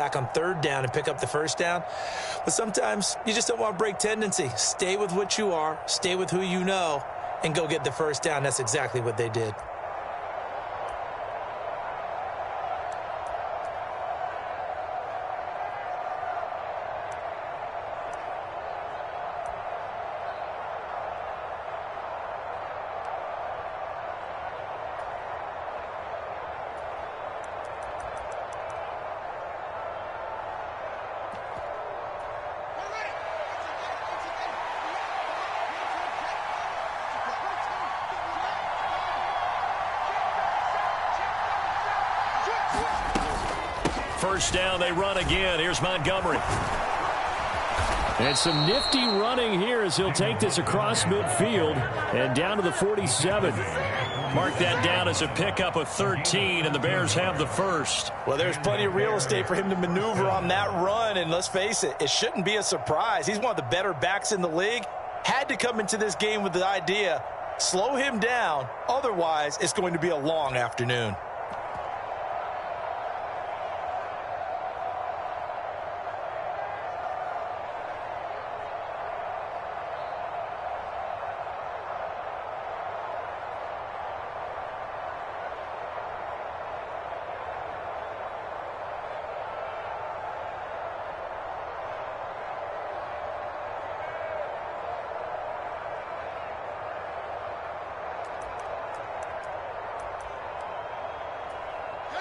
back on third down and pick up the first down. But sometimes you just don't want to break tendency. Stay with what you are, stay with who you know, and go get the first down. That's exactly what they did. First down, they run again. Here's Montgomery. And some nifty running here as he'll take this across midfield and down to the 47. Mark that down as a pickup of 13, and the Bears have the first. Well, there's plenty of real estate for him to maneuver on that run, and let's face it, it shouldn't be a surprise. He's one of the better backs in the league. Had to come into this game with the idea, slow him down, otherwise it's going to be a long afternoon.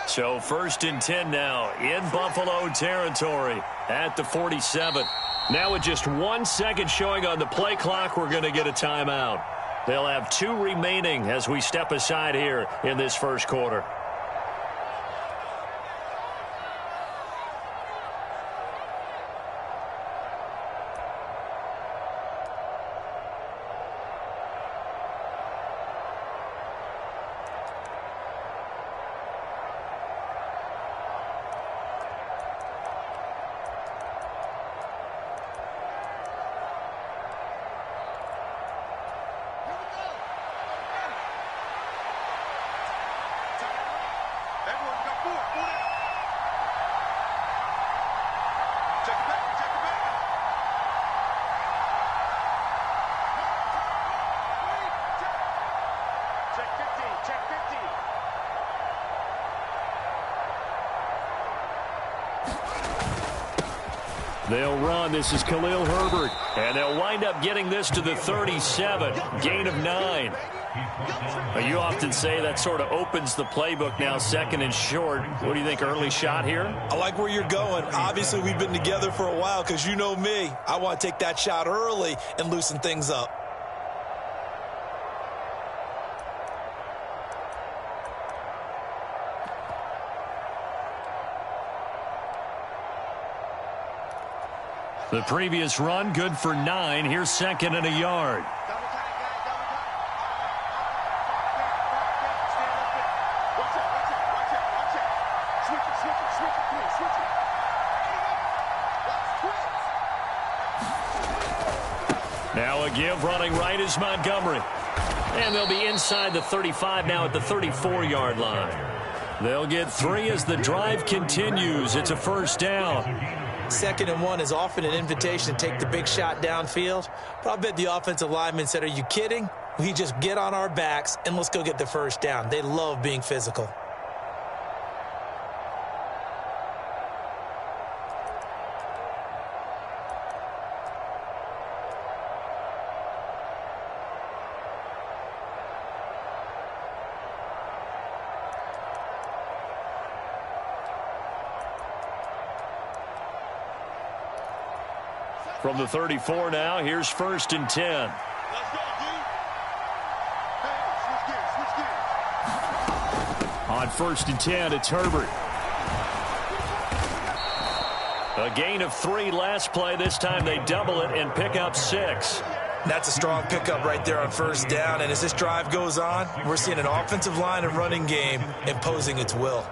So first and 10 now in Buffalo territory at the 47. Now with just 1 second showing on the play clock, we're going to get a timeout. They'll have 2 remaining as we step aside here in this first quarter. They'll run. This is Khalil Herbert. And they'll wind up getting this to the 37. Gain of 9. You often say that sort of opens the playbook now, second and short. What do you think, early shot here? I like where you're going. Obviously, we've been together for a while because you know me. I want to take that shot early and loosen things up. The previous run, good for 9. Here's second and a yard. Now a give, running right is Montgomery. And they'll be inside the 35 now at the 34-yard line. They'll get 3 as the drive continues. It's a first down. 2nd and 1 is often an invitation to take the big shot downfield. But I bet the offensive lineman said, are you kidding? We just get on our backs and let's go get the first down. They love being physical. From the 34 now, here's first and 10. Let's go, dude. Hey, switch gears. On first and 10, it's Herbert. A gain of 3 last play. This time they double it and pick up 6. That's a strong pickup right there on first down. And as this drive goes on, we're seeing an offensive line and running game imposing its will.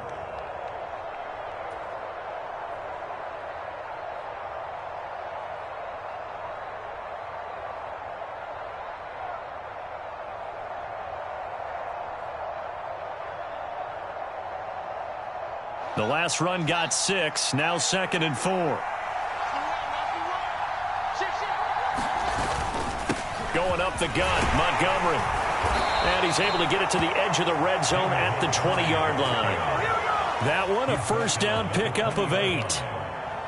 The last run got 6. Now 2nd and 4. Going up the gun, Montgomery. And he's able to get it to the edge of the red zone at the 20-yard line. That one, a first down pickup of 8.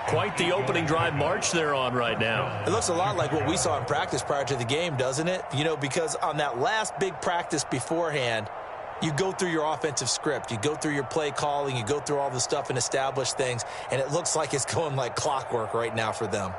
Quite the opening drive march they're on right now. It looks a lot like what we saw in practice prior to the game, doesn't it? You know, because on that last big practice beforehand, you go through your offensive script. You go through your play calling. You go through all the stuff and establish things. And it looks like it's going like clockwork right now for them.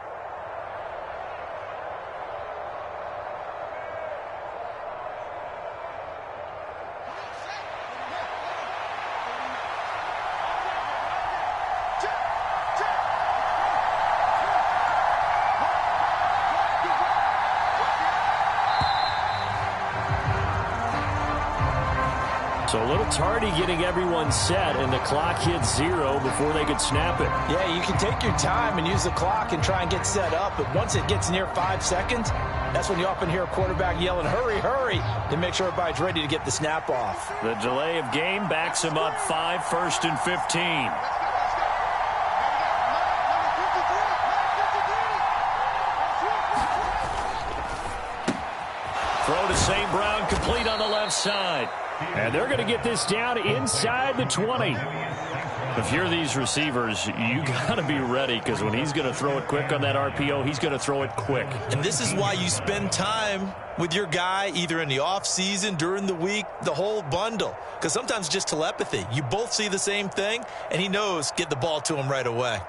So a little tardy getting everyone set, and the clock hit 0 before they could snap it. Yeah, you can take your time and use the clock and try and get set up, but once it gets near 5 seconds, that's when you often hear a quarterback yelling, hurry, hurry, to make sure everybody's ready to get the snap off. The delay of game backs him up 5, 1st and 15. Throw to St. Brown, complete on the left side. And they're going to get this down inside the 20. If you're these receivers, you got to be ready, because when he's going to throw it quick on that RPO, he's going to throw it quick. And this is why you spend time with your guy either in the offseason, during the week, the whole bundle. Because sometimes just telepathy. You both see the same thing, and he knows get the ball to him right away.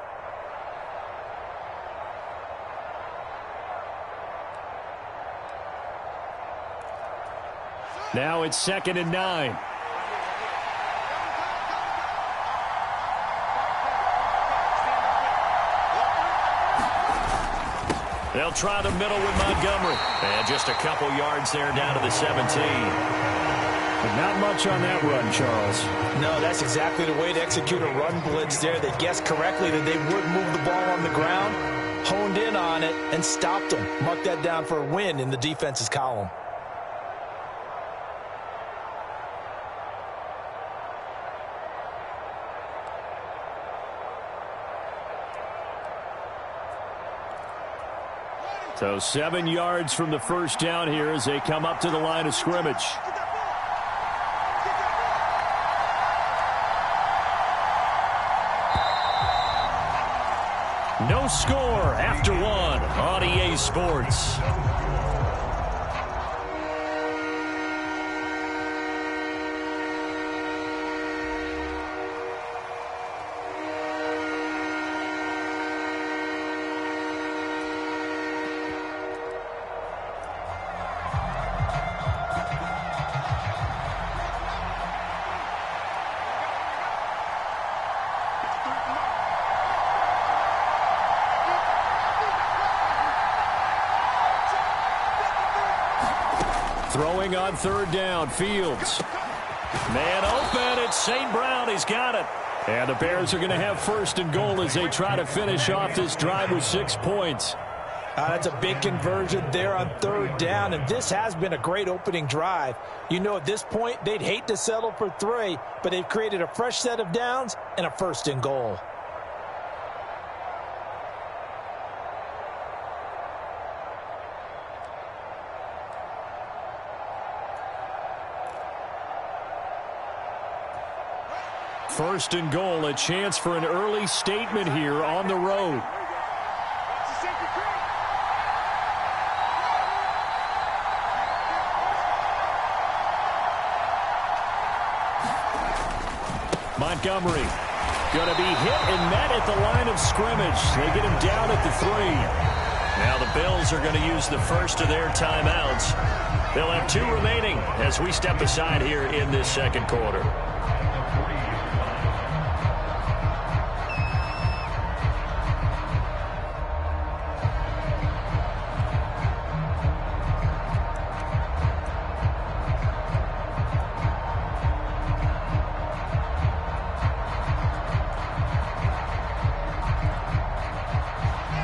Now it's 2nd and 9. They'll try the middle with Montgomery. And just a couple yards there down to the 17. But not much on that run, Charles. No, that's exactly the way to execute a run blitz there. They guessed correctly that they would move the ball on the ground, honed in on it, and stopped them. Mark that down for a win in the defense's column. So 7 yards from the first down here as they come up to the line of scrimmage. No score after 1 on EA Sports. Throwing on 3rd down, Fields. Man open, it's St. Brown, he's got it. And the Bears are going to have 1st and goal as they try to finish off this drive with 6 points. That's a big conversion there on 3rd down, and this has been a great opening drive. You know, at this point, they'd hate to settle for 3, but they've created a fresh set of downs and a 1st and goal. First and goal, a chance for an early statement here on the road. Montgomery going to be hit and met at the line of scrimmage. They get him down at the 3. Now the Bills are going to use the first of their timeouts. They'll have 2 remaining as we step aside here in this 2nd quarter.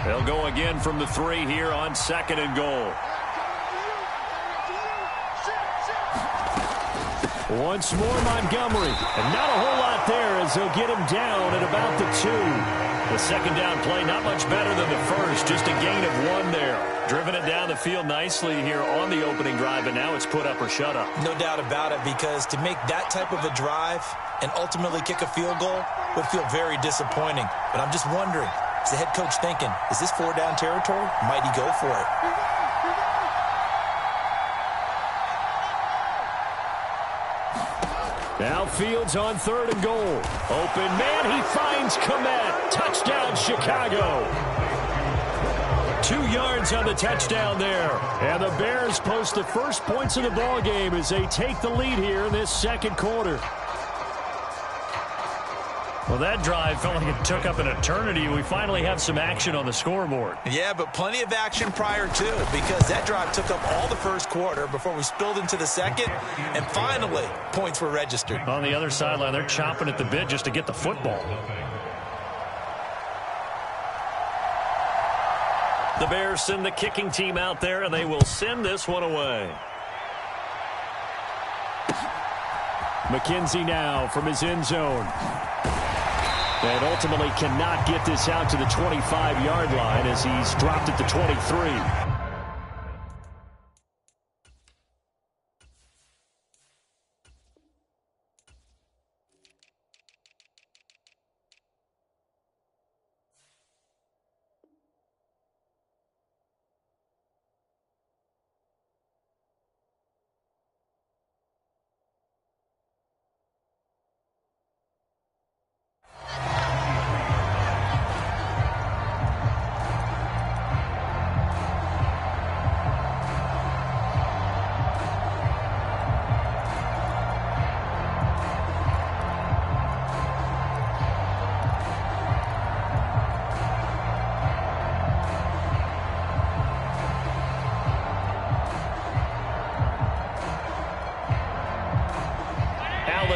They'll go again from the 3 here on 2nd and goal. Once more, Montgomery. And not a whole lot there as they'll get him down at about the 2. The second down play, not much better than the first. Just a gain of 1 there. Driven it down the field nicely here on the opening drive, and now it's put up or shut up. No doubt about it, because to make that type of a drive and ultimately kick a field goal would feel very disappointing. But I'm just wondering, is the head coach thinking, is this 4-down territory? Might he go for it? Now Fields on 3rd and goal. Open man, he finds Kmet. Touchdown, Chicago. 2 yards on the touchdown there. And the Bears post the first points of the ball game as they take the lead here in this second quarter. Well, that drive felt like it took up an eternity. We finally have some action on the scoreboard. Yeah, but plenty of action prior to, because that drive took up all the first quarter before we spilled into the second, and finally, points were registered. On the other sideline, they're chomping at the bit just to get the football. The Bears send the kicking team out there, and they will send this one away. McKenzie now from his end zone. And ultimately cannot get this out to the 25-yard line as he's dropped at the 23.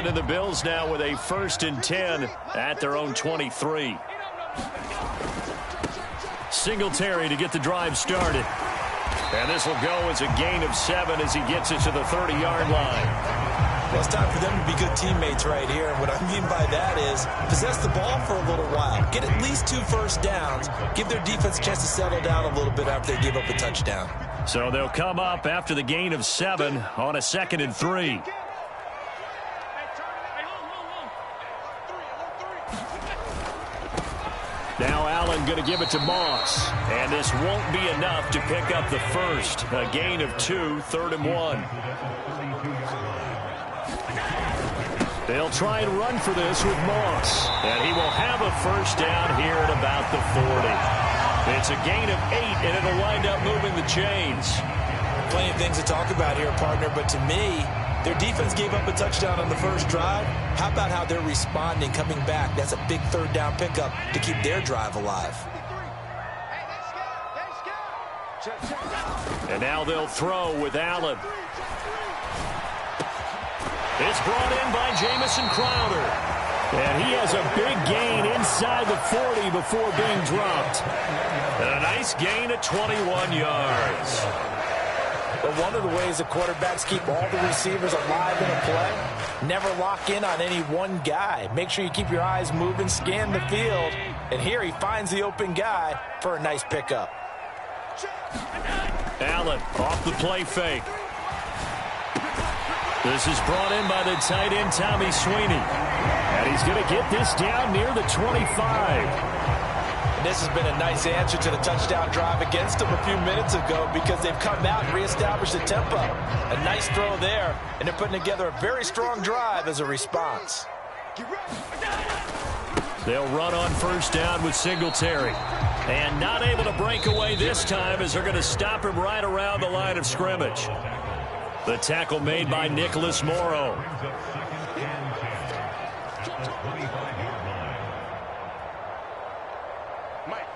And the Bills now with a 1st and 10 at their own 23. Singletary to get the drive started. And this will go as a gain of 7 as he gets it to the 30-yard line. Well, it's time for them to be good teammates right here. And what I mean by that is possess the ball for a little while. Get at least 2 first downs. Give their defense a chance to settle down a little bit after they give up a touchdown. So they'll come up after the gain of 7 on a 2nd and 3. Now Allen going to give it to Moss. And this won't be enough to pick up the first. A gain of 2, 3rd and 1. They'll try and run for this with Moss. And he will have a first down here at about the 40. It's a gain of 8, and it'll wind up moving the chains. Plenty of things to talk about here, partner, but to me, their defense gave up a touchdown on the first drive. How about how they're responding, coming back? That's a big 3rd down pickup to keep their drive alive. And now they'll throw with Allen. It's brought in by Jamison Crowder. And he has a big gain inside the 40 before being dropped. And a nice gain of 21 yards. But one of the ways the quarterbacks keep all the receivers alive in a play, never lock in on any one guy. Make sure you keep your eyes moving, scan the field. And here he finds the open guy for a nice pickup. Allen off the play fake. This is brought in by the tight end, Tommy Sweeney. And he's going to get this down near the 25. And this has been a nice answer to the touchdown drive against them a few minutes ago because they've come out and reestablished the tempo. A nice throw there, and they're putting together a very strong drive as a response. They'll run on first down with Singletary. And not able to break away this time as they're going to stop him right around the line of scrimmage. The tackle made by Nicholas Morrow.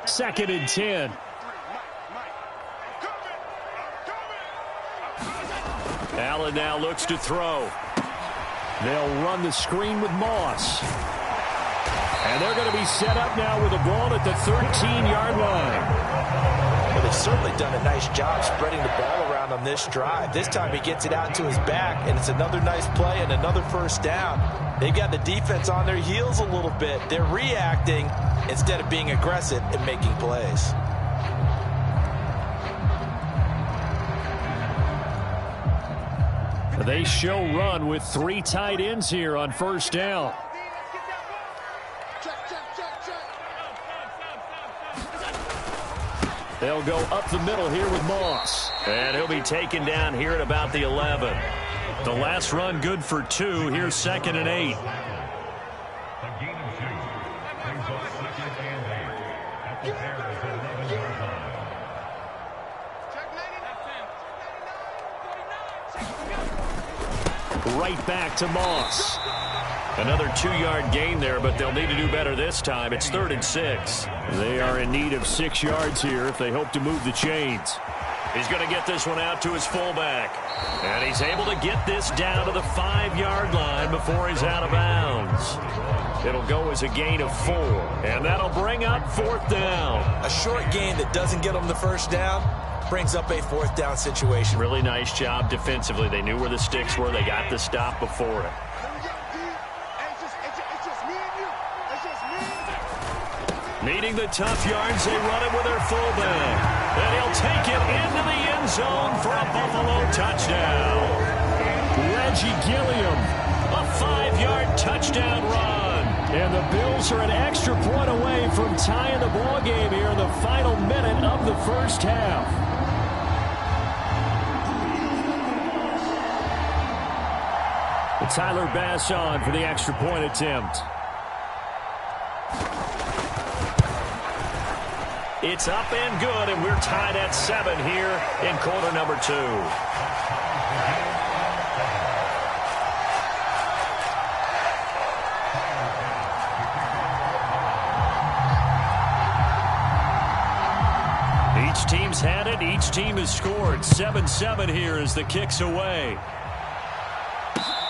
Second and 10. Allen now looks to throw. They'll run the screen with Moss. And they're going to be set up now with the ball at the 13-yard line. Well, they've certainly done a nice job spreading the ball around on this drive. This time he gets it out to his back, and it's another nice play and another first down. They've got the defense on their heels a little bit. They're reacting instead of being aggressive and making plays. They show run with 3 tight ends here on first down. They'll go up the middle here with Moss. And he'll be taken down here at about the 11. The last run good for 2. Here's 2nd and 8. Right back to Moss. Another 2-yard gain there, but they'll need to do better this time. It's 3rd and 6. They are in need of 6 yards here if they hope to move the chains. He's going to get this one out to his fullback. And he's able to get this down to the 5-yard line before he's out of bounds. It'll go as a gain of 4. And that'll bring up 4th down. A short gain that doesn't get them the first down brings up a 4th down situation. Really nice job defensively. They knew where the sticks were. They got the stop before it. Needing the tough yards, they run it with their fullback. And he'll take it into the end zone for a Buffalo touchdown. Reggie Gilliam, a 5-yard touchdown run. And the Bills are an extra point away from tying the ball game here in the final minute of the first half. Tyler Bass on for the extra point attempt. It's up and good, and we're tied at 7 here in quarter number 2. Each team's had it. Each team has scored. 7-7 here as the kick's away.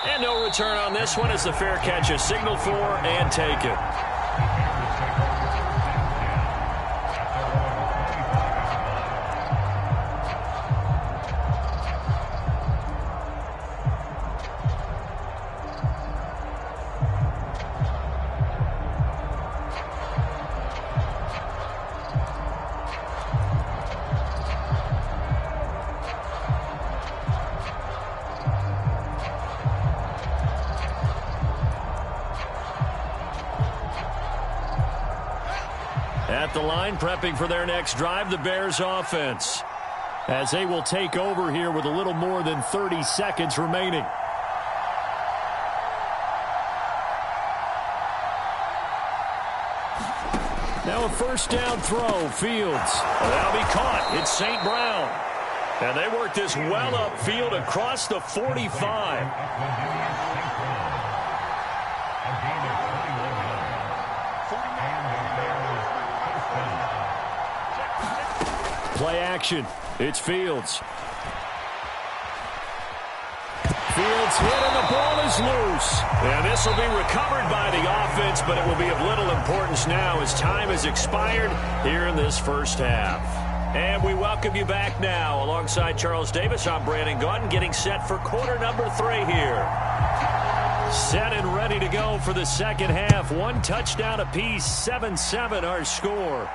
And no return on this one as the fair catch is signaled for and taken. At the line, prepping for their next drive, the Bears offense, as they will take over here with a little more than 30 seconds remaining. Now a first down throw, Fields. That'll be caught. It's St. Brown. And they work this well upfield across the 45. Play action. It's Fields. Fields hit and the ball is loose. And this will be recovered by the offense, but it will be of little importance now as time has expired here in this first half. And we welcome you back now. Alongside Charles Davis, I'm Brandon Gaudin, getting set for quarter number 3 here. Set and ready to go for the second half. 1 touchdown apiece, 7-7 our score.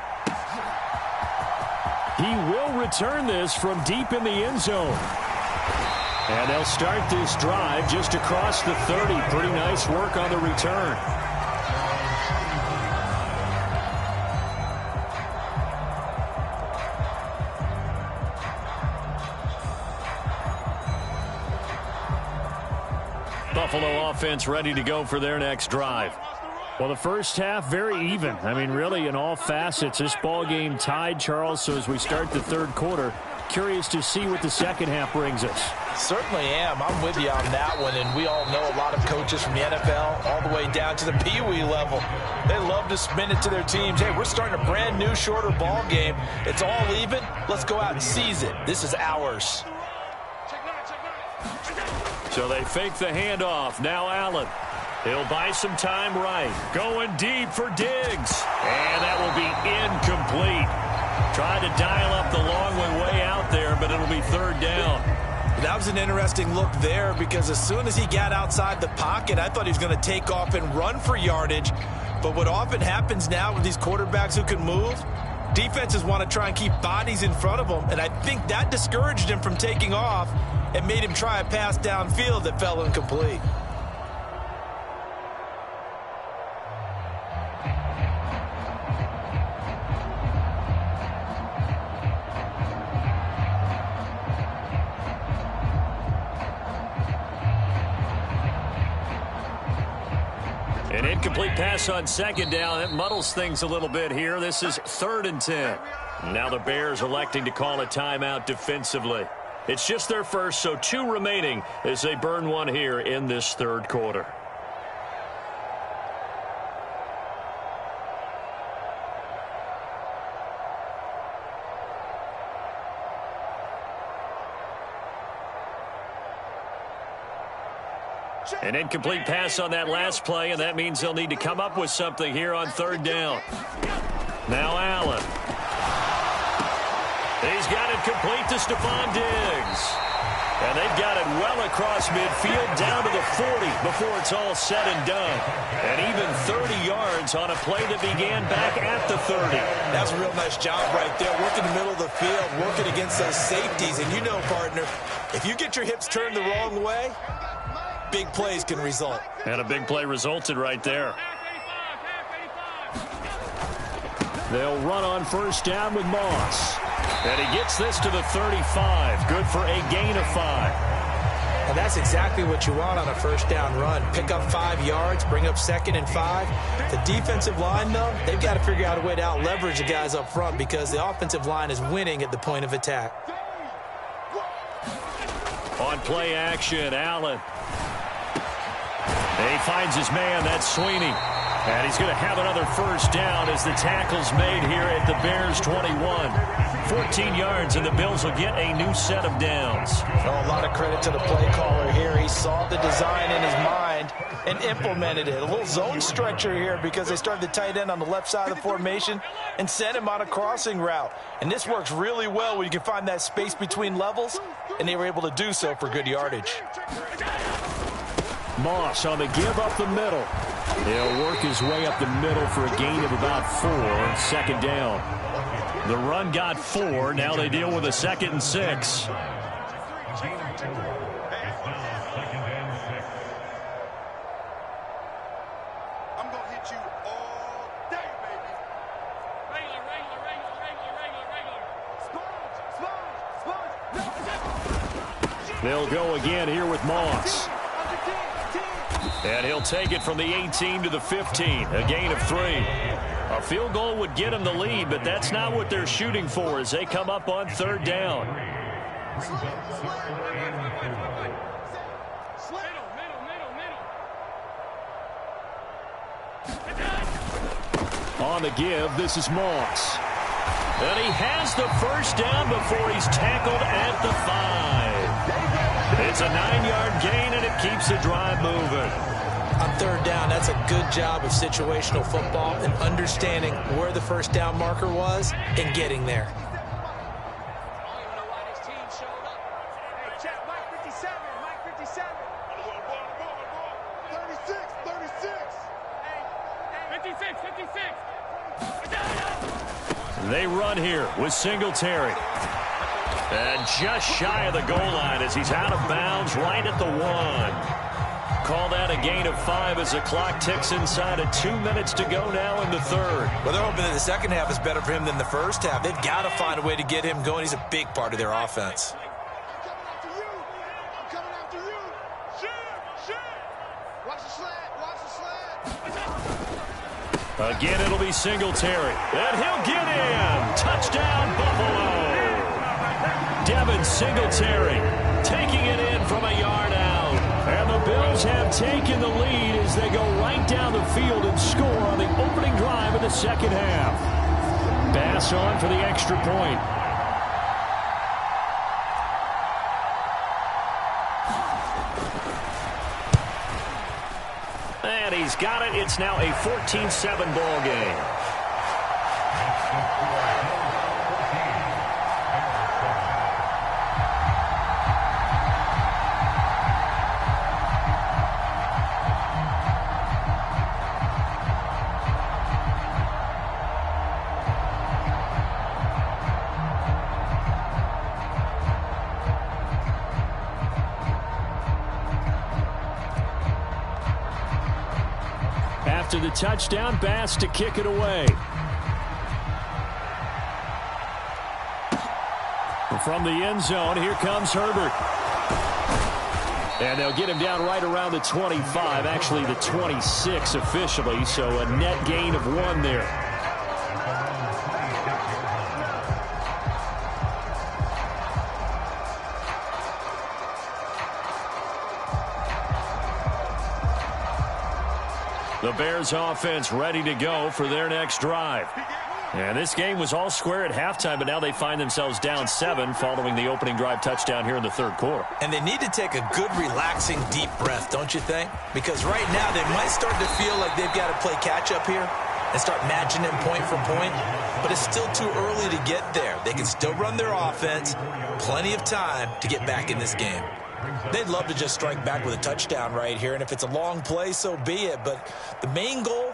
He will return this from deep in the end zone. And they'll start this drive just across the 30. Pretty nice work on the return. Buffalo offense ready to go for their next drive. Well, the first half, very even. I mean, really, in all facets, this ball game tied, Charles. So as we start the third quarter, curious to see what the second half brings us. Certainly am. I'm with you on that one. And we all know a lot of coaches from the NFL all the way down to the Pee Wee level. They love to spin it to their teams. Hey, we're starting a brand new, shorter ball game. It's all even. Let's go out and seize it. This is ours. So they fake the handoff. Now Allen. He'll buy some time right. Going deep for Diggs. And that will be incomplete. Tried to dial up the long way out there, but it'll be third down. That was an interesting look there because as soon as he got outside the pocket, I thought he was going to take off and run for yardage. But what often happens now with these quarterbacks who can move, defenses want to try and keep bodies in front of them, and I think that discouraged him from taking off and made him try a pass downfield that fell incomplete. An incomplete pass on second down. It muddles things a little bit here. This is 3rd and 10. Now the Bears electing to call a timeout defensively. It's just their first, so 2 remaining as they burn one here in this third quarter. An incomplete pass on that last play, and that means they'll need to come up with something here on 3rd down. Now Allen. He's got it complete to Stephon Diggs. And they've got it well across midfield down to the 40 before it's all said and done. And even 30 yards on a play that began back at the 30. That's a real nice job right there, working the middle of the field, working against those safeties. And you know, partner, if you get your hips turned the wrong way, big plays can result. And a big play resulted right there. They'll run on first down with Moss. And he gets this to the 35. Good for a gain of 5. And that's exactly what you want on a first down run. Pick up 5 yards, bring up 2nd and 5. The defensive line, though, they've got to figure out a way to out-leverage the guys up front because the offensive line is winning at the point of attack. On play action, Allen. He finds his man. That's Sweeney. And he's going to have another first down as the tackle's made here at the Bears' 21. 14 yards, and the Bills will get a new set of downs. Oh, a lot of credit to the play caller here. He saw the design in his mind and implemented it. A little zone stretcher here because they started the tight end on the left side of the formation and sent him on a crossing route. And this works really well when you can find that space between levels, and they were able to do so for good yardage. Moss on the give up the middle. He'll work his way up the middle for a gain of about 4. 2nd down. The run got 4. Now they deal with a 2nd and 6. I'm going to hit you all day, baby. Regular. They'll go again here with Moss. And he'll take it from the 18 to the 15. A gain of 3. A field goal would get him the lead, but that's not what they're shooting for as they come up on 3rd down. On the give, this is Moss. And he has the first down before he's tackled at the 5. It's a 9-yard gain, and it keeps the drive moving. On 3rd down, that's a good job of situational football and understanding where the first down marker was and getting there. They run here with Singletary. And just shy of the goal line as he's out of bounds right at the 1. Call that a gain of 5 as the clock ticks inside of 2 minutes to go now in the 3rd. Well, they're hoping that the second half is better for him than the first half. They've got to find a way to get him going. He's a big part of their offense. I'm coming after you. Watch the slant. Again, it'll be Singletary. And he'll get in. Touchdown, Buffalo. Devin Singletary taking it in from a yard out. And the Bills have taken the lead as they go right down the field and score on the opening drive of the second half. Pass on for the extra point. And he's got it. It's now a 14-7 ball game. After the touchdown, Bass to kick it away. From the end zone, here comes Herbert. And they'll get him down right around the 25, actually the 26 officially, so a net gain of 1 there. The Bears offense ready to go for their next drive. And this game was all square at halftime, but now they find themselves down 7 following the opening drive touchdown here in the third quarter. And they need to take a good, relaxing, deep breath, don't you think? Because right now they might start to feel like they've got to play catch-up here and start matching them point for point. But it's still too early to get there. They can still run their offense. Plenty of time to get back in this game. They'd love to just strike back with a touchdown right here, and if it's a long play, so be it. But the main goal,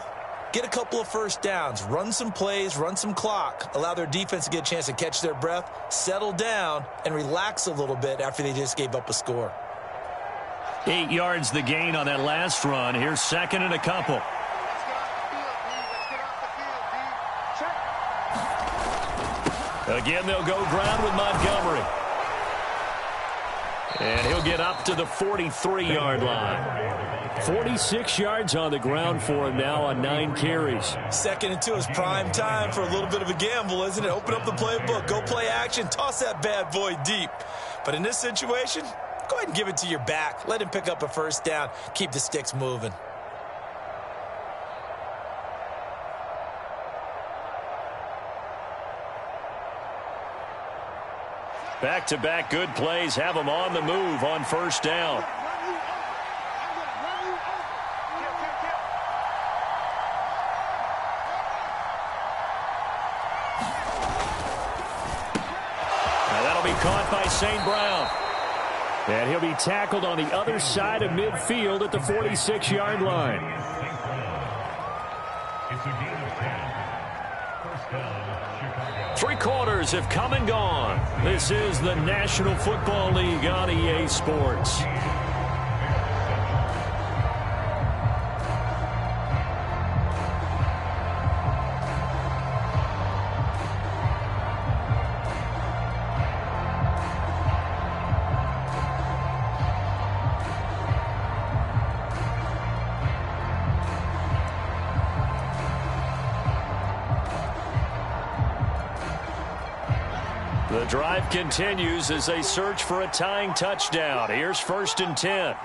get a couple of first downs, run some plays, run some clock, allow their defense to get a chance to catch their breath, settle down, and relax a little bit after they just gave up a score. 8 yards the gain on that last run. Here's second and a couple. Again, they'll go ground with Montgomery. And he'll get up to the 43-yard line. 46 yards on the ground for him now on 9 carries. 2nd and 2 is prime time for a little bit of a gamble, isn't it? Open up the playbook, go play action, toss that bad boy deep. But in this situation, go ahead and give it to your back. Let him pick up a first down. Keep the sticks moving. Back-to-back good plays have them on the move on first down. Now that'll be caught by St. Brown. And he'll be tackled on the other side of midfield at the 46-yard line. It's a gain of 10. First down, Chicago. 3 quarters have come and gone. This is the National Football League on EA Sports. The drive continues as they search for a tying touchdown. Here's 1st and 10.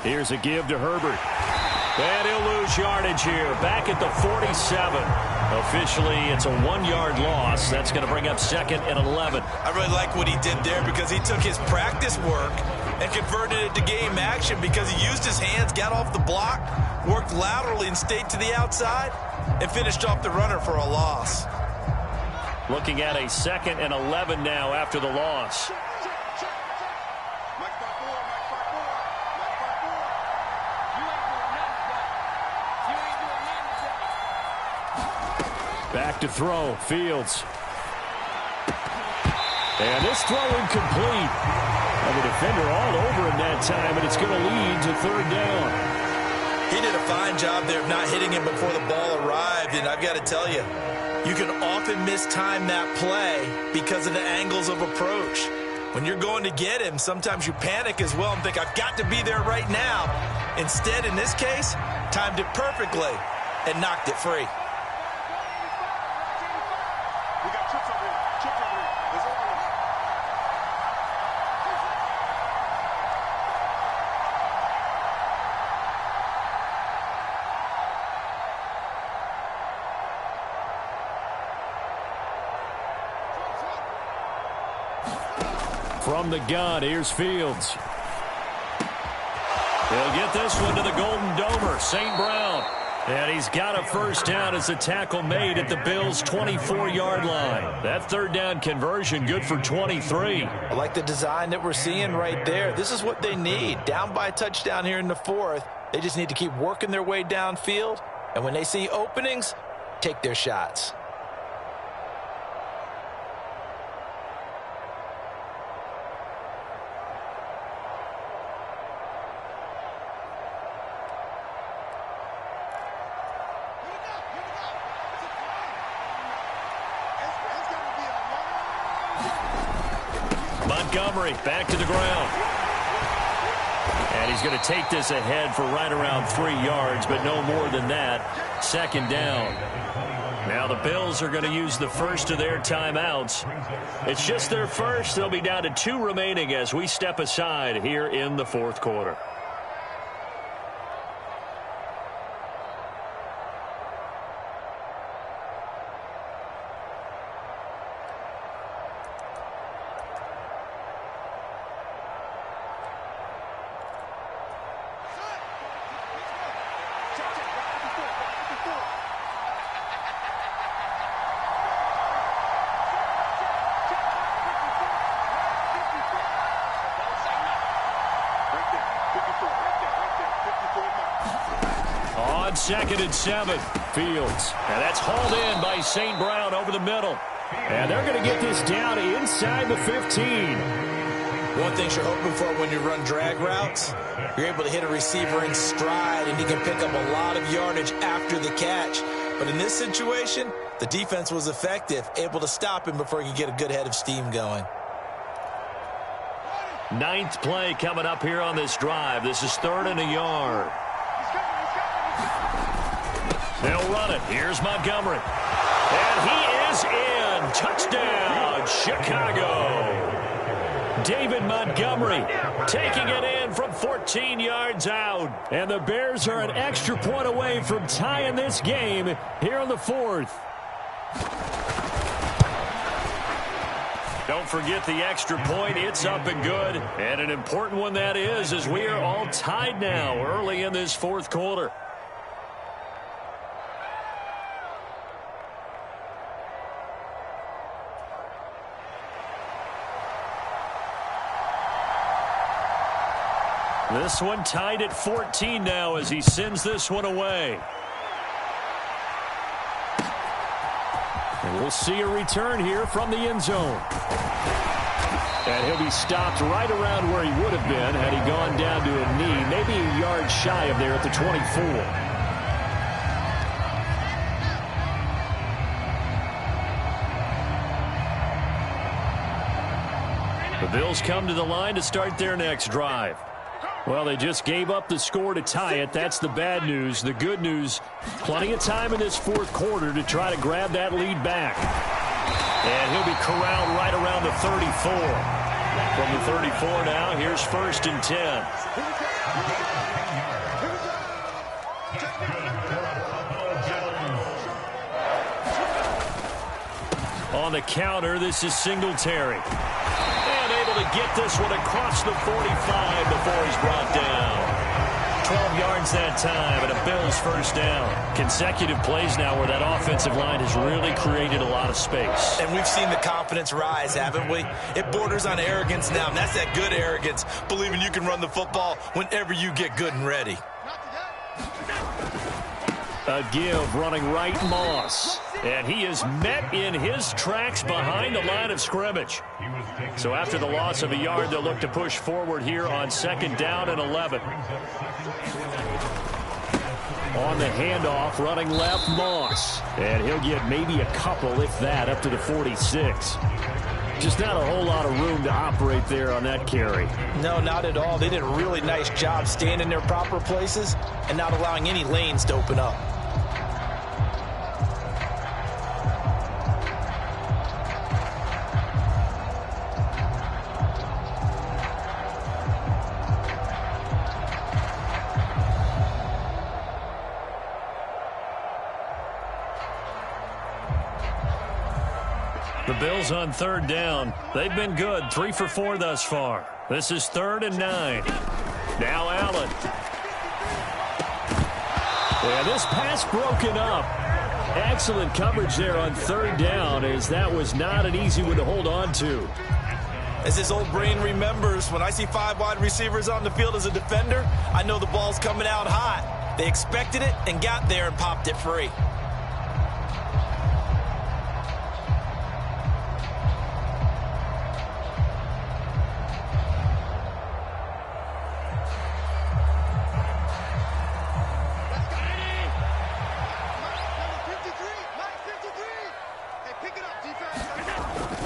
Here's a give to Herbert. And he'll lose yardage here. Back at the 47. Officially, it's a 1-yard loss. That's going to bring up 2nd and 11. I really like what he did there because he took his practice work and converted it to game action because he used his hands, got off the block, worked laterally and stayed to the outside, and finished off the runner for a loss. Looking at a 2nd and 11 now after the loss. Back to throw, Fields. And this throw incomplete. And the defender all over him that time, and it's going to lead to 3rd down. He did a fine job there of not hitting him before the ball arrived, and I've got to tell you, you can often mistime that play because of the angles of approach. When you're going to get him, sometimes you panic as well and think, I've got to be there right now. Instead, in this case, timed it perfectly and knocked it free. From the gun, here's Fields. He'll get this one to the Golden Domer, St. Brown. And he's got a first down as the tackle made at the Bills' 24-yard line. That 3rd down conversion good for 23. I like the design that we're seeing right there. This is what they need. Down by a touchdown here in the 4th. They just need to keep working their way downfield. And when they see openings, take their shots. Montgomery back to the ground. And he's going to take this ahead for right around 3 yards, but no more than that. Second down. Now the Bills are going to use the first of their timeouts. It's just their first. They'll be down to 2 remaining as we step aside here in the fourth quarter. Second and 7. Fields. And that's hauled in by St. Brown over the middle. And they're going to get this down inside the 15. One thing you're hoping for when you run drag routes, you're able to hit a receiver in stride, and he can pick up a lot of yardage after the catch. But in this situation, the defense was effective, able to stop him before he could get a good head of steam going. 9th play coming up here on this drive. This is 3rd and a yard. They'll run it. Here's Montgomery. And he is in. Touchdown, Chicago. David Montgomery taking it in from 14 yards out. And the Bears are an extra point away from tying this game here in the 4th. Don't forget the extra point. It's up and good. And an important one that is, as we are all tied now early in this 4th quarter. This one tied at 14 now as he sends this one away. And we'll see a return here from the end zone. And he'll be stopped right around where he would have been had he gone down to a knee, maybe a yard shy of there at the 24. The Bills come to the line to start their next drive. Well, they just gave up the score to tie it. That's the bad news. The good news, plenty of time in this 4th quarter to try to grab that lead back. And he'll be corralled right around the 34. From the 34 now, here's 1st and 10. On the counter, this is Singletary. To get this one across the 45 before he's brought down. 12 yards that time and a Bills first down. Consecutive plays now where that offensive line has really created a lot of space. And we've seen the confidence rise, haven't we? It borders on arrogance now, and that's that good arrogance, believing you can run the football whenever you get good and ready. A give running right, Moss. And he is met in his tracks behind the line of scrimmage. So after the loss of a yard, they'll look to push forward here on 2nd down and 11. On the handoff, running left, Moss. And he'll get maybe a couple, if that, up to the 46. Just not a whole lot of room to operate there on that carry. No, not at all. They did a really nice job staying in their proper places and not allowing any lanes to open up. The Bills on 3rd down. They've been good, 3 for 4 thus far. This is 3rd and 9. Now Allen. Yeah, this pass broken up. Excellent coverage there on 3rd down, as that was not an easy one to hold on to. As his old brain remembers, when I see 5 wide receivers on the field as a defender, I know the ball's coming out hot. They expected it and got there and popped it free.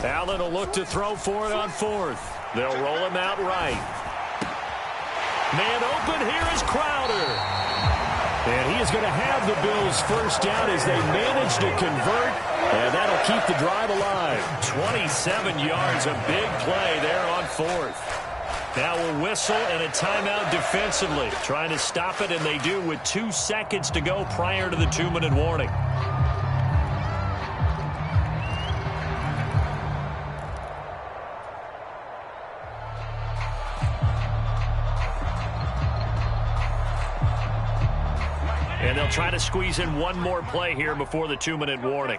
Allen will look to throw for it on 4th. They'll roll him out right. Man open, here is Crowder. And he is going to have the Bills first down as they manage to convert, and that'll keep the drive alive. 27 yards, a big play there on fourth. Now a whistle and a timeout defensively, trying to stop it, and they do with 2 seconds to go prior to the 2-minute warning. And they'll try to squeeze in one more play here before the 2-minute warning.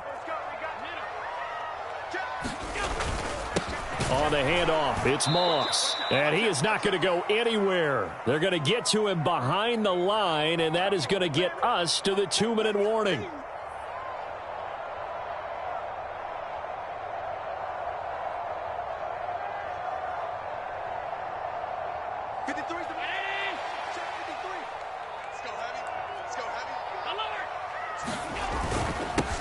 On the handoff, it's Moss. And he is not going to go anywhere. They're going to get to him behind the line, and that is going to get us to the 2-minute warning.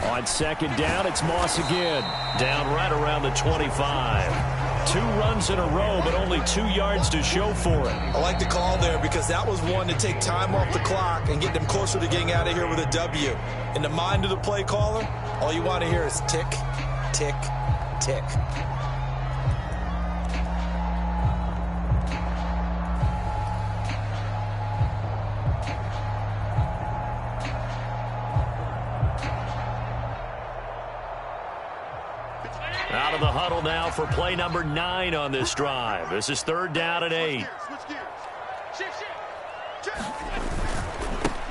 On second down, it's Moss again. Down right around the 25. 2 runs in a row, but only 2 yards to show for it. I like the call there because that was one to take time off the clock and get them closer to getting out of here with a W. In the mind of the play caller, all you want to hear is tick, tick, tick. Out of the huddle now for play number 9 on this drive. This is 3rd down and 8.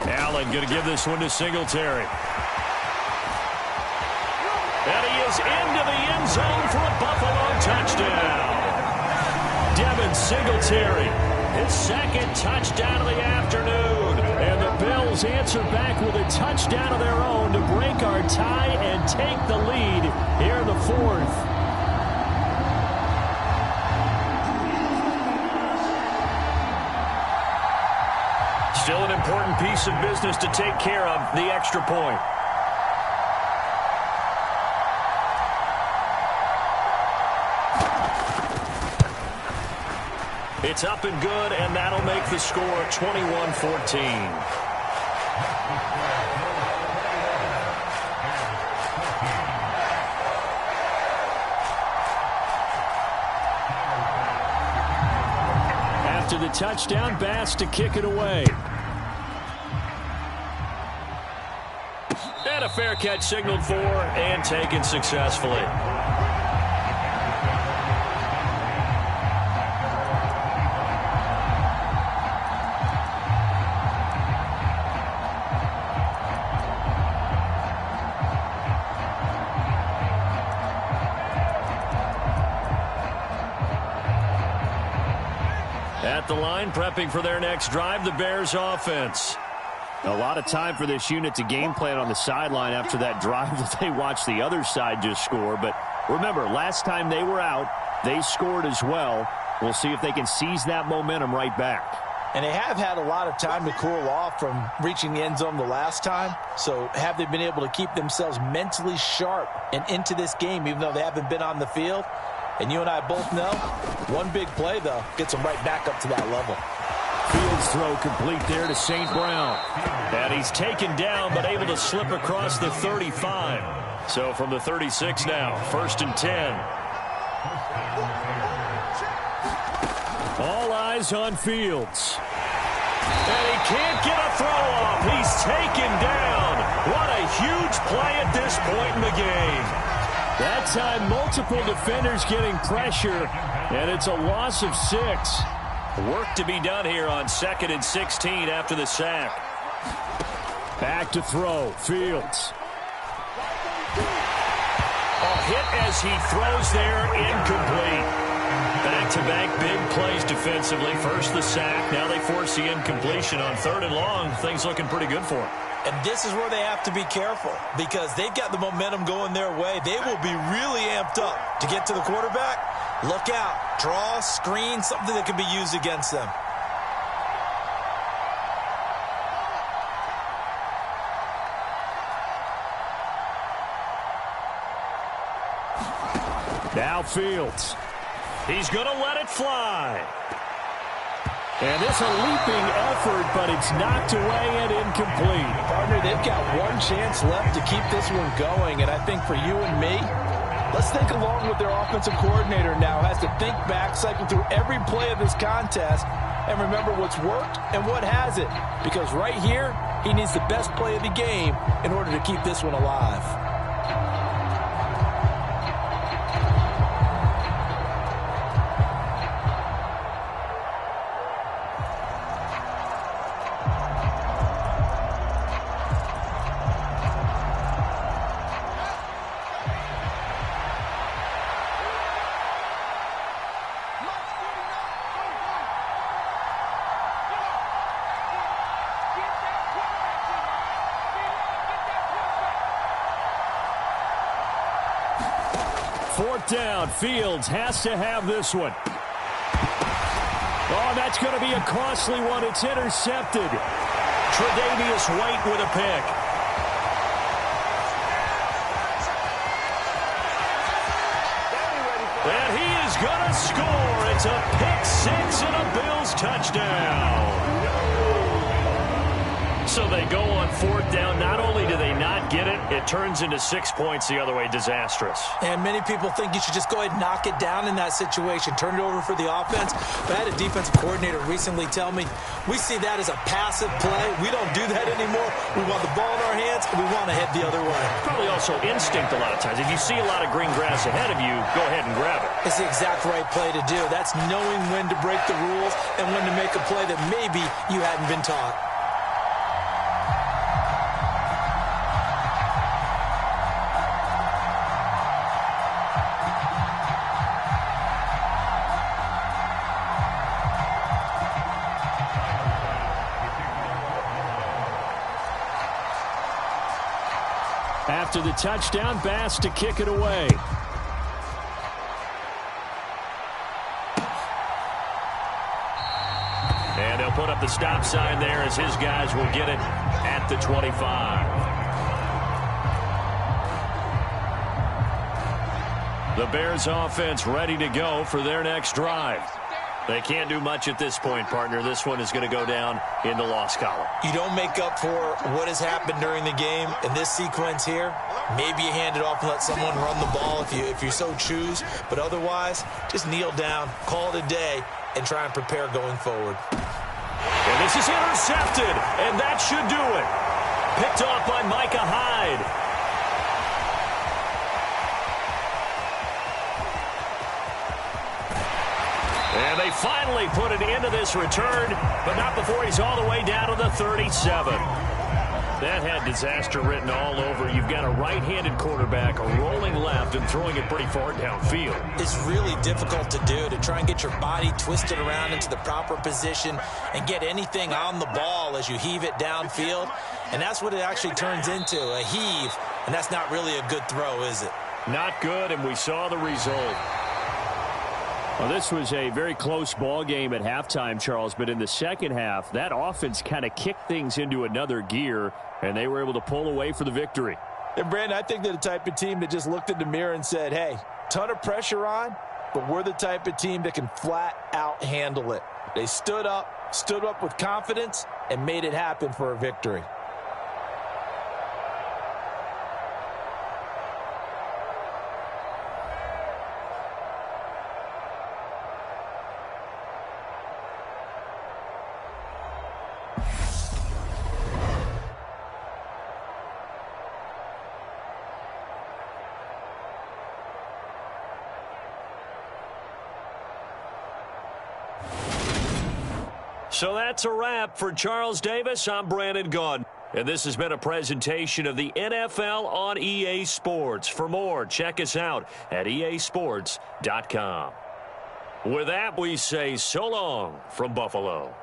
Allen going to give this one to Singletary. And he is into the end zone for a Buffalo touchdown. Devin Singletary, his 2nd touchdown of the afternoon. And the Bills answer back with a touchdown of their own to break our tie and take the lead here in the 4th. Still an important piece of business to take care of, the extra point. It's up and good, and that'll make the score 21-14. After the touchdown, Bass to kick it away. And a fair catch signaled for and taken successfully. At the line, prepping for their next drive, the Bears offense. A lot of time for this unit to game plan on the sideline after that drive that they watched the other side just score. But remember, last time they were out, they scored as well. We'll see if they can seize that momentum right back. And they have had a lot of time to cool off from reaching the end zone the last time. So have they been able to keep themselves mentally sharp and into this game, even though they haven't been on the field? And you and I both know, one big play, though, gets them right back up to that level. Fields throw complete there to St. Brown. And he's taken down, but able to slip across the 35. So from the 36 now, 1st and 10. All eyes on Fields. And he can't get a throw off. He's taken down. What a huge play at this point in the game. That time, multiple defenders getting pressure, and it's a loss of 6. Work to be done here on 2nd and 16 after the sack. Back to throw, Fields. A hit as he throws there, incomplete. Back-to-back big plays defensively. First the sack, now they force the incompletion on 3rd and long. Things looking pretty good for them. And this is where they have to be careful because they've got the momentum going their way. They will be really amped up to get to the quarterback. Look out. Draw, screen, something that can be used against them. Now Fields. He's going to let it fly. And this a leaping effort, but it's knocked away and incomplete. Partner, they've got one chance left to keep this one going, and I think for you and me, let's think along with their offensive coordinator now. Has to think back, cycle through every play of this contest, and remember what's worked and what hasn't. Because right here, he needs the best play of the game in order to keep this one alive. Fourth down. Fields has to have this one. Oh, that's going to be a costly one. It's intercepted. Tre'Davious White with a pick. And he is going to score. It's a pick six and a Bills touchdown. So they go on fourth down. Not only do they not get it, it turns into 6 points the other way. Disastrous. And many people think you should just go ahead and knock it down in that situation. Turn it over for the offense. But I had a defensive coordinator recently tell me, we see that as a passive play. We don't do that anymore. We want the ball in our hands, and we want to head the other way. Probably also instinct a lot of times. If you see a lot of green grass ahead of you, go ahead and grab it. It's the exact right play to do. That's knowing when to break the rules and when to make a play that maybe you hadn't been taught. After the touchdown, Bass to kick it away. And they'll put up the stop sign there as his guys will get it at the 25. The Bears offense ready to go for their next drive. They can't do much at this point, partner. This one is going to go down in the loss column. You don't make up for what has happened during the game in this sequence here. Maybe you hand it off and let someone run the ball if you so choose. But otherwise, just kneel down, call it a day, and try and prepare going forward. And this is intercepted, and that should do it. Picked off by Micah Hyde. And they finally put an end to this return, but not before he's all the way down to the 37. That had disaster written all over. You've got a right-handed quarterback, a rolling left, and throwing it pretty far downfield. It's really difficult to do, to try and get your body twisted around into the proper position and get anything on the ball as you heave it downfield. And that's what it actually turns into, a heave. And that's not really a good throw, is it? Not good, and we saw the result. Well, this was a very close ball game at halftime, Charles, but in the second half, that offense kind of kicked things into another gear, and they were able to pull away for the victory. And, Brandon, I think they're the type of team that just looked in the mirror and said, hey, ton of pressure on, but we're the type of team that can flat out handle it. They stood up with confidence, and made it happen for a victory. So that's a wrap for Charles Davis. I'm Brandon Gaudin. And this has been a presentation of the NFL on EA Sports. For more, check us out at easports.com. With that, we say so long from Buffalo.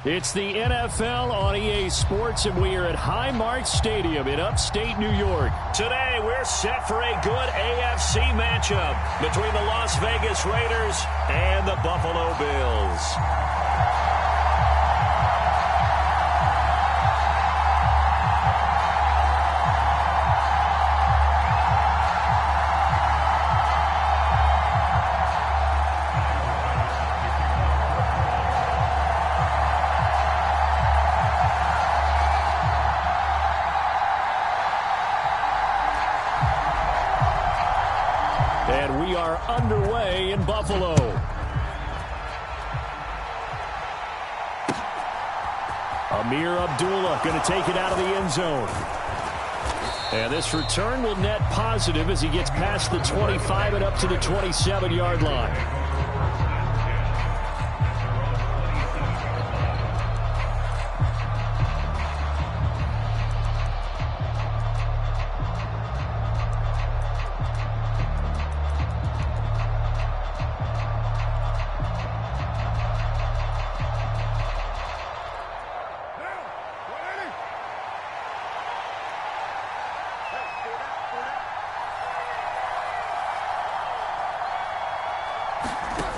It's the NFL on EA Sports, and we are at Highmark Stadium in upstate New York. Today, we're set for a good AFC matchup between the Las Vegas Raiders and the Buffalo Bills. And we are underway in Buffalo. Amir Abdullah going to take it out of the end zone. And this return will net positive as he gets past the 25 and up to the 27-yard line.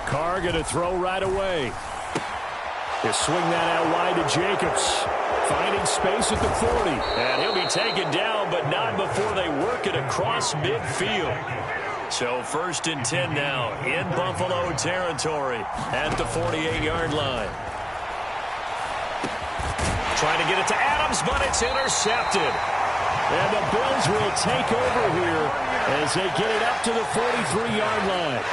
Carr going to throw right away. He'll swing that out wide to Jacobs. Finding space at the 40. And he'll be taken down, but not before they work it across midfield. So 1st and 10 now in Buffalo territory at the 48-yard line. Trying to get it to Adams, but it's intercepted. And the Bills will take over here as they get it up to the 43-yard line.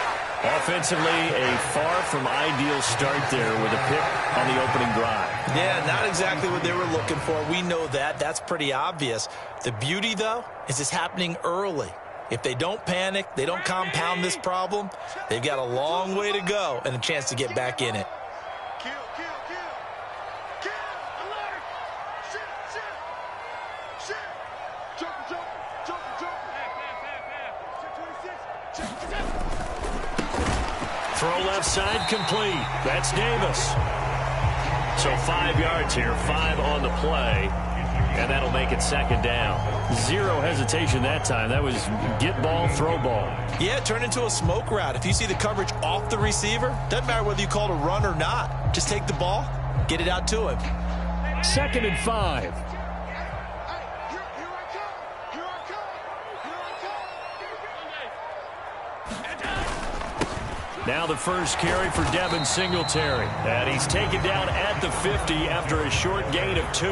Offensively, a far from ideal start there with a pick on the opening drive. Yeah, not exactly what they were looking for. We know that. That's pretty obvious. The beauty, though, is it's happening early. If they don't panic, they don't compound this problem, they've got a long way to go and a chance to get back in it. Kill, kill, kill. Kill, alert. Shit. Jump. Throw left side complete. That's Davis. So 5 yards here, 5 on the play. And that'll make it 2nd down. Zero hesitation that time. That was get ball, throw ball. Yeah, it turned into a smoke route. If you see the coverage off the receiver, doesn't matter whether you call it a run or not. Just take the ball, get it out to him. 2nd and 5. Now the first carry for Devin Singletary. And he's taken down at the 50 after a short gain of 2.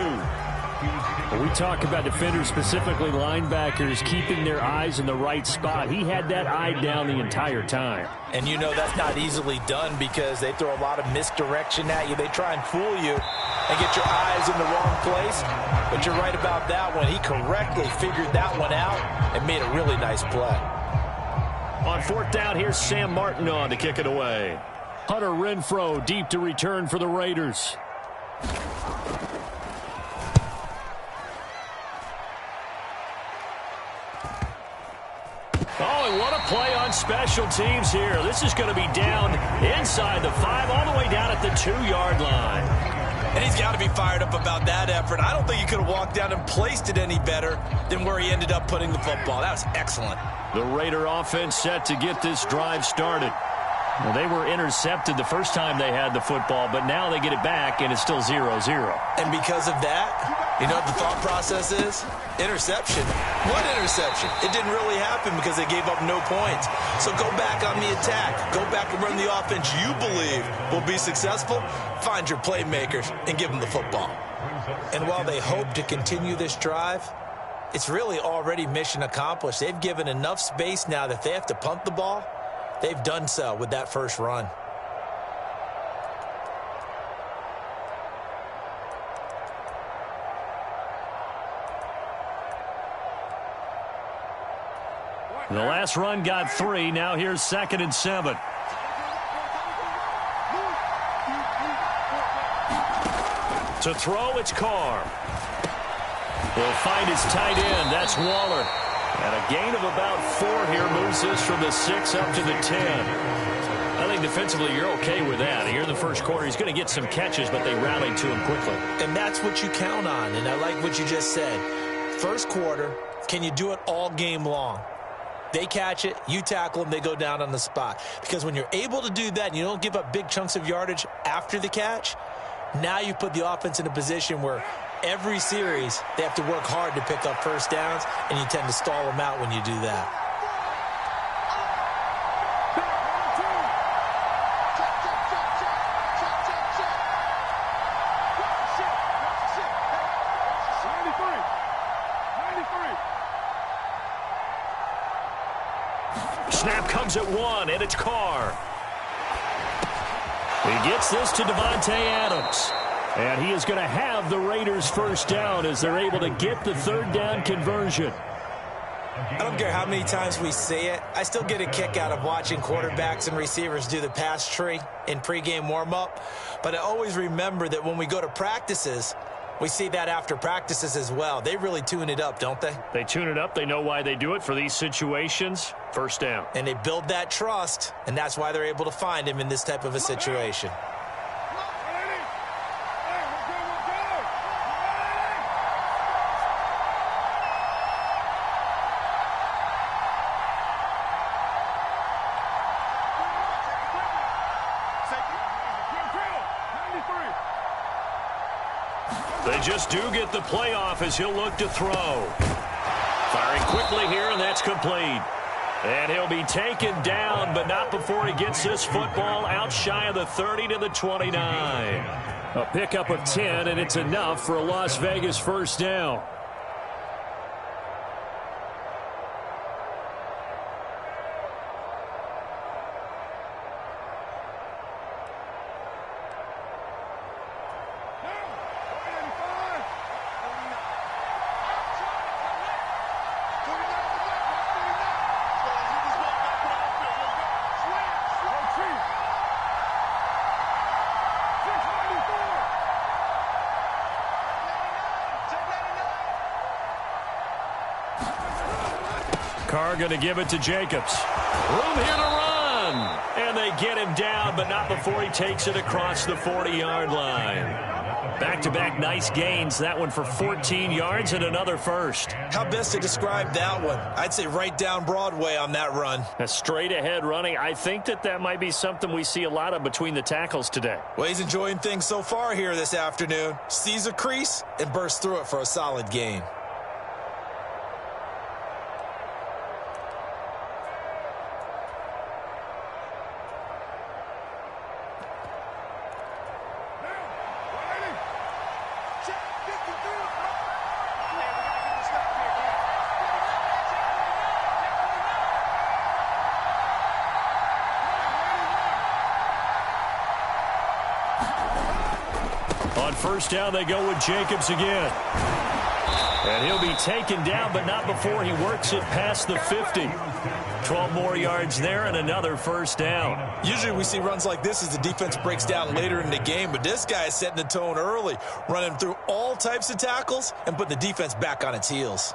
We talk about defenders, specifically linebackers, keeping their eyes in the right spot. He had that eye down the entire time. And you know that's not easily done because they throw a lot of misdirection at you. They try and fool you and get your eyes in the wrong place. But you're right about that one. He correctly figured that one out and made a really nice play. On 4th down, here's Sam Martin on to kick it away. Hunter Renfrow deep to return for the Raiders. Oh, and what a play on special teams here. This is going to be down inside the 5, all the way down at the 2-yard line. And he's got to be fired up about that effort. I don't think he could have walked down and placed it any better than where he ended up putting the football. That was excellent. The Raider offense set to get this drive started. Well, they were intercepted the first time they had the football, but now they get it back, and it's still 0-0. And because of that, you know what the thought process is? Interception. What interception? It didn't really happen because they gave up no points. So go back on the attack. Go back and run the offense you believe will be successful. Find your playmakers and give them the football. And while they hope to continue this drive, it's really already mission accomplished. They've given enough space now that if they have to punt the ball, they've done so with that first run. The last run got 3. Now here's 2nd and 7. To throw, it's Carr. He'll find his tight end. That's Waller. And a gain of about 4 here moves this from the 6 up to the 10. I think saying defensively you're okay with that. Here in the first quarter, he's going to get some catches, but they rallied to him quickly. And that's what you count on, and I like what you just said. First quarter, can you do it all game long? They catch it, you tackle them, they go down on the spot. Because when you're able to do that and you don't give up big chunks of yardage after the catch, now you put the offense in a position where every series they have to work hard to pick up first downs, and you tend to stall them out when you do that. Snap comes at one, and it's Carr. He gets this to Davante Adams. And he is going to have the Raiders first down as they're able to get the third down conversion. I don't care how many times we say it. I still get a kick out of watching quarterbacks and receivers do the pass tree in pregame warm-up. But I always remember that when we go to practices, we see that after practices as well. They really tune it up, don't they? They tune it up. They know why they do it for these situations. First down. And they build that trust, and that's why they're able to find him in this type of a situation. They just do get the playoff as he'll look to throw. Firing quickly here, and that's complete. And he'll be taken down, but not before he gets this football out shy of the 30 to the 29. A pickup of 10, and it's enough for a Las Vegas first down. Carr going to give it to Jacobs. Room here to run. And they get him down, but not before he takes it across the 40-yard line. Back-to-back nice gains. That one for 14 yards and another first. How best to describe that one? I'd say right down Broadway on that run. A straight-ahead running. I think that might be something we see a lot of between the tackles today. Well, he's enjoying things so far here this afternoon. Sees a crease and bursts through it for a solid gain. On first down, they go with Jacobs again. And he'll be taken down, but not before he works it past the 50. 12 more yards there and another first down. Usually we see runs like this as the defense breaks down later in the game, but this guy is setting the tone early, running through all types of tackles and putting the defense back on its heels.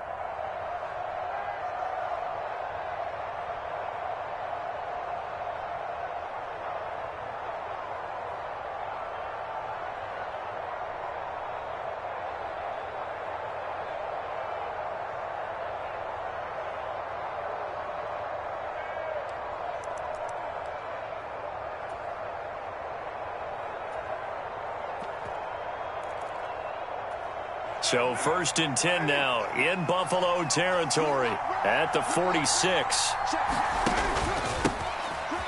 So first and 10 now in Buffalo territory at the 46.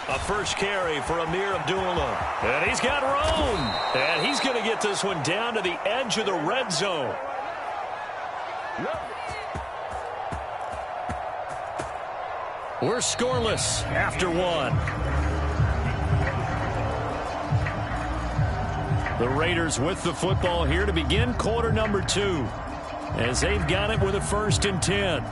A first carry for Amir Abdullah. And he's got room. And he's going to get this one down to the edge of the red zone. We're scoreless after one. The Raiders with the football here to begin quarter number 2 as they've got it with a first and 10.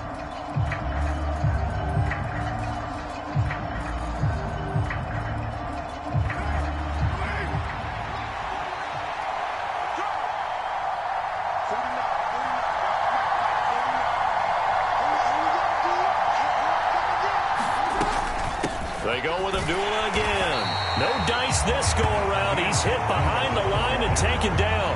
They go with Abdullah again. No dice this go around. He's hit behind the line and taken down.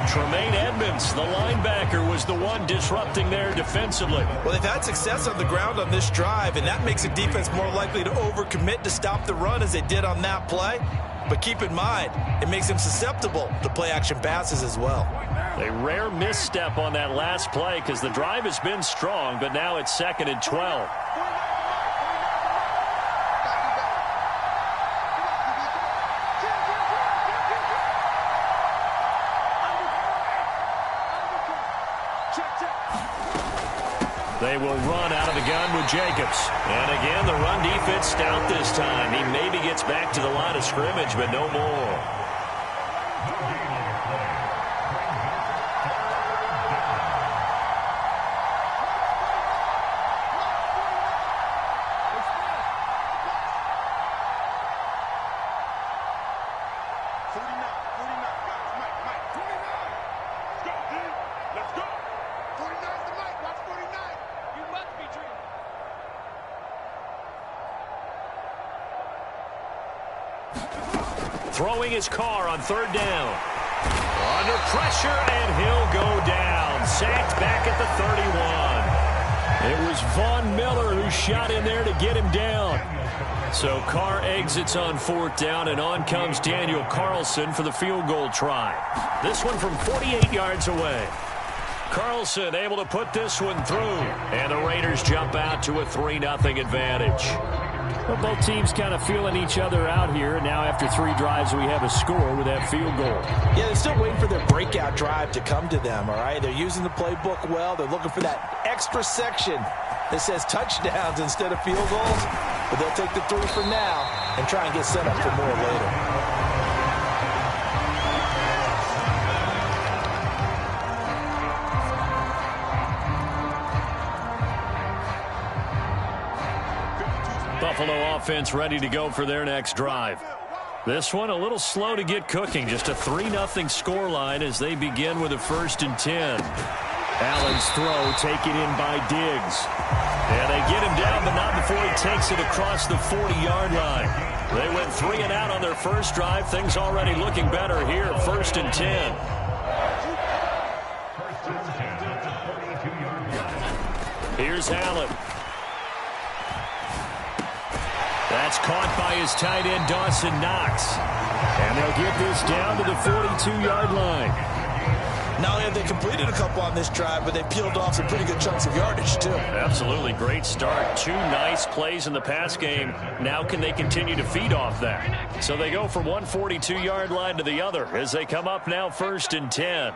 Tremaine Edmonds, the linebacker, was the one disrupting there defensively. Well, they've had success on the ground on this drive, and that makes a defense more likely to overcommit to stop the run as they did on that play. But keep in mind, it makes them susceptible to play-action passes as well. A rare misstep on that last play because the drive has been strong, but now it's 2nd and 12. They will run out of the gun with Jacobs. And again, the run defense stout this time. He maybe gets back to the line of scrimmage, but no more. Throwing his car on 3rd down. Under pressure, and he'll go down. Sacked back at the 31. It was Von Miller who shot in there to get him down. So Carr exits on 4th down, and on comes Daniel Carlson for the field goal try. This one from 48 yards away. Carlson able to put this one through, and the Raiders jump out to a 3-0 advantage. Well, both teams kind of feeling each other out here. Now after 3 drives, we have a score with that field goal. Yeah, they're still waiting for their breakout drive to come to them, all right? They're using the playbook well. They're looking for that extra section that says touchdowns instead of field goals. But they'll take the 3 for now and try and get set up for more later. Buffalo offense ready to go for their next drive. This one a little slow to get cooking. Just a 3-0 scoreline as they begin with a 1st and 10. Allen's throw taken in by Diggs. And they get him down, but not before he takes it across the 40-yard line. They went 3 and out on their first drive. Things already looking better here. 1st and 10. Here's Allen. That's caught by his tight end, Dawson Knox. And they'll get this down to the 42-yard line. Not only have they completed a couple on this drive, but they peeled off some pretty good chunks of yardage, too. Absolutely great start. 2 nice plays in the pass game. Now can they continue to feed off that? So they go from one 42-yard line to the other as they come up now 1st and 10.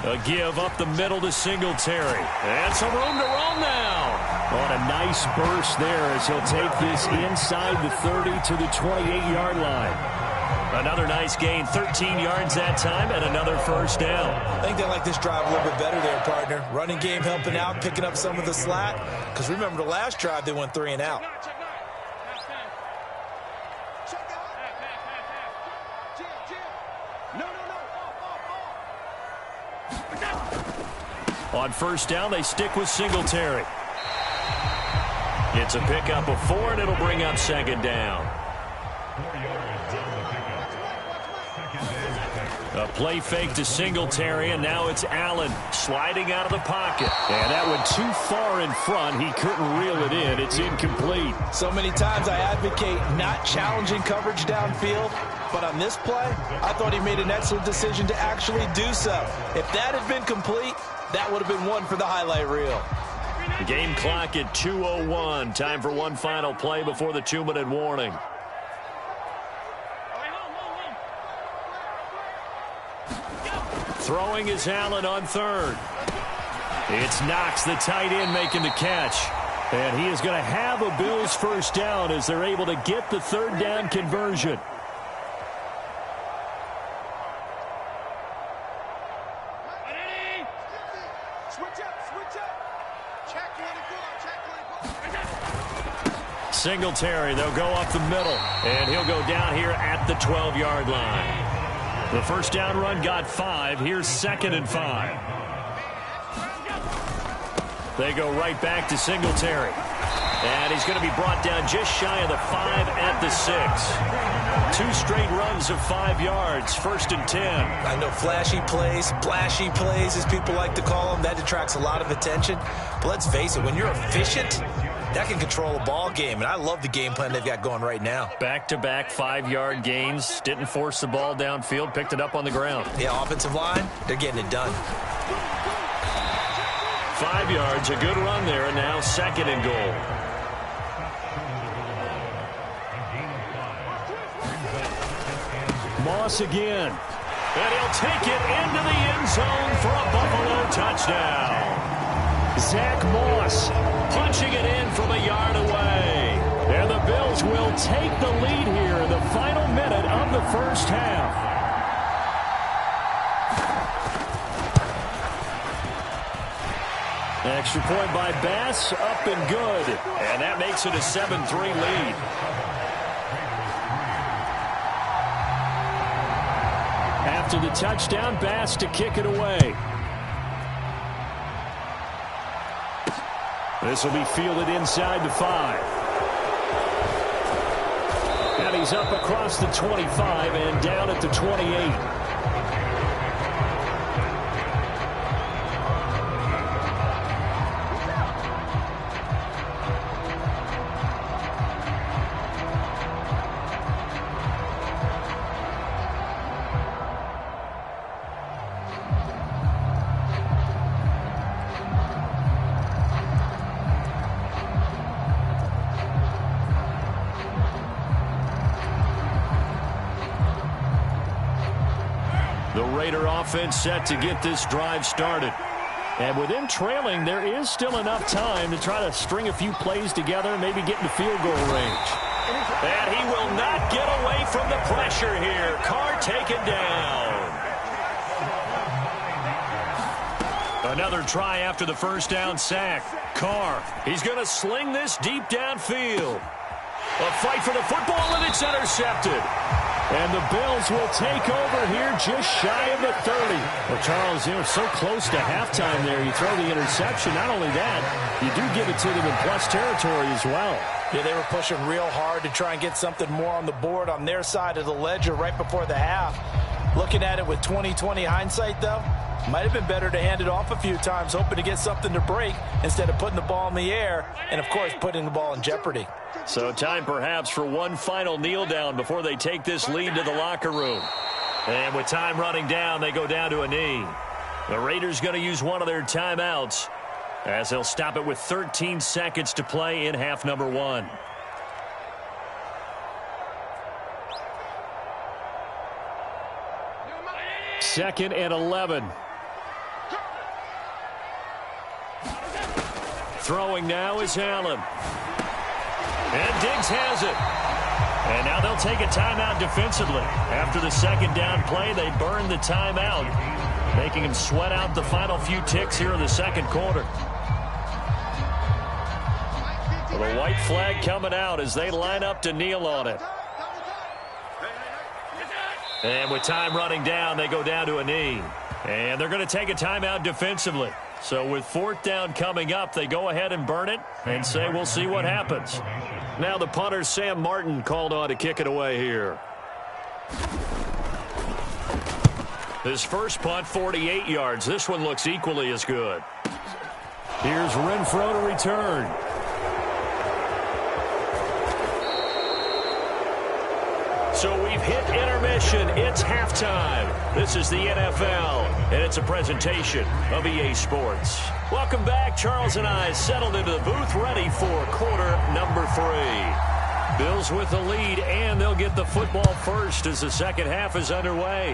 A give up the middle to Singletary. And some room to roam now. On a nice burst there as he'll take this inside the 30 to the 28-yard line. Another nice gain, 13 yards that time, and another 1st down. I think they like this drive a little bit better there, partner. Running game helping out, picking up some of the slack. Because remember, the last drive, they went 3 and out. On 1st down, they stick with Singletary. It's a pickup of 4, and it'll bring up 2nd down. A play fake to Singletary, and now it's Allen sliding out of the pocket. And that went too far in front. He couldn't reel it in. It's incomplete. So many times I advocate not challenging coverage downfield, but on this play, I thought he made an excellent decision to actually do so. If that had been complete, that would have been one for the highlight reel. Game clock at 2:01. Time for one final play before the 2-minute warning. Throwing is Allen on 3rd. It's Knox, the tight end, making the catch. And he is going to have a Bills 1st down as they're able to get the 3rd down conversion. Singletary, they'll go up the middle, and he'll go down here at the 12-yard line. The 1st down run got 5. Here's 2nd and 5. They go right back to Singletary. And he's going to be brought down just shy of the 5 at the 6. 2 straight runs of 5 yards, 1st and 10. I know flashy plays, splashy plays, as people like to call them, that attracts a lot of attention. But let's face it, when you're efficient, that can control a ball game. And I love the game plan they've got going right now. Back-to-back 5-yard gains. Didn't force the ball downfield, picked it up on the ground. Yeah, offensive line, they're getting it done. 5 yards, a good run there, and now 2nd and goal. Moss again. And he'll take it into the end zone for a Buffalo touchdown. Zach Moss Punching it in from a yard away. And the Bills will take the lead here in the final minute of the first half. Extra point by Bass, up and good. And that makes it a 7-3 lead. After the touchdown, Bass to kick it away. This will be fielded inside the 5. And he's up across the 25 and down at the 28. Offense set to get this drive started. And with him trailing, there is still enough time to try to string a few plays together and maybe get into field goal range. And he will not get away from the pressure here. Carr taken down. Another try after the first down sack. Carr, he's going to sling this deep downfield. A fight for the football, and it's intercepted. And the Bills will take over here just shy of the 30. Well, Charles, so close to halftime there. You throw the interception. Not only that, you do give it to them in plus territory as well. Yeah, they were pushing real hard to try and get something more on the board on their side of the ledger right before the half. Looking at it with 20/20 hindsight, though, might have been better to hand it off a few times, hoping to get something to break instead of putting the ball in the air and, of course, putting the ball in jeopardy. So time perhaps for one final kneel down before they take this lead to the locker room. And with time running down, they go down to a knee. The Raiders going to use one of their timeouts as they'll stop it with 13 seconds to play in half number 1. Second and 11. Throwing now is Allen. And Diggs has it. And now they'll take a timeout defensively. After the second down play, they burn the timeout, making them sweat out the final few ticks here in the second quarter. Well, the white flag coming out as they line up to kneel on it. And with time running down, they go down to a knee. And they're going to take a timeout defensively. So with 4th down coming up, they go ahead and burn it and say we'll see what happens. Now the punter, Sam Martin, called on to kick it away here. His first punt, 48 yards. This one looks equally as good. Here's Renfro to return. So we've hit intermission. It's halftime. This is the NFL, and it's a presentation of EA Sports. Welcome back. Charles and I settled into the booth, ready for quarter number 3. Bills with the lead, and they'll get the football first as the second half is underway.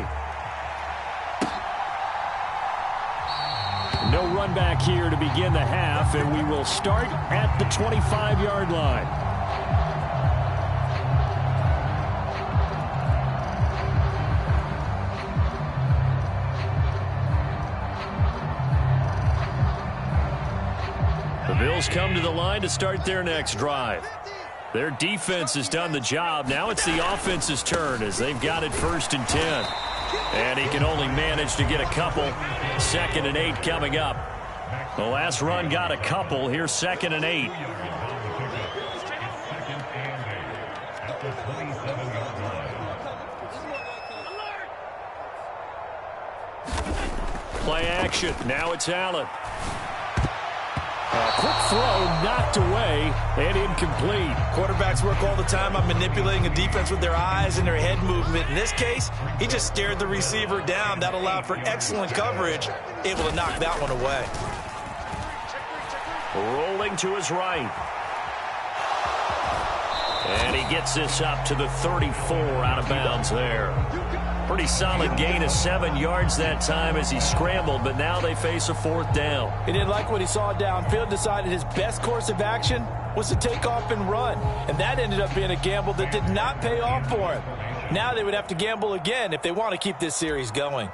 No run back here to begin the half, and we will start at the 25-yard line. The Bills come to the line to start their next drive. Their defense has done the job. Now it's the offense's turn as they've got it 1st and 10. And he can only manage to get a couple. 2nd and 8 coming up. The last run got a couple. Here's 2nd and 8. Play action. Now it's Allen. A quick throw knocked away and incomplete. Quarterbacks work all the time on manipulating a defense with their eyes and their head movement. In this case, he just stared the receiver down. That allowed for excellent coverage, able to knock that one away. Rolling to his right. And he gets this up to the 34 out of bounds there. Pretty solid gain of 7 yards that time as he scrambled, but now they face a 4th down. He didn't like what he saw downfield, decided his best course of action was to take off and run. And that ended up being a gamble that did not pay off for him. Now they would have to gamble again if they want to keep this series going.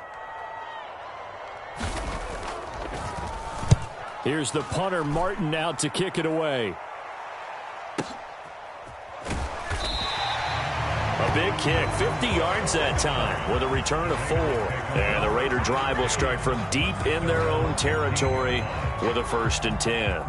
Here's the punter, Martin, out to kick it away. A big kick, 50 yards that time with a return of 4. And the Raider drive will start from deep in their own territory with a 1st and 10.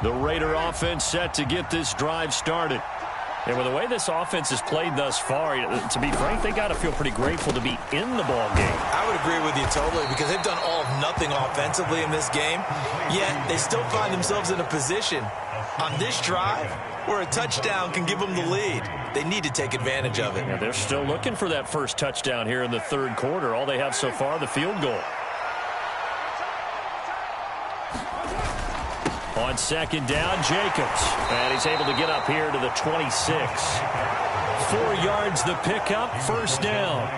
The Raider offense set to get this drive started. And with the way this offense has played thus far, to be frank, they got to feel pretty grateful to be in the ball game. I would agree with you totally because they've done all of nothing offensively in this game, yet they still find themselves in a position on this drive where a touchdown can give them the lead. They need to take advantage of it. Yeah, they're still looking for that first touchdown here in the 3rd quarter. All they have so far, the field goal. On 2nd down, Jacobs. And he's able to get up here to the 26. 4 yards the pickup, 1st down.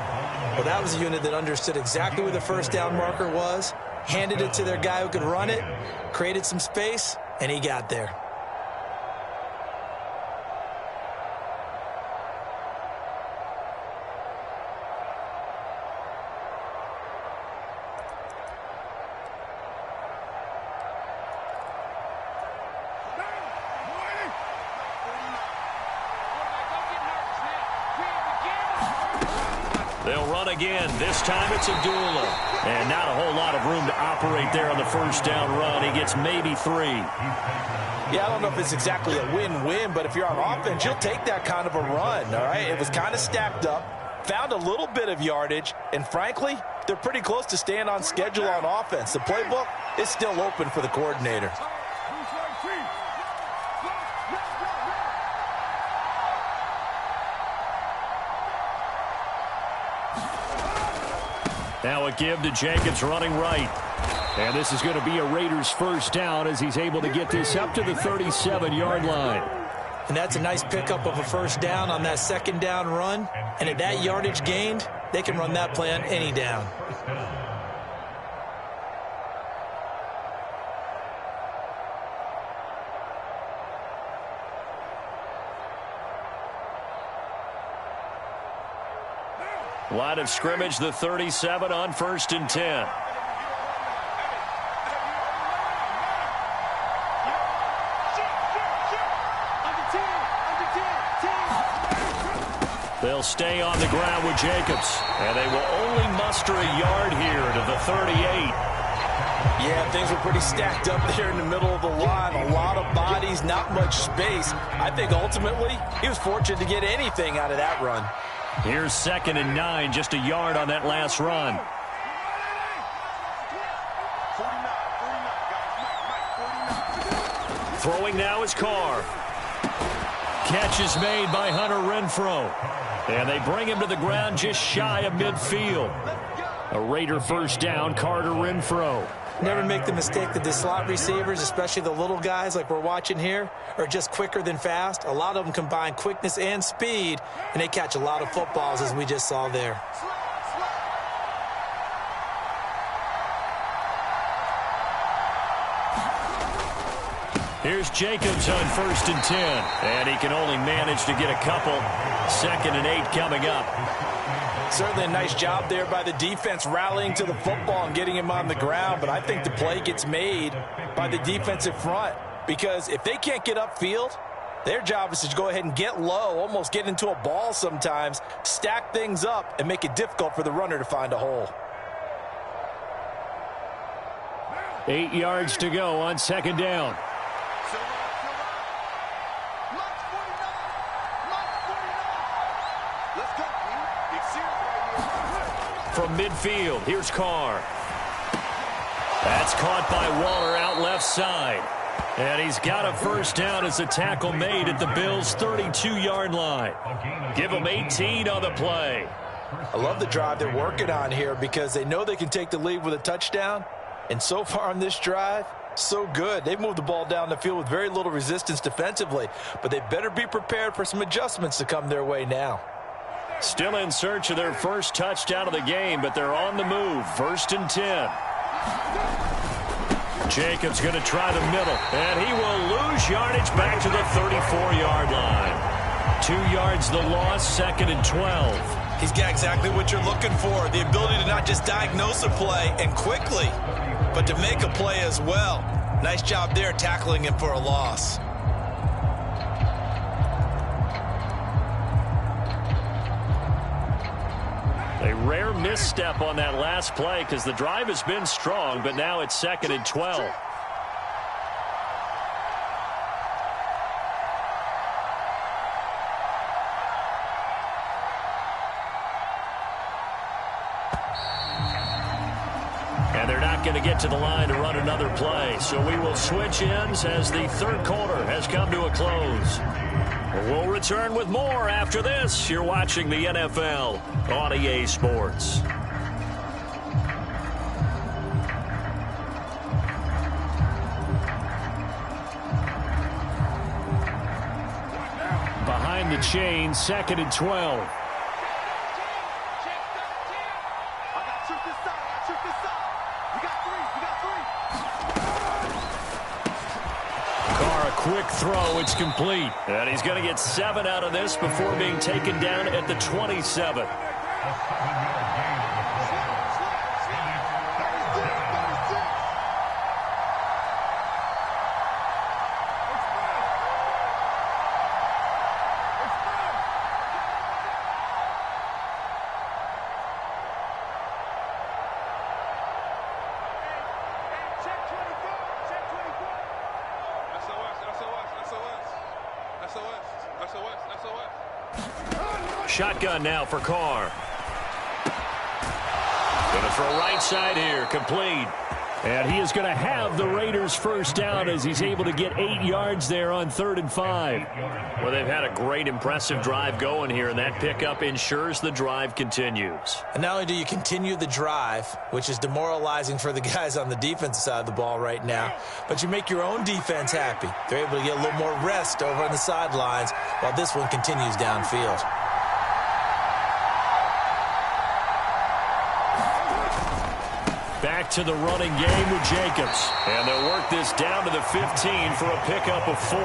Well, that was a unit that understood exactly where the 1st down marker was, handed it to their guy who could run it, created some space, and he got there. They'll run again. This time it's Abdullah. And not a whole lot of room to operate there on the 1st down run. He gets maybe 3. Yeah, I don't know if it's exactly a win-win, but if you're on offense, you'll take that kind of a run, all right? It was kind of stacked up, found a little bit of yardage, and frankly, they're pretty close to staying on schedule on offense. The playbook is still open for the coordinator. Now a give to Jacobs running right. And this is going to be a Raiders 1st down as he's able to get this up to the 37-yard line. And that's a nice pickup of a 1st down on that 2nd down run. And at that yardage gained, they can run that play on any down. Line of scrimmage, the 37 on 1st and 10. They'll stay on the ground with Jacobs. And they will only muster a yard here to the 38. Yeah, things were pretty stacked up there in the middle of the line. A lot of bodies, not much space. I think ultimately he was fortunate to get anything out of that run. Here's 2nd and 9, just a yard on that last run. Throwing now is Carr. Catch is made by Hunter Renfrow. And they bring him to the ground just shy of midfield. A Raider 1st down, Carter Renfrow. Never make the mistake that the slot receivers, especially the little guys like we're watching here, are just quicker than fast. A lot of them combine quickness and speed, and they catch a lot of footballs, as we just saw there. Here's Jacobs on 1st and 10. And he can only manage to get a couple. 2nd and 8 coming up. Certainly a nice job there by the defense rallying to the football and getting him on the ground, but I think the play gets made by the defensive front because if they can't get upfield, their job is to go ahead and get low, almost get into a ball sometimes, stack things up, and make it difficult for the runner to find a hole. 8 yards to go on second down. From midfield, here's Carr. That's caught by Waller out left side. And he's got a first down as a tackle made at the Bills' 32-yard line. Give them 18 on the play. I love the drive they're working on here because they know they can take the lead with a touchdown. And so far on this drive, so good. They've moved the ball down the field with very little resistance defensively. But they better be prepared for some adjustments to come their way now. Still in search of their first touchdown of the game, but they're on the move. 1st and 10. Jacobs going to try the middle, and he will lose yardage back to the 34-yard line. 2 yards the loss, 2nd and 12. He's got exactly what you're looking for, the ability to not just diagnose a play and quickly, but to make a play as well. Nice job there tackling him for a loss. A rare misstep on that last play because the drive has been strong, but now it's 2nd and 12. And they're not going to get to the line to run another play, so we will switch ends as the third quarter has come to a close. We'll return with more after this. You're watching the NFL on EA Sports. Behind the chain, 2nd and 12. Quick throw, it's complete. And he's going to get 7 out of this before being taken down at the 27. Shotgun now for Carr. Going to throw right side here, complete. And he is going to have the Raiders first down as he's able to get 8 yards there on 3rd and 5. Well, they've had a great, impressive drive going here, and that pickup ensures the drive continues. And not only do you continue the drive, which is demoralizing for the guys on the defensive side of the ball right now, but you make your own defense happy. They're able to get a little more rest over on the sidelines while this one continues downfield. Back to the running game with Jacobs. And they'll work this down to the 15 for a pickup of 4.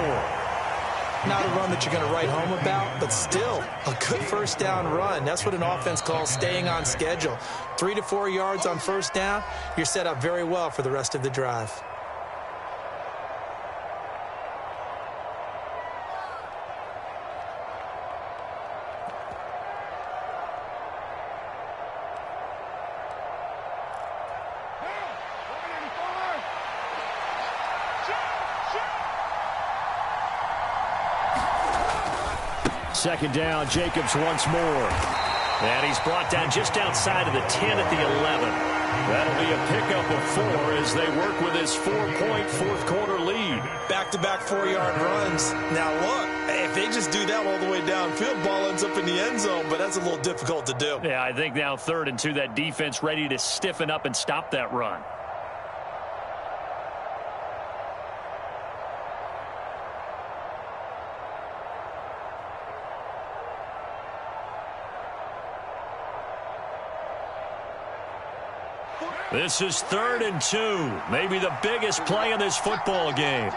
Not a run that you're going to write home about, but still a good first down run. That's what an offense calls staying on schedule. 3 to 4 yards on first down, you're set up very well for the rest of the drive. Second down, Jacobs once more. And he's brought down just outside of the 10 at the 11. That'll be a pickup of 4 as they work with his 4-point fourth-quarter lead. Back-to-back 4-yard runs. Now, look, if they just do that all the way downfield, ball ends up in the end zone, but that's a little difficult to do. Yeah, I think now 3rd and 2, that defense ready to stiffen up and stop that run. This is 3rd and 2. Maybe the biggest play in this football game.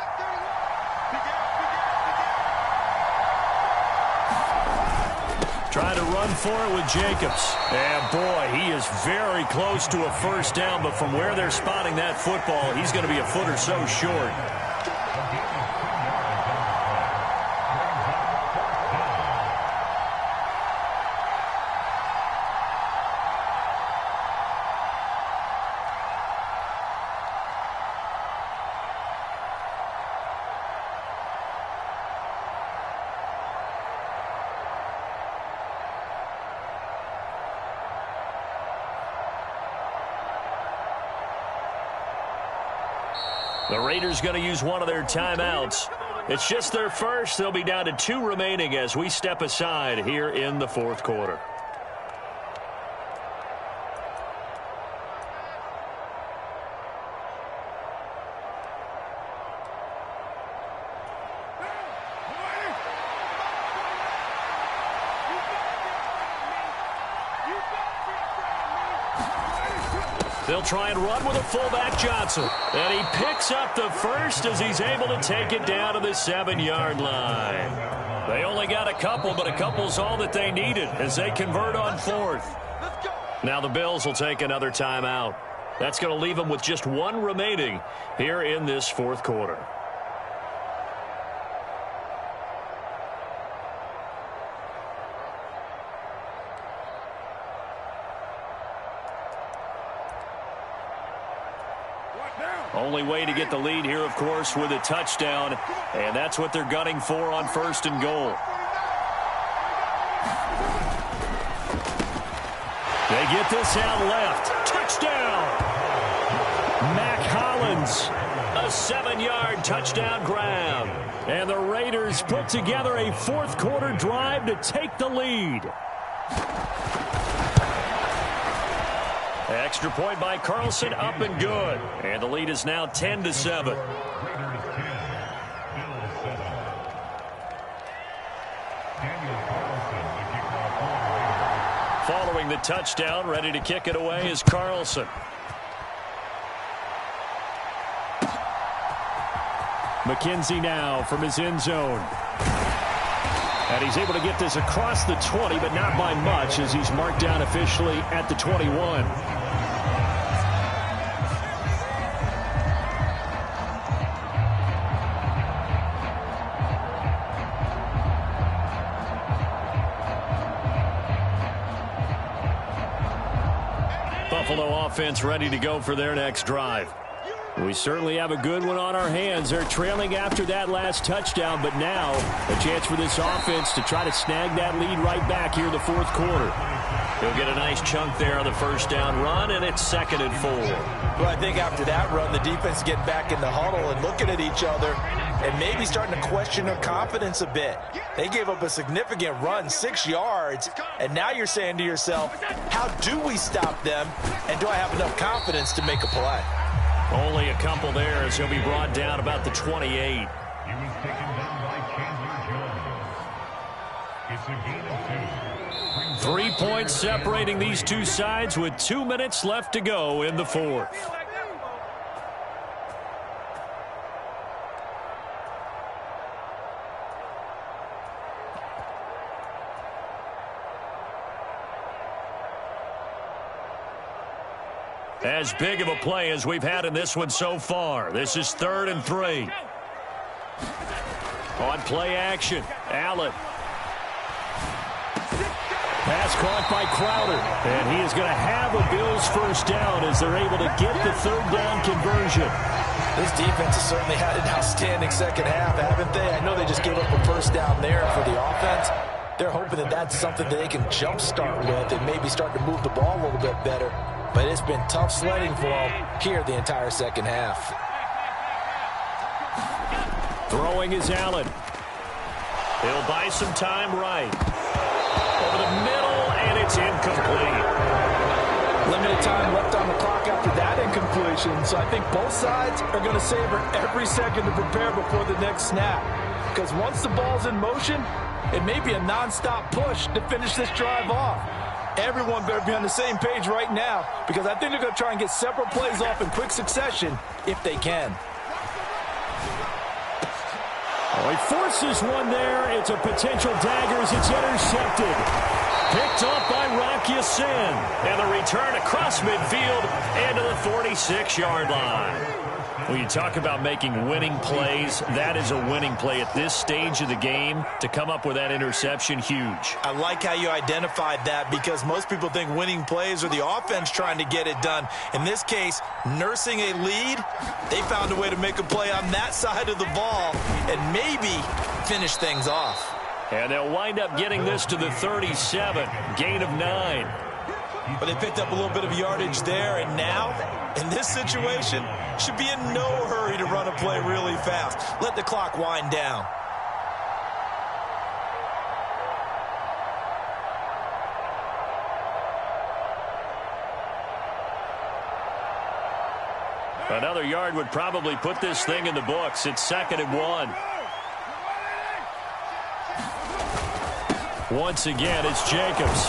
Trying to run for it with Jacobs. And boy, he is very close to a first down, but from where they're spotting that football, he's going to be a foot or so short. The Raiders going to use one of their timeouts. It's just their first. They'll be down to 2 remaining as we step aside here in the fourth quarter. They'll try and run with a fullback, Johnson. And he picks up the first as he's able to take it down to the 7-yard line. They only got a couple, but a couple's all that they needed as they convert on fourth. Now the Bills will take another timeout. That's going to leave them with just 1 remaining here in this fourth quarter. Only way to get the lead here, of course, with a touchdown, and that's what they're gunning for on 1st and goal. They get this out left. Touchdown! Mac Hollins, a 7-yard touchdown grab. And the Raiders put together a fourth quarter drive to take the lead. Extra point by Carlson, up and good. And the lead is now 10-7. Following the touchdown, ready to kick it away is Carlson. McKenzie now from his end zone. And he's able to get this across the 20, but not by much as he's marked down officially at the 21. Buffalo offense ready to go for their next drive. We certainly have a good one on our hands. They're trailing after that last touchdown, but now a chance for this offense to try to snag that lead right back here in the fourth quarter. He'll get a nice chunk there on the first down run, and it's 2nd and 4. Well, I think after that run, the defense get back in the huddle and looking at each other and maybe starting to question their confidence a bit. They gave up a significant run, 6 yards, and now you're saying to yourself, how do we stop them, and do I have enough confidence to make a play? Only a couple there as he'll be brought down about the 28. He was taken down by Chandler Jones. It's a gain of 2. 3 points separating these two sides with 2 minutes left to go in the fourth. As big of a play as we've had in this one so far. This is 3rd and 3. On play action, Allen. Pass caught by Crowder. And he is going to have a Bills first down as they're able to get the 3rd down conversion. This defense has certainly had an outstanding second half, haven't they? I know they just gave up a first down there for the offense. They're hoping that that's something that they can jumpstart with and maybe start to move the ball a little bit better. But it's been tough sledding for them here the entire second half. Throwing is Allen. He'll buy some time right. Over the middle, and it's incomplete. Limited time left on the clock after that incompletion, so I think both sides are going to savor every second to prepare before the next snap. Because once the ball's in motion, it may be a nonstop push to finish this drive off. Everyone better be on the same page right now because I think they're going to try and get several plays off in quick succession if they can. Oh, he forces one there. It's a potential dagger as it's intercepted. Picked off by Rock Ya-Sin. And the return across midfield into the 46-yard line. When you talk about making winning plays, that is a winning play at this stage of the game. To come up with that interception, huge. I like how you identified that because most people think winning plays are the offense trying to get it done. In this case, nursing a lead, they found a way to make a play on that side of the ball and maybe finish things off. And they'll wind up getting this to the 37, gain of 9. But they picked up a little bit of yardage there, and now, in this situation, should be in no hurry to run a play really fast. Let the clock wind down. Another yard would probably put this thing in the books. It's 2nd and 1. Once again, it's Jacobs.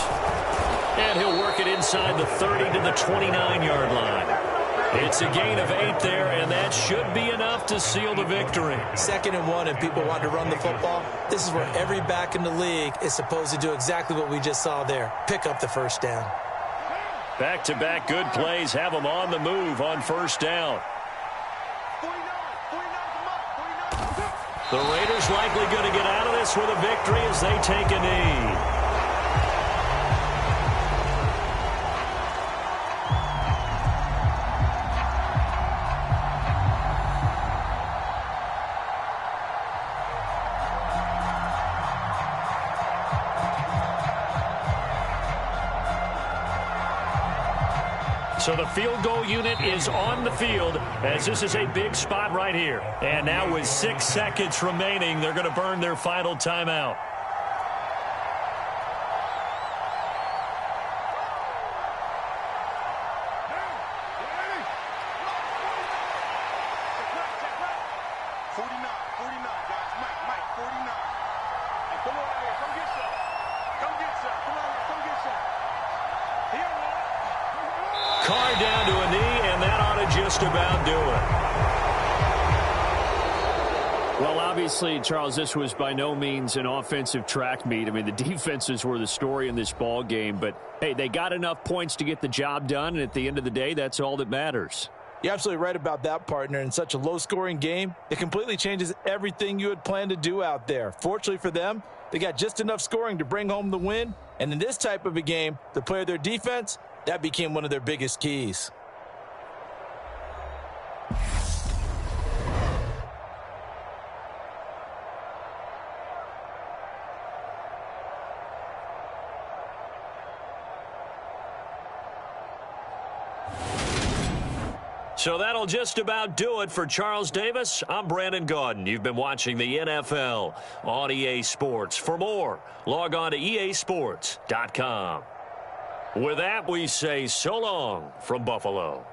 And he'll work it inside the 30 to the 29-yard line. It's a gain of 8 there, and that should be enough to seal the victory. 2nd and 1, and people want to run the football. This is where every back in the league is supposed to do exactly what we just saw there. Pick up the first down. Back-to-back good plays have them on the move on first down. The Raiders likely going to get out of this with a victory as they take a knee. So the field goal unit is on the field as this is a big spot right here. And now with 6 seconds remaining, they're going to burn their final timeout. Carr down to a knee, and that ought to just about do it. Well, obviously, Charles, this was by no means an offensive track meet. I mean, the defenses were the story in this ball game, but, hey, they got enough points to get the job done, and at the end of the day, that's all that matters. You're absolutely right about that, partner. In such a low-scoring game, it completely changes everything you had planned to do out there. Fortunately for them, they got just enough scoring to bring home the win, and in this type of a game, to play their defense, that became one of their biggest keys. So that'll just about do it for Charles Davis. I'm Brandon Gaudin. You've been watching the NFL on EA Sports. For more, log on to easports.com. With that, we say so long from Buffalo.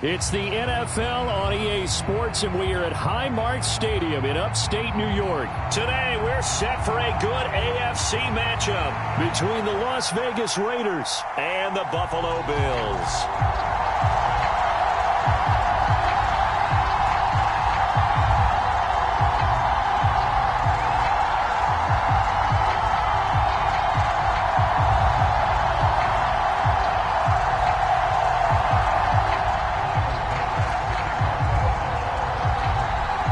It's the NFL on EA Sports, and we are at Highmark Stadium in upstate New York. Today, we're set for a good AFC matchup between the Las Vegas Raiders and the Buffalo Bills.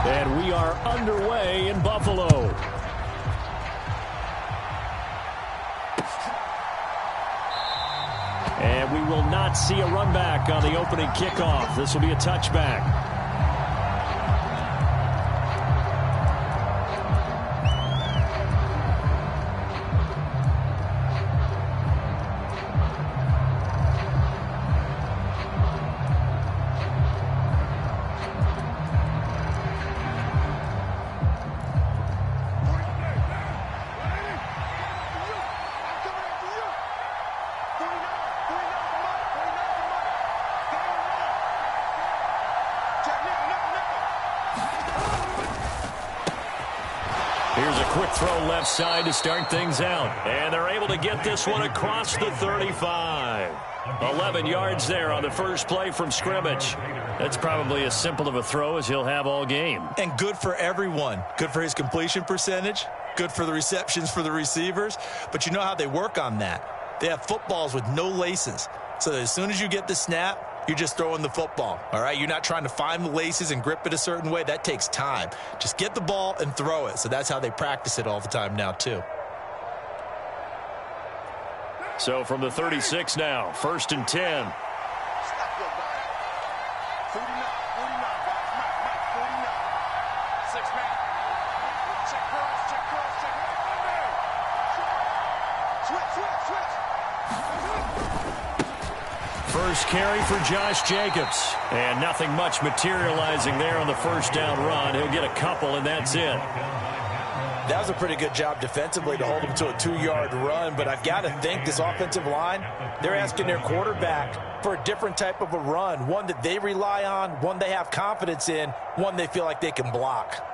And we are underway in Buffalo. And we will not see a run back on the opening kickoff. This will be a touchback. Here's a quick throw left side to start things out. And they're able to get this one across the 35. 11 yards there on the first play from scrimmage. That's probably as simple of a throw as he'll have all game. And good for everyone. Good for his completion percentage. Good for the receptions for the receivers. But you know how they work on that. They have footballs with no laces. So as soon as you get the snap, you're just throwing the football, all right? You're not trying to find the laces and grip it a certain way. That takes time. Just get the ball and throw it. So that's how they practice it all the time now, too. So from the 36 now, 1st and 10. First carry for Josh Jacobs. And nothing much materializing there on the first down run. He'll get a couple, and that's it. That was a pretty good job defensively to hold him to a 2-yard run, but I've got to think this offensive line, they're asking their quarterback for a different type of a run, one that they rely on, one they have confidence in, one they feel like they can block.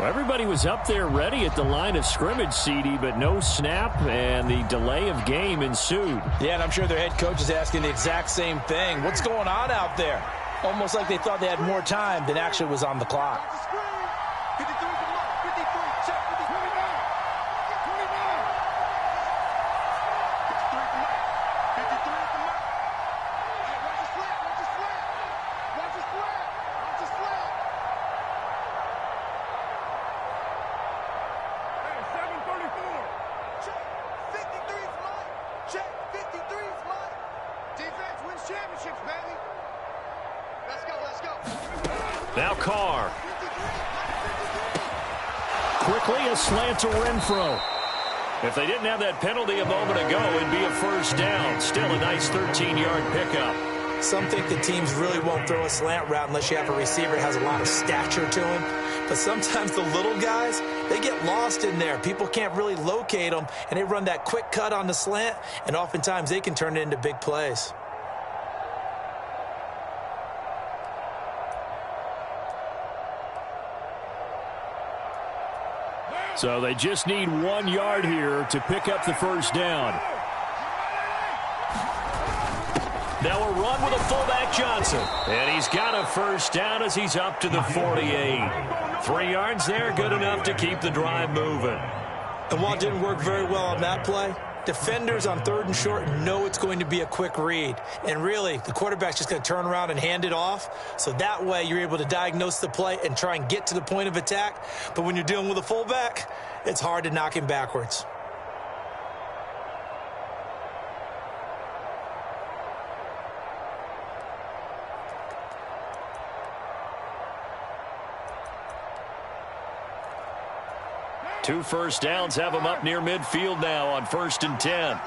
Well, everybody was up there ready at the line of scrimmage, CD, but no snap, and the delay of game ensued. Yeah, and I'm sure their head coach is asking the exact same thing. What's going on out there? Almost like they thought they had more time than actually was on the clock. Now Carr. Quickly a slant to Renfro. If they didn't have that penalty a moment ago, it'd be a first down. Still a nice 13-yard pickup. Some think the teams really won't throw a slant route unless you have a receiver that has a lot of stature to him. But sometimes the little guys, they get lost in there. People can't really locate them, and they run that quick cut on the slant, and oftentimes they can turn it into big plays. So they just need 1 yard here to pick up the first down. Now a run with a fullback Johnson. And he's got a first down as he's up to the 48. 3 yards there, good enough to keep the drive moving. And while it didn't work very well on that play, defenders on 3rd and short know it's going to be a quick read. And really, the quarterback's just going to turn around and hand it off. So that way, you're able to diagnose the play and try and get to the point of attack. But when you're dealing with a fullback, it's hard to knock him backwards. 2 first downs have them up near midfield now on 1st and 10.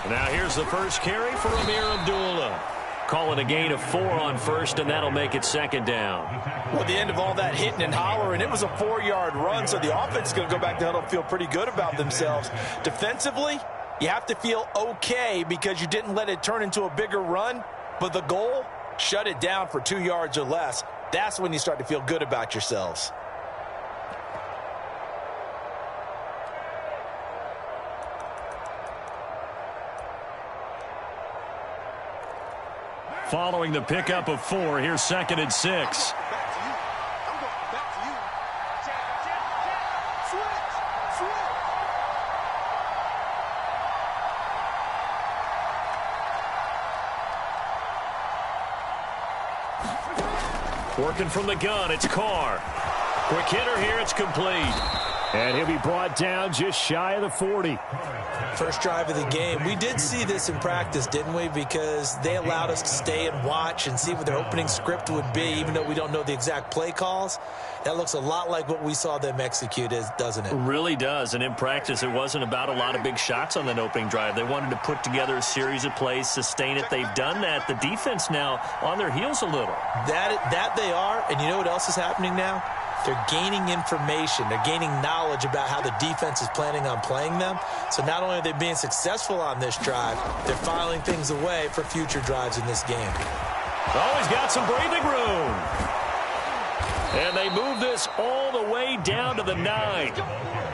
Now here's the first carry for Amir Abdullah. Calling a gain of 4 on 1st, and that'll make it 2nd down. Well, at the end of all that hitting and hollering, it was a 4-yard run, so the offense is going to go back to huddle and feel pretty good about themselves. Defensively, you have to feel okay because you didn't let it turn into a bigger run, but the goal, shut it down for 2 yards or less. That's when you start to feel good about yourselves. Following the pickup of 4, here's 2nd and 6. Back to you. I'm going back to you. Switch. Working from the gun, it's Carr. Quick hitter here, it's complete. And he'll be brought down just shy of the 40. First drive of the game. We did see this in practice, didn't we? Because they allowed us to stay and watch and see what their opening script would be, even though we don't know the exact play calls. That looks a lot like what we saw them execute, doesn't it? It really does. And in practice, it wasn't about a lot of big shots on that opening drive. They wanted to put together a series of plays, sustain it. They've done that. The defense now on their heels a little. That they are. And you know what else is happening now? They're gaining information. They're gaining knowledge about how the defense is planning on playing them. So not only are they being successful on this drive, they're filing things away for future drives in this game. Oh, he's got some breathing room. And they move this all the way down to the 9.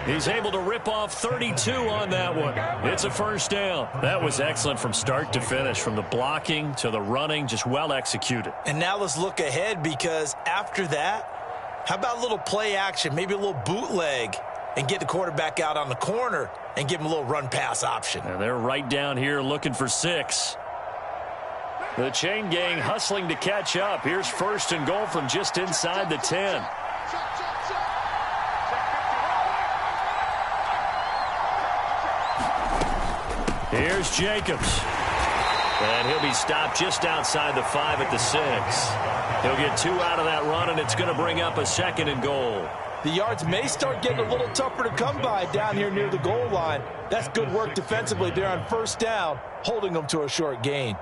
He's able to rip off 32 on that one. It's a 1st down. That was excellent from start to finish, from the blocking to the running, just well executed. And now let's look ahead, because after that, how about a little play action, maybe a little bootleg, and get the quarterback out on the corner and give him a little run-pass option. And they're right down here looking for 6. The chain gang hustling to catch up. Here's 1st and goal from just inside the 10. Here's Jacobs. And he'll be stopped just outside the 5 at the 6. He'll get 2 out of that run, and it's going to bring up a 2nd and goal. The yards may start getting a little tougher to come by down here near the goal line. That's good work defensively there on 1st down, holding them to a short gain.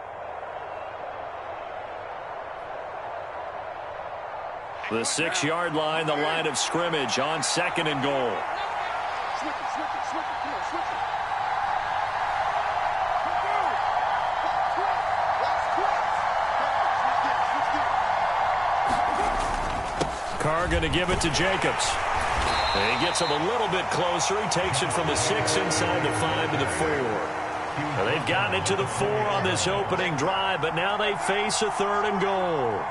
The 6-yard line, the line of scrimmage on 2nd and goal. Carr going to give it to Jacobs. And he gets him a little bit closer. He takes it from the 6 inside the 5 to the 4. Now they've gotten it to the 4 on this opening drive, but now they face a 3rd and goal.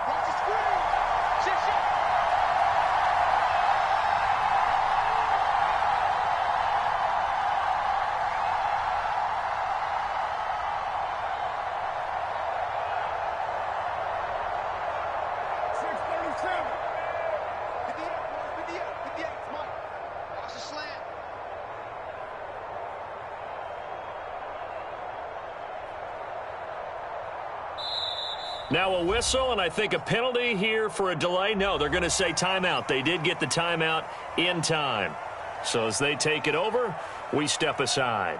Now a whistle, and I think a penalty here for a delay. No, they're going to say timeout. They did get the timeout in time. So as they take it over, we step aside.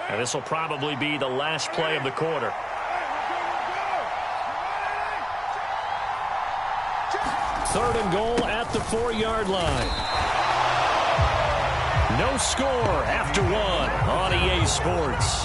And this will probably be the last play of the quarter. Third and goal at the 4-yard line. No score after 1 on EA Sports.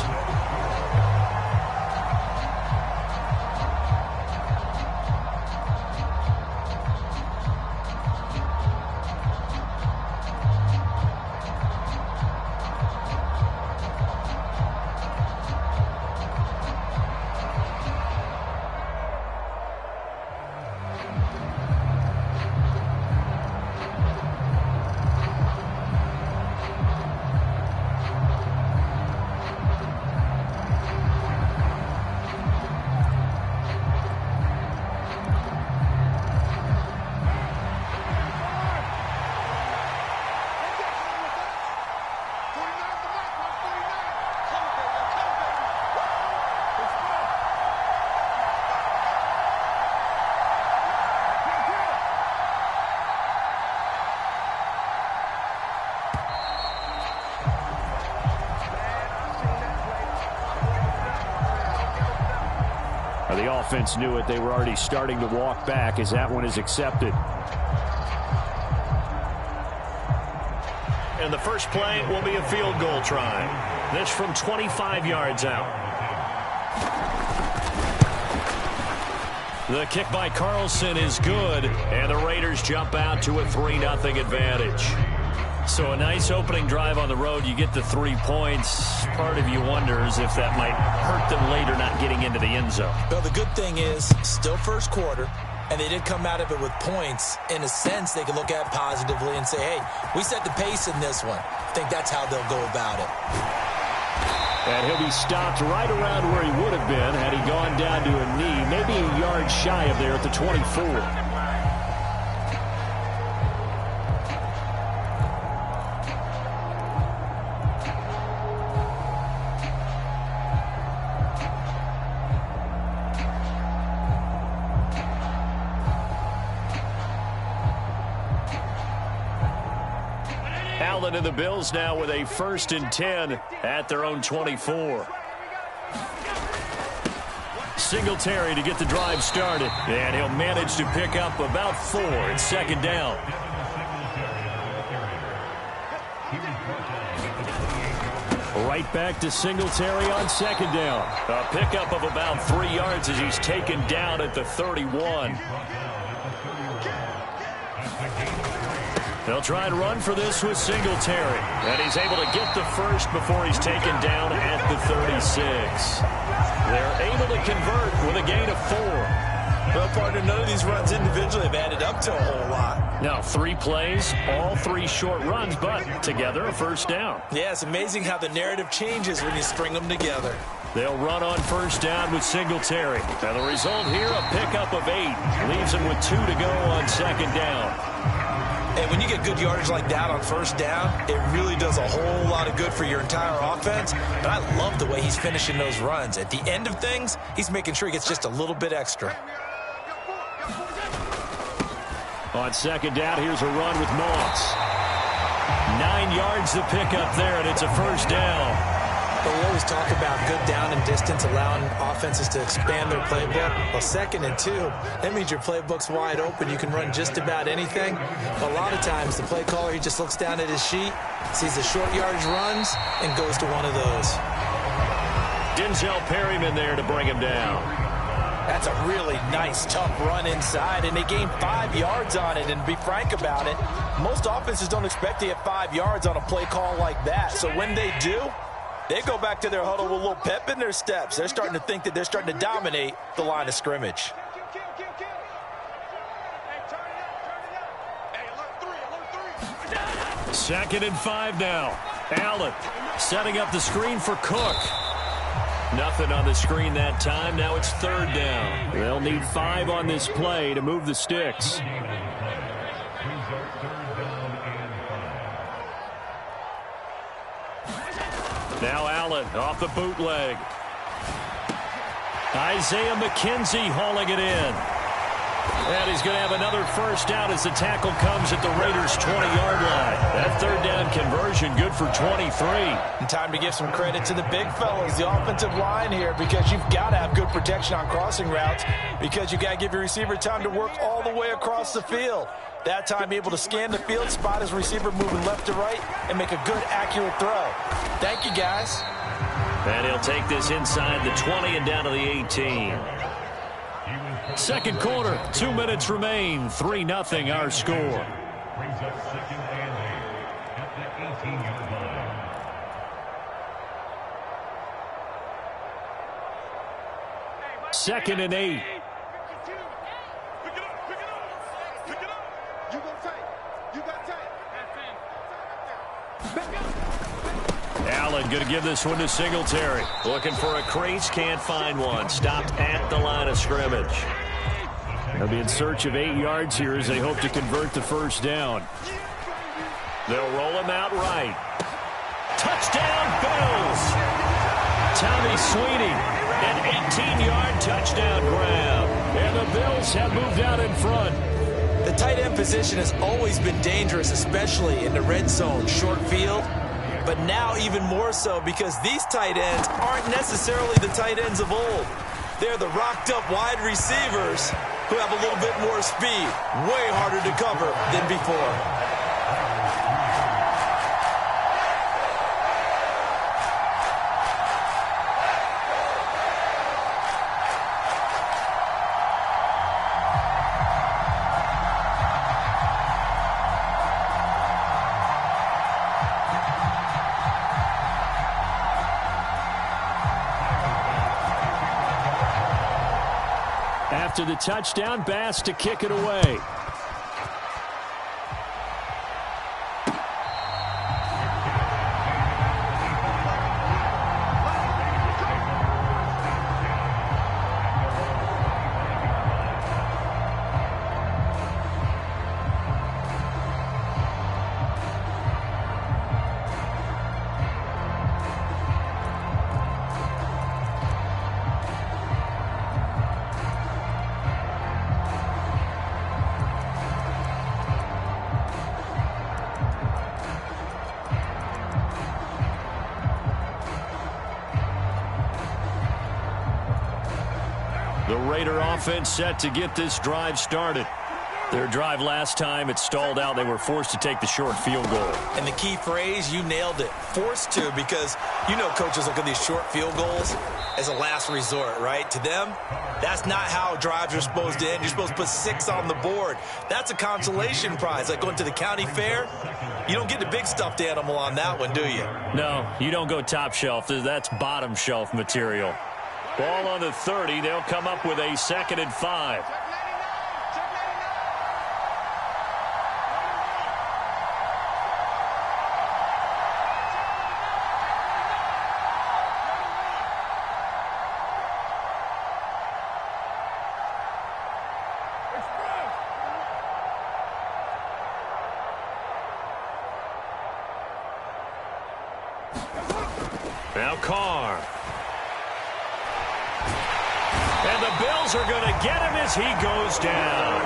offense knew it. They were already starting to walk back as that one is accepted. And the first play will be a field goal try. This from 25 yards out. The kick by Carlson is good, and the Raiders jump out to a 3-0 advantage. So a nice opening drive on the road. You get the 3 points. Part of you wonders if that might hurt them later not getting into the end zone. Well, the good thing is still first quarter, and they did come out of it with points. In a sense, they can look at it positively and say, hey, we set the pace in this one. I think that's how they'll go about it. And he'll be stopped right around where he would have been had he gone down to a knee, maybe a yard shy of there at the 24. Allen and the Bills now with a 1st and 10 at their own 24. Singletary to get the drive started, and he'll manage to pick up about 4 in 2nd down. Right back to Singletary on 2nd down. A pickup of about 3 yards as he's taken down at the 31. They'll try and run for this with Singletary. And he's able to get the first before he's taken down at the 36. They're able to convert with a gain of 4. Well, partner, none of these runs individually have added up to a whole lot. Now, 3 plays, all 3 short runs, but together a 1st down. Yeah, it's amazing how the narrative changes when you string them together. They'll run on 1st down with Singletary. And the result here, a pickup of 8. Leaves him with 2 to go on 2nd down. And when you get good yardage like that on 1st down, it really does a whole lot of good for your entire offense. But I love the way he's finishing those runs. At the end of things, he's making sure he gets just a little bit extra. On 2nd down, here's a run with Moss. 9 yards to pick up there, and it's a 1st down. But we always talk about good down and distance, allowing offenses to expand their playbook. Well, 2nd and 2, that means your playbook's wide open. You can run just about anything. But a lot of times, the play caller, he just looks down at his sheet, sees the short yardage runs, and goes to one of those. Denzel Perryman there to bring him down. That's a really nice, tough run inside, and they gained 5 yards on it. And to be frank about it, most offenses don't expect to get 5 yards on a play call like that. So when they do, they go back to their huddle with a little pep in their steps. They're starting to think that they're starting to dominate the line of scrimmage. Second and 5 now. Allen setting up the screen for Cook. Nothing on the screen that time. Now it's 3rd down. They'll need 5 on this play to move the sticks. Now Allen off the bootleg. Isaiah McKenzie hauling it in. And he's going to have another 1st down as the tackle comes at the Raiders' 20-yard line. That 3rd down conversion good for 23. And time to give some credit to the big fellas, the offensive line here, because you've got to have good protection on crossing routes, because you've got to give your receiver time to work all the way across the field. That time able to scan the field, spot his receiver moving left to right, and make a good, accurate throw. Thank you, guys. And he'll take this inside the 20 and down to the 18. 2nd quarter, 2 minutes remain. 3-0 our score. Brings up 2nd and 8 at the 18-yard line. Second and 8. Allen going to give this one to Singletary. Looking for a crease, can't find one. Stopped at the line of scrimmage. They'll be in search of 8 yards here as they hope to convert the 1st down. They'll roll him out right. Touchdown, Bills! Tommy Sweeney, an 18-yard touchdown grab. And the Bills have moved out in front. The tight end position has always been dangerous, especially in the red zone, short field. But now even more so because these tight ends aren't necessarily the tight ends of old. They're the rocked-up wide receivers who have a little bit more speed. Way harder to cover than before. After the touchdown, Bass to kick it away. The Raider offense set to get this drive started. Their drive last time, it stalled out. They were forced to take the short field goal. And the key phrase, you nailed it, forced to, because you know coaches look at these short field goals as a last resort, right? To them, that's not how drives are supposed to end. You're supposed to put 6 on the board. That's a consolation prize. Like going to the county fair, you don't get the big stuffed animal on that one, do you? No, you don't go top shelf. That's bottom shelf material. Ball on the 30. They'll come up with a 2nd and 5. Now Carr. And the Bills are going to get him as he goes down.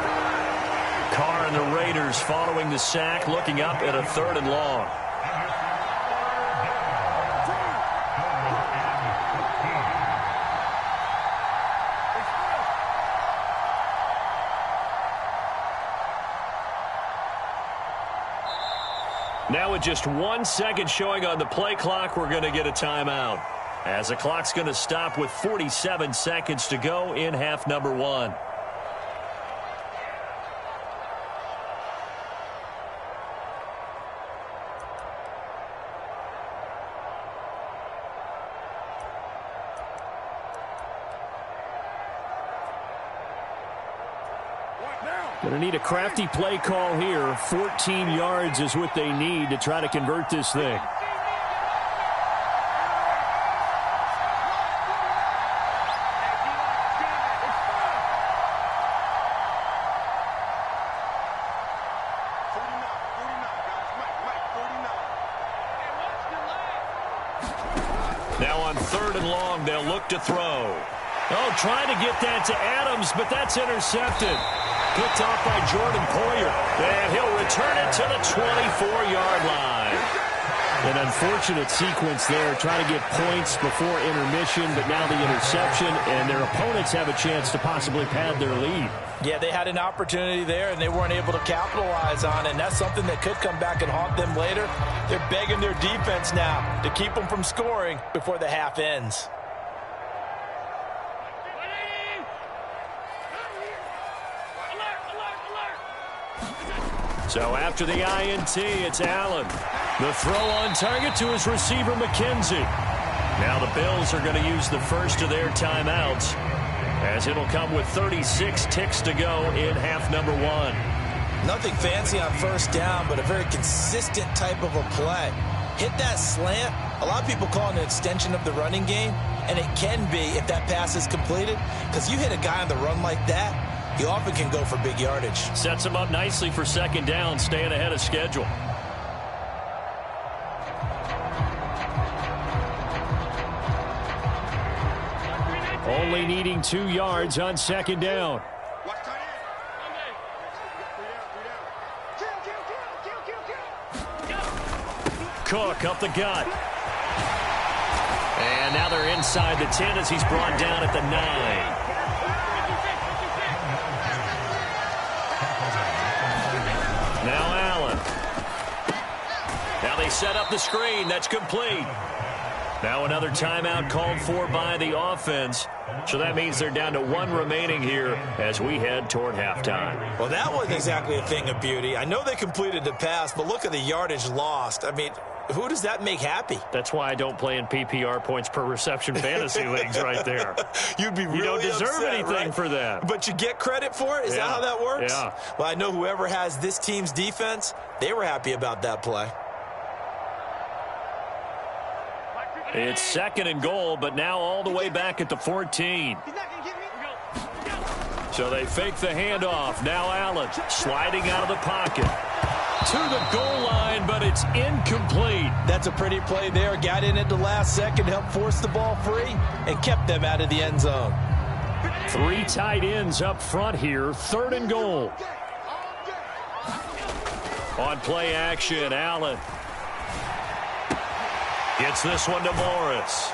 Carr and the Raiders following the sack, looking up at a 3rd and long. Now with just 1 second showing on the play clock, we're going to get a timeout, as the clock's going to stop with 47 seconds to go in half number 1. Going to need a crafty play call here. 14 yards is what they need to try to convert this thing. Now on 3rd and long, they'll look to throw. Oh, trying to get that to Adams, but that's intercepted. Picked off by Jordan Poyer. And he'll return it to the 24-yard line. An unfortunate sequence there, trying to get points before intermission, but now the interception, and their opponents have a chance to possibly pad their lead. Yeah, they had an opportunity there, and they weren't able to capitalize on it, and that's something that could come back and haunt them later. They're begging their defense now to keep them from scoring before the half ends. So after the INT, it's Allen. The throw on target to his receiver, McKenzie. Now the Bills are going to use the first of their timeouts, as it'll come with 36 ticks to go in half number 1. Nothing fancy on first down, but a very consistent type of a play. Hit that slant. A lot of people call it an extension of the running game, and it can be if that pass is completed, because you hit a guy on the run like that, you often can go for big yardage. Sets him up nicely for 2nd down, staying ahead of schedule. Only needing 2 yards on 2nd down. Cook up the gut. And now they're inside the 10 as he's brought down at the 9. Now Allen. Now they set up the screen. That's complete. Now another timeout called for by the offense. So that means they're down to 1 remaining here as we head toward halftime. Well, that wasn't exactly a thing of beauty. I know they completed the pass, but look at the yardage lost. I mean, who does that make happy? That's why I don't play in PPR points per reception fantasy leagues right there. You'd be really You don't deserve upset, anything right? for that. But you get credit for it? Is that how that works? Yeah. Well, I know whoever has this team's defense, they were happy about that play. It's 2nd and goal, but now all the way back at the 14. So they fake the handoff. Now Allen sliding out of the pocket to the goal line, but it's incomplete. That's a pretty play there. Got in at the last second, helped force the ball free, and kept them out of the end zone. 3 tight ends up front here. 3rd and goal. On play action, Allen gets this one to Morris.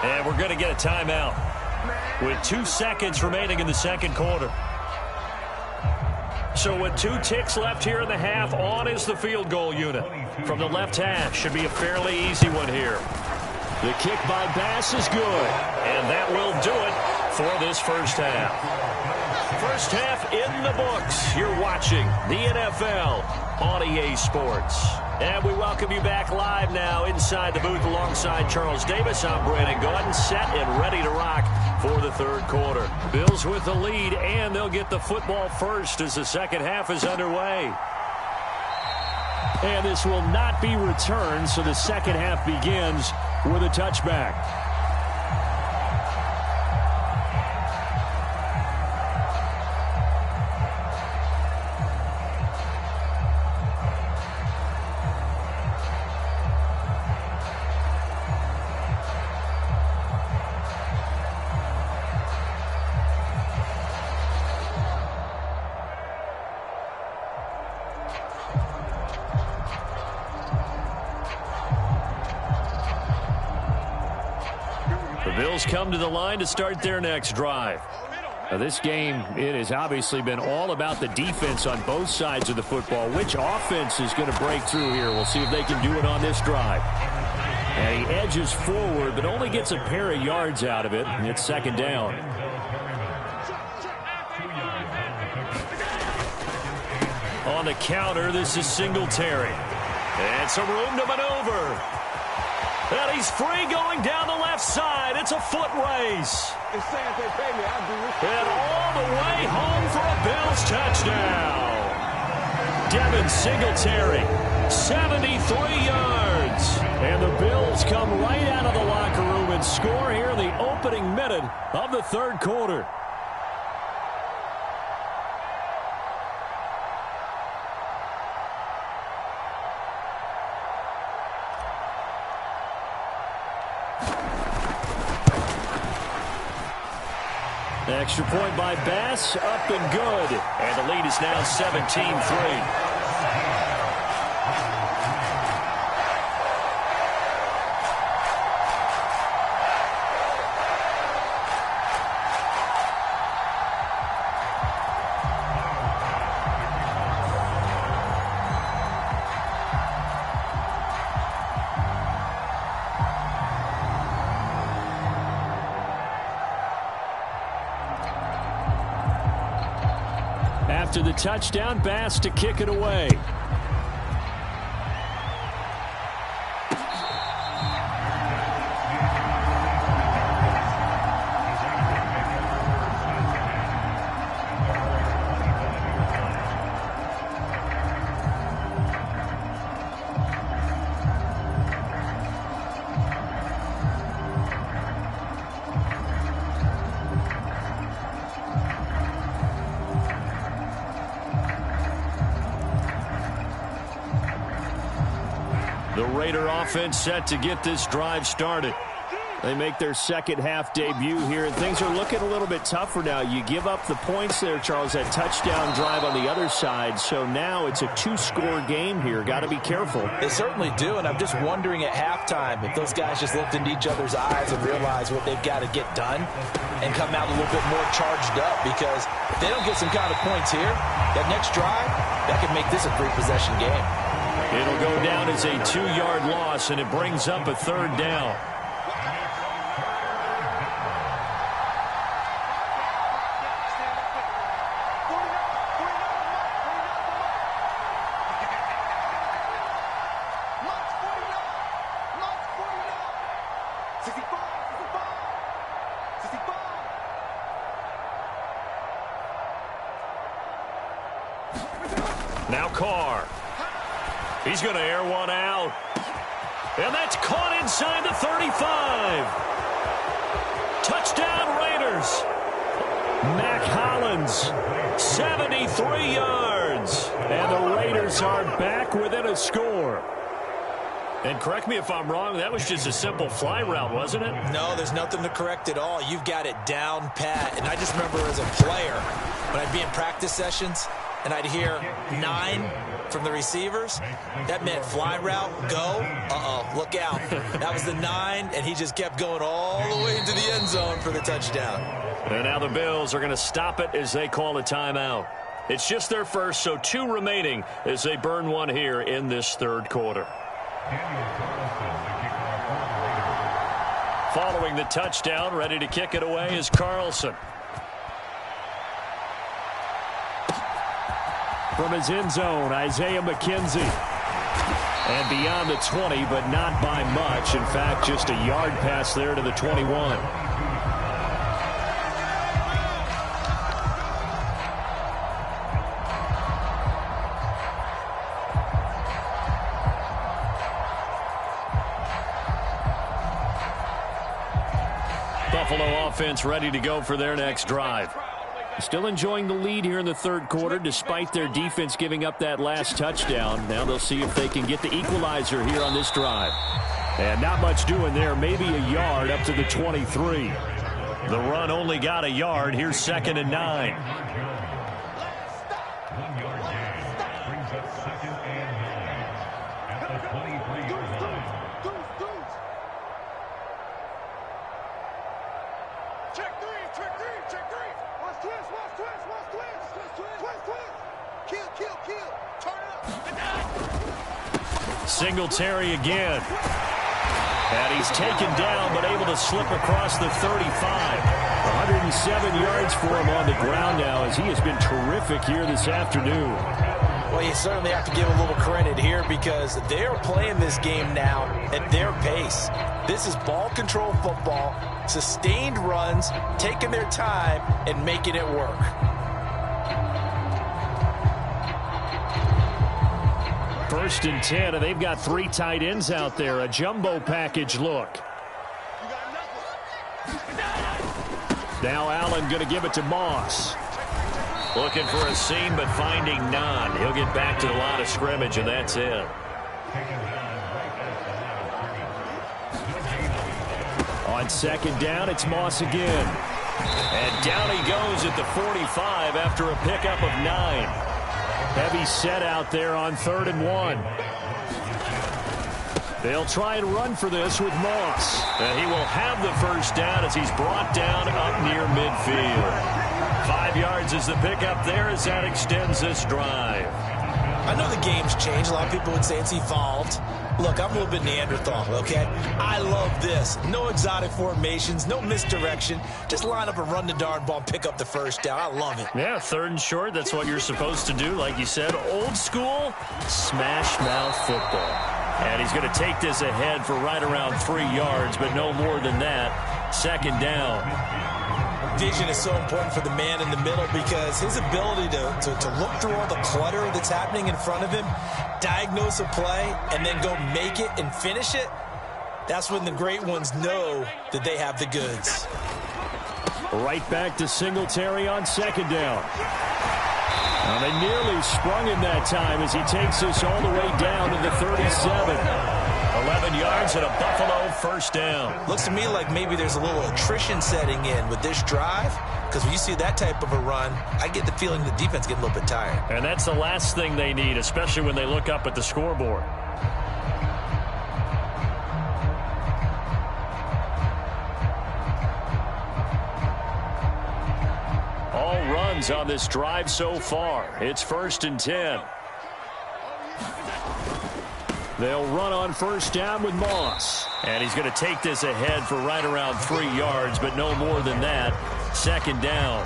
And we're going to get a timeout with 2 seconds remaining in the second quarter. So with 2 ticks left here in the half, on is the field goal unit. From the left hash, should be a fairly easy one here. The kick by Bass is good. And that will do it for this first half. First half in the books. You're watching the NFL on EA Sports. And we welcome you back live now inside the booth alongside Charles Davis. I'm Brandon Gaudin, set and ready to rock for the third quarter. Bills with the lead, and they'll get the football first as the second half is underway. And this will not be returned, so the second half begins with a touchback. Bills come to the line to start their next drive. Now this game, it has obviously been all about the defense on both sides of the football. Which offense is going to break through here? We'll see if they can do it on this drive. And he edges forward, but only gets a pair of yards out of it, and it's 2nd down. On the counter, this is Singletary. And some room to maneuver. And he's free going down the left side. It's a foot race. And all the way home for a Bills touchdown. Devin Singletary, 73 yards. And the Bills come right out of the locker room and score here in the opening minute of the third quarter. Extra point by Bass, up and good. And the lead is now 17-3. After the touchdown, Bass to kick it away. The Raider offense set to get this drive started. They make their second half debut here, and things are looking a little bit tougher now. You give up the points there, Charles, that touchdown drive on the other side. So now it's a 2-score game here. Got to be careful. They certainly do, and I'm just wondering at halftime if those guys just looked into each other's eyes and realized what they've got to get done and come out a little bit more charged up, because if they don't get some kind of points here, that next drive, that could make this a 3-possession game. It'll go down as a 2-yard loss, and it brings up a 3rd down. Now Carr. He's going to air one out. And that's caught inside the 35. Touchdown Raiders. Mac Hollins, 73 yards. And the Raiders are back within a score. And correct me if I'm wrong, that was just a simple fly route, wasn't it? No, there's nothing to correct at all. You've got it down pat. And I just remember as a player, when I'd be in practice sessions, and I'd hear 9 from the receivers, that meant fly route, go, look out. That was the 9, and he just kept going all the way into the end zone for the touchdown. And now the Bills are going to stop it as they call a timeout. It's just their first, so 2 remaining as they burn one here in this 3rd quarter. Following the touchdown, ready to kick it away is Carlson. From his end zone, Isaiah McKenzie. And beyond the 20, but not by much. In fact, just a yard pass there to the 21. Buffalo offense ready to go for their next drive. Still enjoying the lead here in the 3rd quarter, despite their defense giving up that last touchdown. Now they'll see if they can get the equalizer here on this drive. And not much doing there, maybe a yard up to the 23. The run only got a yard. Here's 2nd and 9. 1-yard gain brings up 2nd and 9 at the 23-yard line. Check three, check three, check three. Watch twist, watch twist, watch twist. Twist, twist. Kill, kill, kill. Turn it up. Singletary again. And he's taken down, but able to slip across the 35. 107 yards for him on the ground now, as he has been terrific here this afternoon. Well, you certainly have to give a little credit here, because they are playing this game now at their pace. This is ball control football, sustained runs, taking their time and making it work. First and 10, and they've got 3 tight ends out there. A jumbo package look. Now Allen going to give it to Moss. Looking for a seam, but finding none. He'll get back to the line of scrimmage, and that's it. On 2nd down, it's Moss again. And down he goes at the 45 after a pickup of 9. Heavy set out there on 3rd and 1. They'll try and run for this with Moss. And he will have the first down as he's brought down up near midfield. 5 yards is the pickup there as that extends this drive. I know the game's changed. A lot of people would say it's evolved. Look, I'm a little bit Neanderthal, okay? I love this. No exotic formations, no misdirection. Just line up and run the darn ball and pick up the first down. I love it. Yeah, 3rd and short, that's what you're supposed to do. Like you said, old school, smash mouth football. And he's going to take this ahead for right around 3 yards, but no more than that. 2nd down. Vision is so important for the man in the middle, because his ability to look through all the clutter that's happening in front of him, diagnose a play, and then go make it and finish it, that's when the great ones know that they have the goods. Right back to Singletary on 2nd down. Well, they nearly sprung him that time as he takes us all the way down to the 37. 11 yards and a Buffalo first down. Looks to me like maybe there's a little attrition setting in with this drive, because when you see that type of a run, I get the feeling the defense getting a little bit tired. And that's the last thing they need, especially when they look up at the scoreboard. All runs on this drive so far. It's 1st and 10. They'll run on first down with Moss. And he's going to take this ahead for right around 3 yards, but no more than that. 2nd down.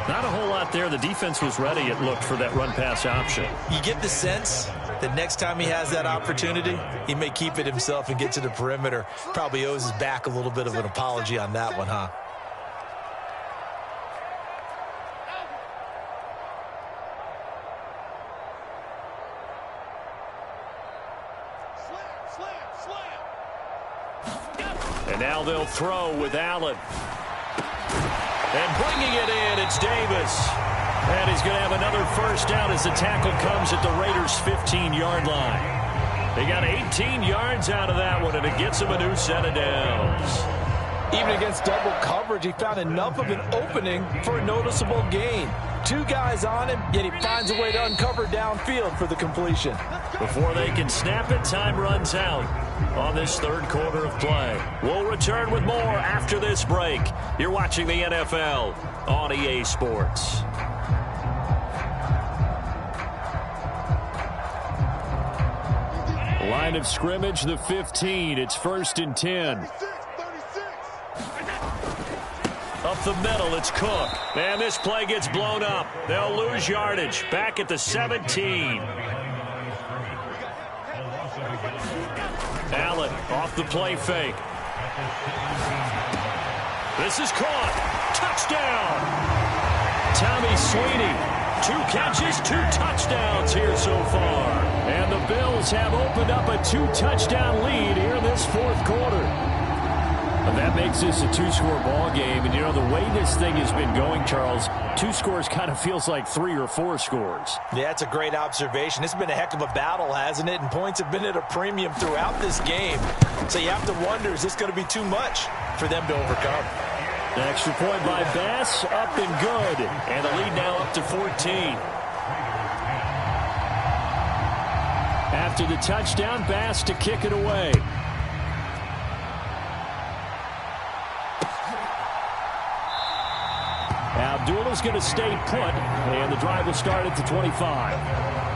Not a whole lot there. The defense was ready, it looked, for that run-pass option. You get the sense that next time he has that opportunity, he may keep it himself and get to the perimeter. Probably owes his back a little bit of an apology on that one, huh? And now they'll throw with Allen. And bringing it in, it's Davis. And he's going to have another first down as the tackle comes at the Raiders' 15-yard line. They got 18 yards out of that one, and it gets them a new set of downs. Even against double coverage, he found enough of an opening for a noticeable gain. 2 guys on him, yet he finds a way to uncover downfield for the completion. Before they can snap it, time runs out on this 3rd quarter of play. We'll return with more after this break. You're watching the NFL on EA Sports. Line of scrimmage, the 15. It's 1st and 10. Up the middle, it's Cook. And this play gets blown up. They'll lose yardage. Back at the 17. Allen off the play fake. This is caught. Touchdown. Tommy Sweeney. 2 catches, 2 touchdowns here so far. And the Bills have opened up a 2-touchdown lead here in this 4th quarter. And that makes this a 2-score ball game. And, you know, the way this thing has been going, Charles, 2 scores kind of feels like 3 or 4 scores. Yeah, that's a great observation. It's been a heck of a battle, hasn't it? And points have been at a premium throughout this game. So you have to wonder, is this going to be too much for them to overcome? An extra point by Bass, up and good. And the lead now up to 14. After the touchdown, Bass to kick it away. Abdullah's going to stay put, and the drive will start at the 25.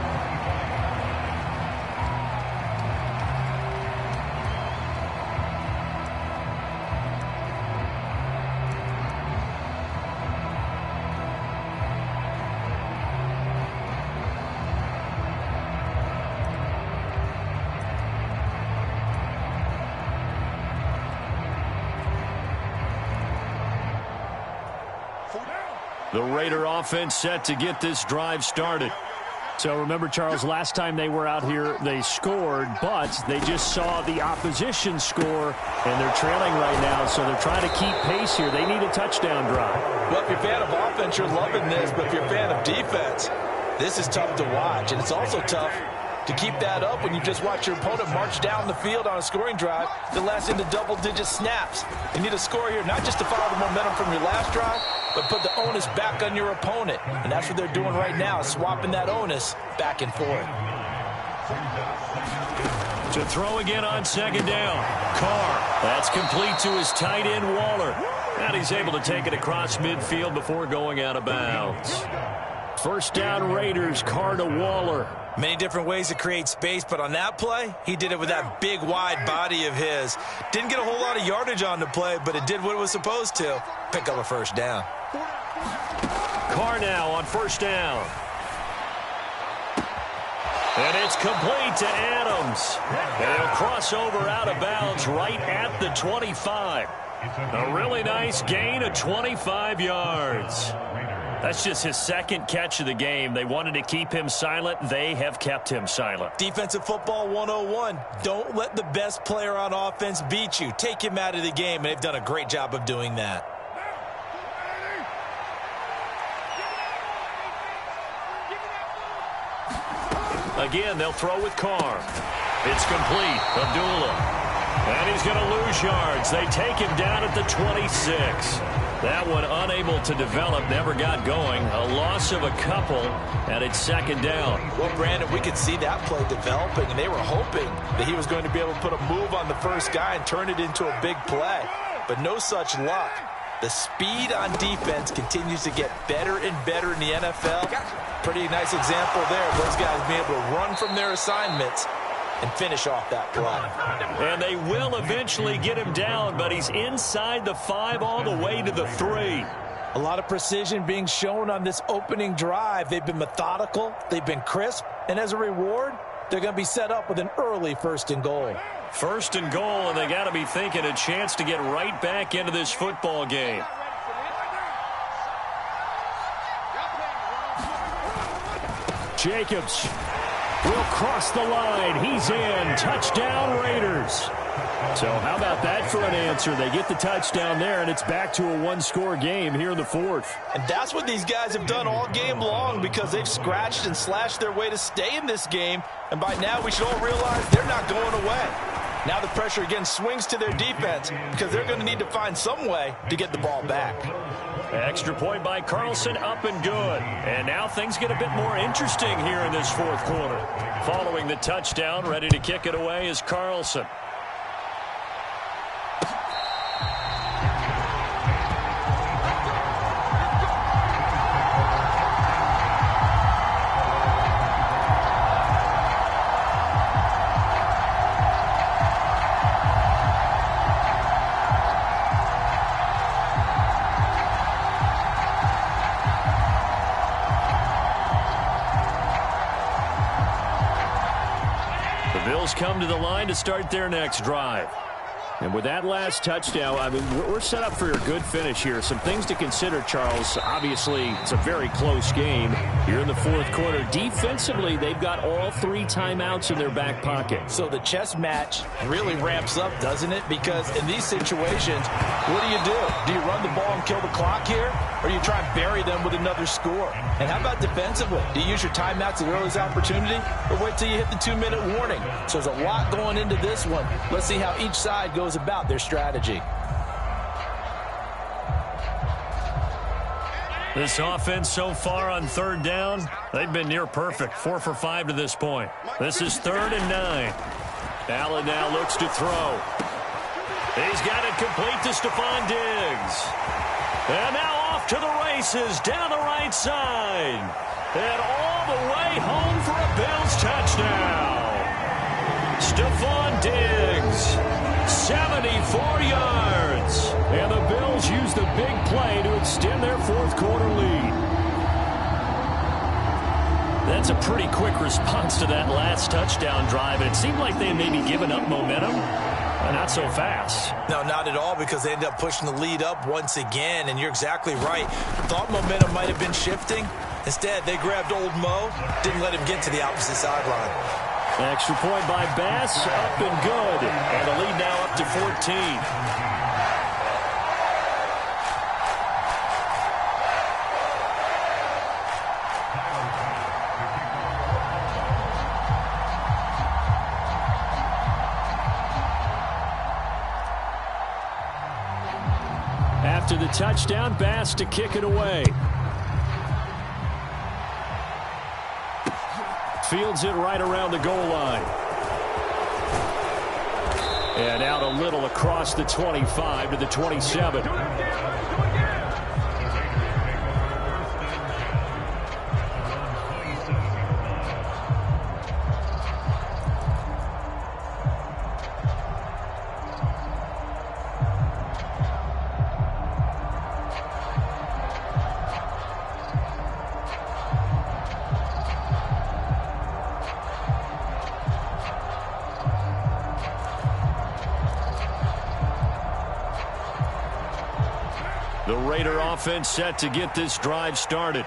The Raider offense set to get this drive started. So remember, Charles, last time they were out here, they scored, but they just saw the opposition score, and they're trailing right now, so they're trying to keep pace here. They need a touchdown drive. Well, if you're a fan of offense, you're loving this, but if you're a fan of defense, this is tough to watch, and it's also tough to keep that up when you just watch your opponent march down the field on a scoring drive that lasts into double-digit snaps. You need a score here, not just to follow the momentum from your last drive, but put the onus back on your opponent. And that's what they're doing right now, swapping that onus back and forth. To throw again on 2nd down. Carr. That's complete to his tight end, Waller. And he's able to take it across midfield before going out of bounds. First down, Raiders. Carr to Waller. Many different ways to create space, but on that play, he did it with that big, wide body of his. Didn't get a whole lot of yardage on the play, but it did what it was supposed to. Pick up a first down. Carr now on 1st down. And it's complete to Adams. And he'll cross over out of bounds right at the 25. A really nice gain of 25 yards. That's just his 2nd catch of the game. They wanted to keep him silent. They have kept him silent. Defensive football 101. Don't let the best player on offense beat you. Take him out of the game, and they've done a great job of doing that. Again, they'll throw with Carr. It's complete. Abdullah. And he's going to lose yards. They take him down at the 26. That one unable to develop, never got going. A loss of a couple, and it's second down. Well, Brandon, we could see that play developing, and they were hoping that he was going to be able to put a move on the first guy and turn it into a big play. But no such luck. The speed on defense continues to get better and better in the NFL. Pretty nice example there. Those guys being able to run from their assignments and finish off that play. And they will eventually get him down, but he's inside the 5 all the way to the 3. A lot of precision being shown on this opening drive. They've been methodical, they've been crisp, and as a reward, they're going to be set up with an early 1st and goal. 1st and goal, and they got to be thinking a chance to get right back into this football game. Jacobs will cross the line. He's in. Touchdown, Raiders. So how about that for an answer? They get the touchdown there, and it's back to a one-score game here in the 4th. And that's what these guys have done all game long, because they've scratched and slashed their way to stay in this game. And by now, we should all realize they're not going away. Now the pressure again swings to their defense, because they're going to need to find some way to get the ball back. Extra point by Carlson, up and good. And now things get a bit more interesting here in this 4th quarter. Following the touchdown, ready to kick it away is Carlson. Come to the line to start their next drive. And with that last touchdown, I mean, we're set up for a good finish here. Some things to consider, Charles. Obviously, it's a very close game here in the 4th quarter. Defensively, they've got all 3 timeouts in their back pocket. So the chess match really ramps up, doesn't it? Because in these situations, what do? Do you run the ball and kill the clock here? Or do you try and bury them with another score? And how about defensively? Do you use your timeouts at the earliest opportunity, or wait till you hit the 2-minute warning? So there's a lot going into this one. Let's see how each side goes about their strategy. This offense so far on 3rd down, they've been near perfect. 4 for 5 to this point. This is 3rd and 9. Allen now looks to throw. He's got it complete to Stephon Diggs. And now off to the races down the right side. And all the way home for a Bills touchdown. Stephon Diggs, 74 yards. And the Bills use the big play to extend their 4th quarter lead. That's a pretty quick response to that last touchdown drive. It seemed like they may be giving up momentum. Not so fast. No, not at all, because they end up pushing the lead up once again, and you're exactly right. Thought momentum might have been shifting. Instead, they grabbed old Mo, didn't let him get to the opposite sideline. Extra point by Bass, up and good. And the lead now up to 14. After the touchdown, Bass to kick it away. Fields it right around the goal line. And out a little across the 25 to the 27. The Raider offense set to get this drive started.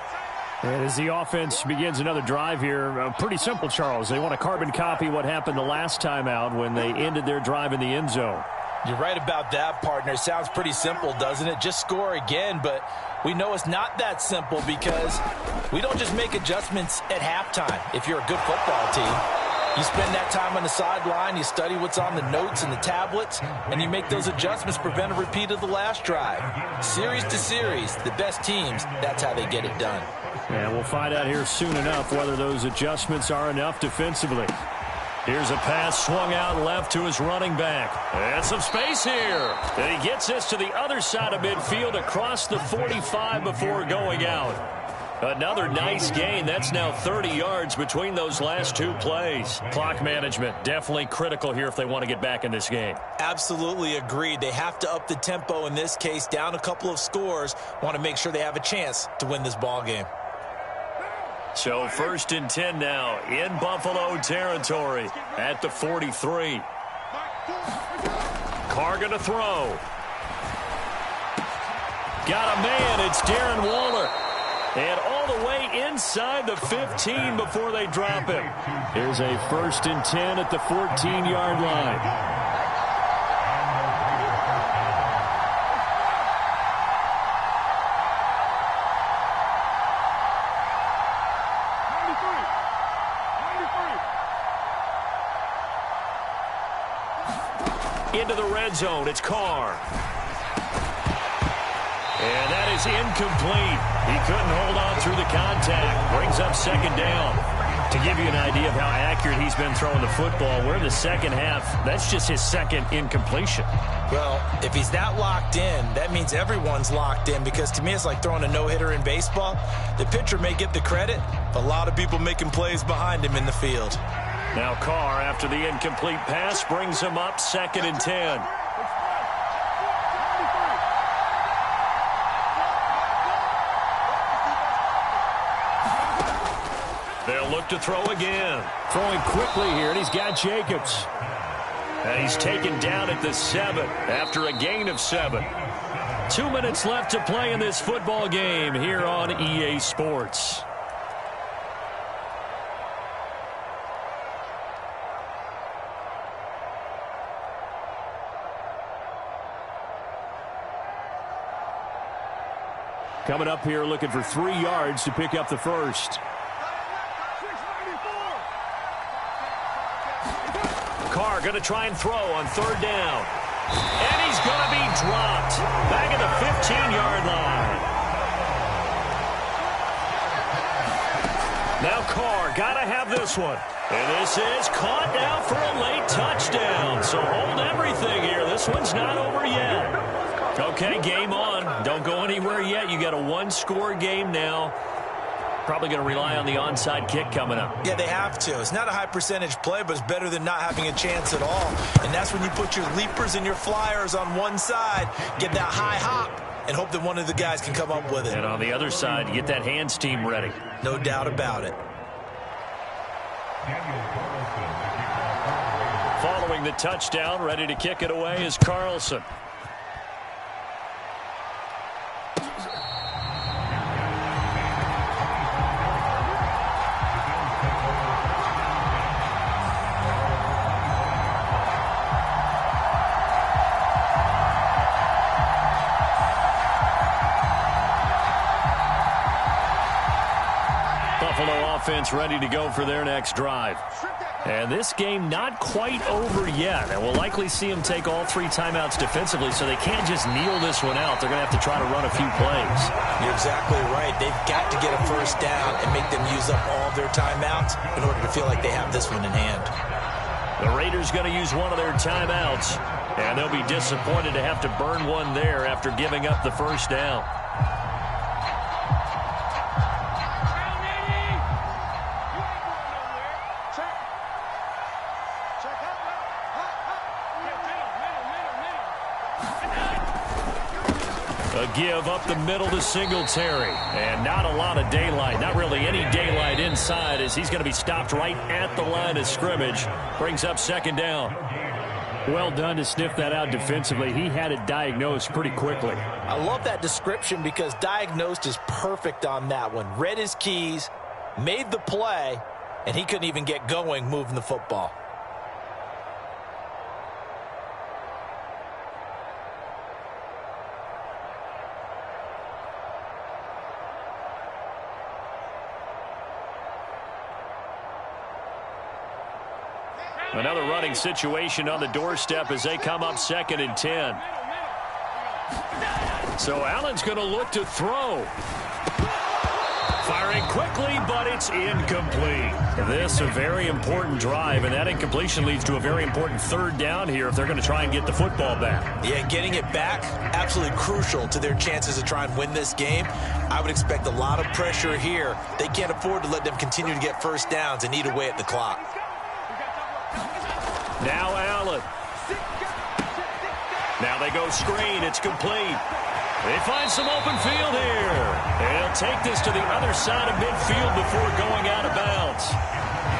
And as the offense begins another drive here, pretty simple, Charles. They want to carbon copy what happened the last time out when they ended their drive in the end zone. You're right about that, partner. Sounds pretty simple, doesn't it? Just score again, but we know it's not that simple because we don't just make adjustments at halftime if you're a good football team. You spend that time on the sideline, you study what's on the notes and the tablets, and you make those adjustments to prevent a repeat of the last drive. Series to series, the best teams, that's how they get it done. And we'll find out here soon enough whether those adjustments are enough defensively. Here's a pass swung out left to his running back. And some space here. And he gets this to the other side of midfield across the 45 before going out. Another nice gain. That's now 30 yards between those last two plays. Clock management definitely critical here if they want to get back in this game. Absolutely agreed. They have to up the tempo in this case, down a couple of scores. Want to make sure they have a chance to win this ball game. So 1st and 10 now in Buffalo territory at the 43. Carr going to throw. Got a man. It's Darren Waller. And all the way inside the 15 before they drop him. Here's a 1st and 10 at the 14-yard line. Into the red zone, it's Carr. And that is incomplete. He couldn't hold on through the contact. Brings up 2nd down. To give you an idea of how accurate he's been throwing the football, we're in the second half. That's just his 2nd incompletion. Well, if he's that locked in, that means everyone's locked in, because to me it's like throwing a no-hitter in baseball. The pitcher may get the credit, but a lot of people making plays behind him in the field. Now Carr, after the incomplete pass, brings him up 2nd and 10. They'll look to throw again. Throwing quickly here, and he's got Jacobs. And he's taken down at the 7 after a gain of 7. 2 minutes left to play in this football game here on EA Sports. Coming up here looking for 3 yards to pick up the first. Carr going to try and throw on 3rd down. And he's going to be dropped back at the 15-yard line. Now Carr got to have this one. And this is caught now for a late touchdown. So hold everything here. This one's not over yet. Okay, game on. Don't go anywhere yet. You got a 1-score game now. Probably going to rely on the onside kick coming up. Yeah, they have to. It's not a high percentage play, but it's better than not having a chance at all. And that's when you put your leapers and your flyers on one side, get that high hop, and hope that one of the guys can come up with it. And on the other side, get that hands team ready. No doubt about it. Following the touchdown, ready to kick it away is Carlson. Buffalo offense ready to go for their next drive. And this game not quite over yet. And we'll likely see them take all 3 timeouts defensively, so they can't just kneel this one out. They're going to have to try to run a few plays. You're exactly right. They've got to get a first down and make them use up all of their timeouts in order to feel like they have this one in hand. The Raiders going to use one of their timeouts, and they'll be disappointed to have to burn one there after giving up the first down. A give up the middle to Singletary. And not a lot of daylight. Not really any daylight inside, as he's going to be stopped right at the line of scrimmage. Brings up 2nd down. Well done to sniff that out defensively. He had it diagnosed pretty quickly. I love that description because diagnosed is perfect on that one. Read his keys, made the play, and he couldn't even get going moving the football. Another running situation on the doorstep as they come up 2nd and 10. So Allen's going to look to throw. Firing quickly, but it's incomplete. This a very important drive, and that incompletion leads to a very important 3rd down here if they're going to try and get the football back. Yeah, getting it back, absolutely crucial to their chances to try and win this game. I would expect a lot of pressure here. They can't afford to let them continue to get first downs and eat away at the clock. Now Allen. Now they go screen. It's complete. They find some open field here. And he'll take this to the other side of midfield before going out of bounds.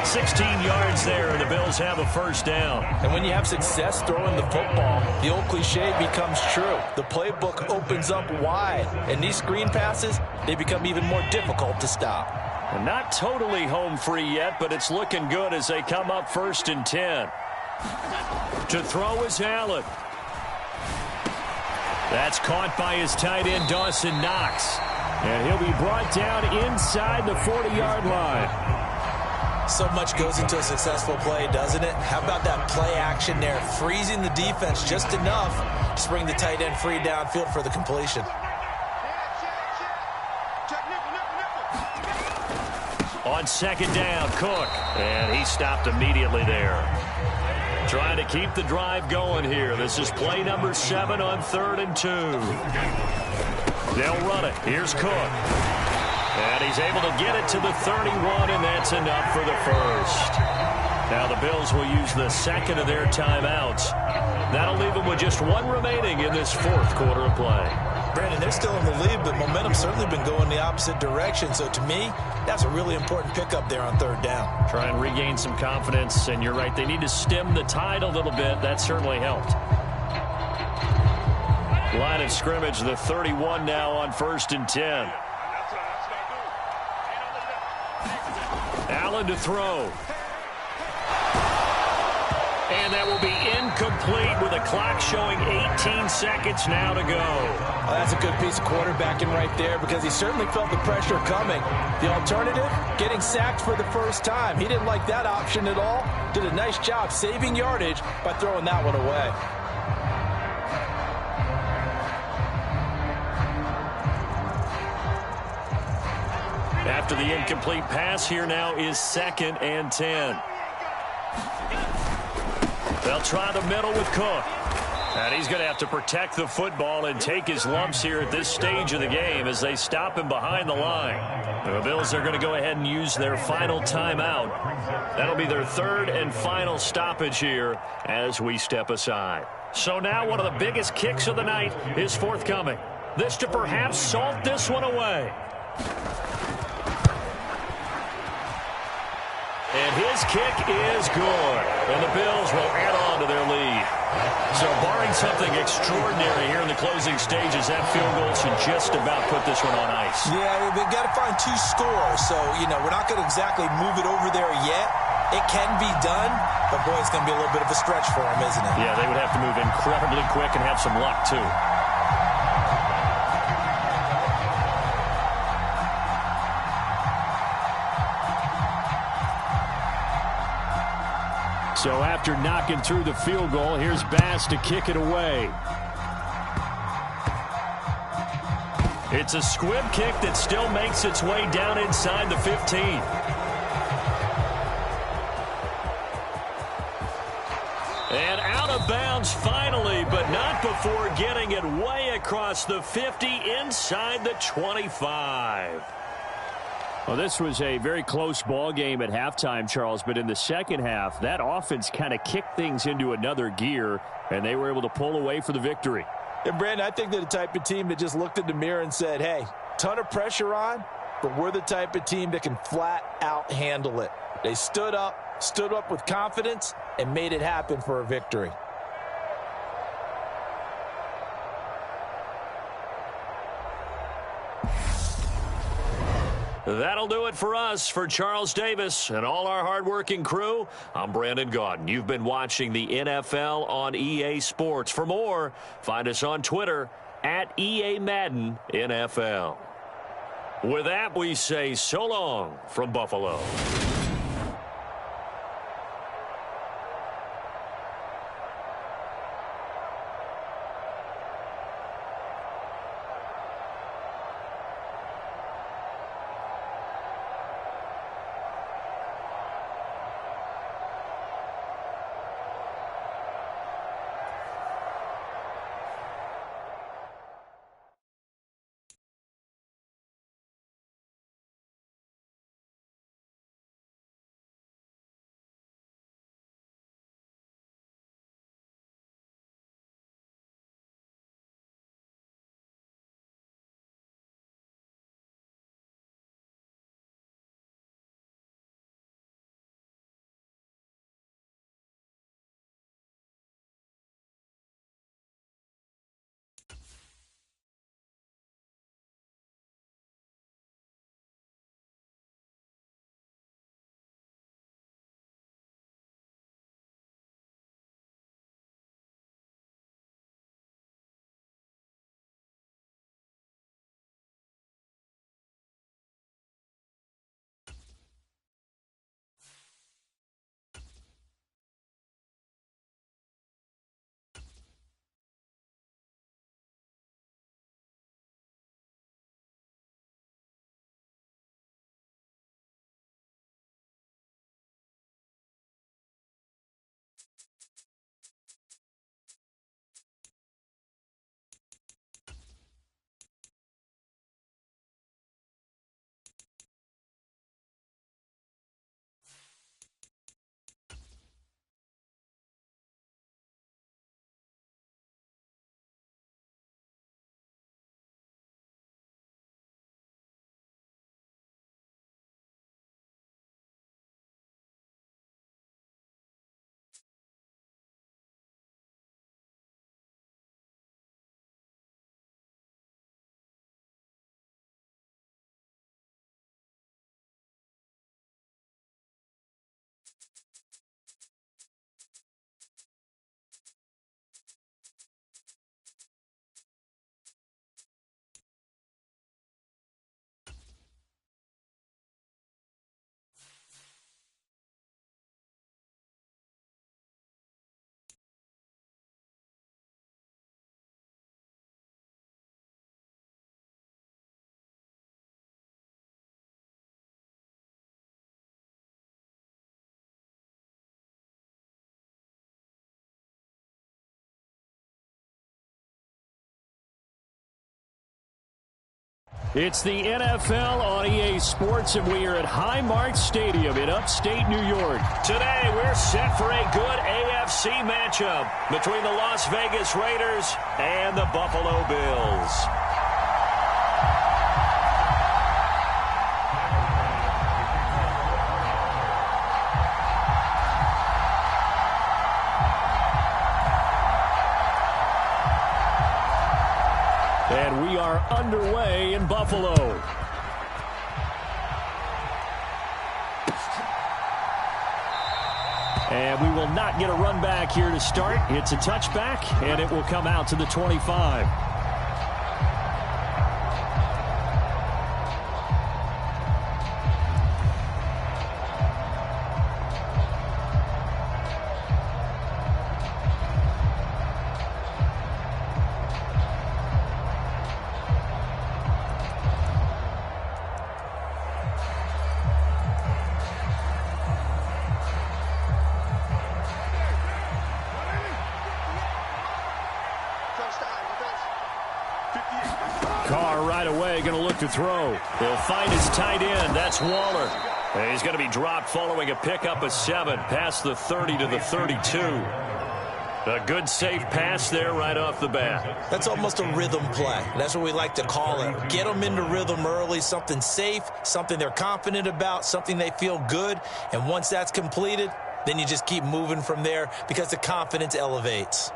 16 yards there, and the Bills have a first down. And when you have success throwing the football, the old cliche becomes true. The playbook opens up wide, and these screen passes, they become even more difficult to stop. And not totally home free yet, but it's looking good as they come up 1st and 10. To throw is Allen. That's caught by his tight end, Dawson Knox. And he'll be brought down inside the 40-yard line. So much goes into a successful play, doesn't it? How about that play action there, freezing the defense just enough to bring the tight end free downfield for the completion. On 2nd down, Cook. And he stopped immediately there. Trying to keep the drive going here. This is play number 7 on 3rd and 2. They'll run it. Here's Cook. And he's able to get it to the 31, and that's enough for the first. Now the Bills will use the 2nd of their timeouts. That'll leave them with just 1 remaining in this 4th quarter of play. Brandon, they're still in the lead, but momentum's certainly been going the opposite direction. So to me, that's a really important pickup there on 3rd down. Try and regain some confidence, and you're right, they need to stem the tide a little bit. That certainly helped. Line of scrimmage, the 31 now on 1st and 10. Allen to throw. And that will be incomplete with a clock showing 18 seconds now to go. Well, that's a good piece of quarterbacking right there because he certainly felt the pressure coming. The alternative, getting sacked for the first time. He didn't like that option at all. Did a nice job saving yardage by throwing that one away. After the incomplete pass, here now is 2nd and 10. They'll try the middle with Cook. And he's going to have to protect the football and take his lumps here at this stage of the game as they stop him behind the line. The Bills are going to go ahead and use their final timeout. That'll be their 3rd and final stoppage here as we step aside. So now one of the biggest kicks of the night is forthcoming. This to perhaps salt this one away. And his kick is good. And the Bills will add on to their lead. So barring something extraordinary here in the closing stages, that field goal should just about put this one on ice. Yeah, they've got to find 2 scores. So, we're not going to exactly move it over there yet. It can be done, but boy, it's going to be a little bit of a stretch for them, isn't it? Yeah, they would have to move incredibly quick and have some luck, too. So after knocking through the field goal, here's Bass to kick it away. It's a squib kick that still makes its way down inside the 15. And out of bounds finally, but not before getting it way across the 50 inside the 25. Well, this was a very close ball game at halftime, Charles, but in the second half, that offense kind of kicked things into another gear, and they were able to pull away for the victory. And, Brandon, I think they're the type of team that just looked in the mirror and said, hey, ton of pressure on, but we're the type of team that can flat out handle it. They stood up with confidence, and made it happen for a victory. That'll do it for us. For Charles Davis and all our hardworking crew, I'm Brandon Gaudin. You've been watching the NFL on EA Sports. For more, find us on Twitter at EA Madden NFL. With that, we say so long from Buffalo. It's the NFL on EA Sports, and we are at Highmark Stadium in upstate New York. Today, we're set for a good AFC matchup between the Las Vegas Raiders and the Buffalo Bills. And we are underway in Buffalo. And we will not get a run back here to start. It's a touchback, and it will come out to the 25. Carr right away going to look to throw. He'll find his tight end. That's Waller. And he's going to be dropped following a pickup of 7 past the 30 to the 32. A good safe pass there right off the bat. That's almost a rhythm play. That's what we like to call it. Get them into rhythm early, something safe, something they're confident about, something they feel good. And once that's completed, then you just keep moving from there because the confidence elevates.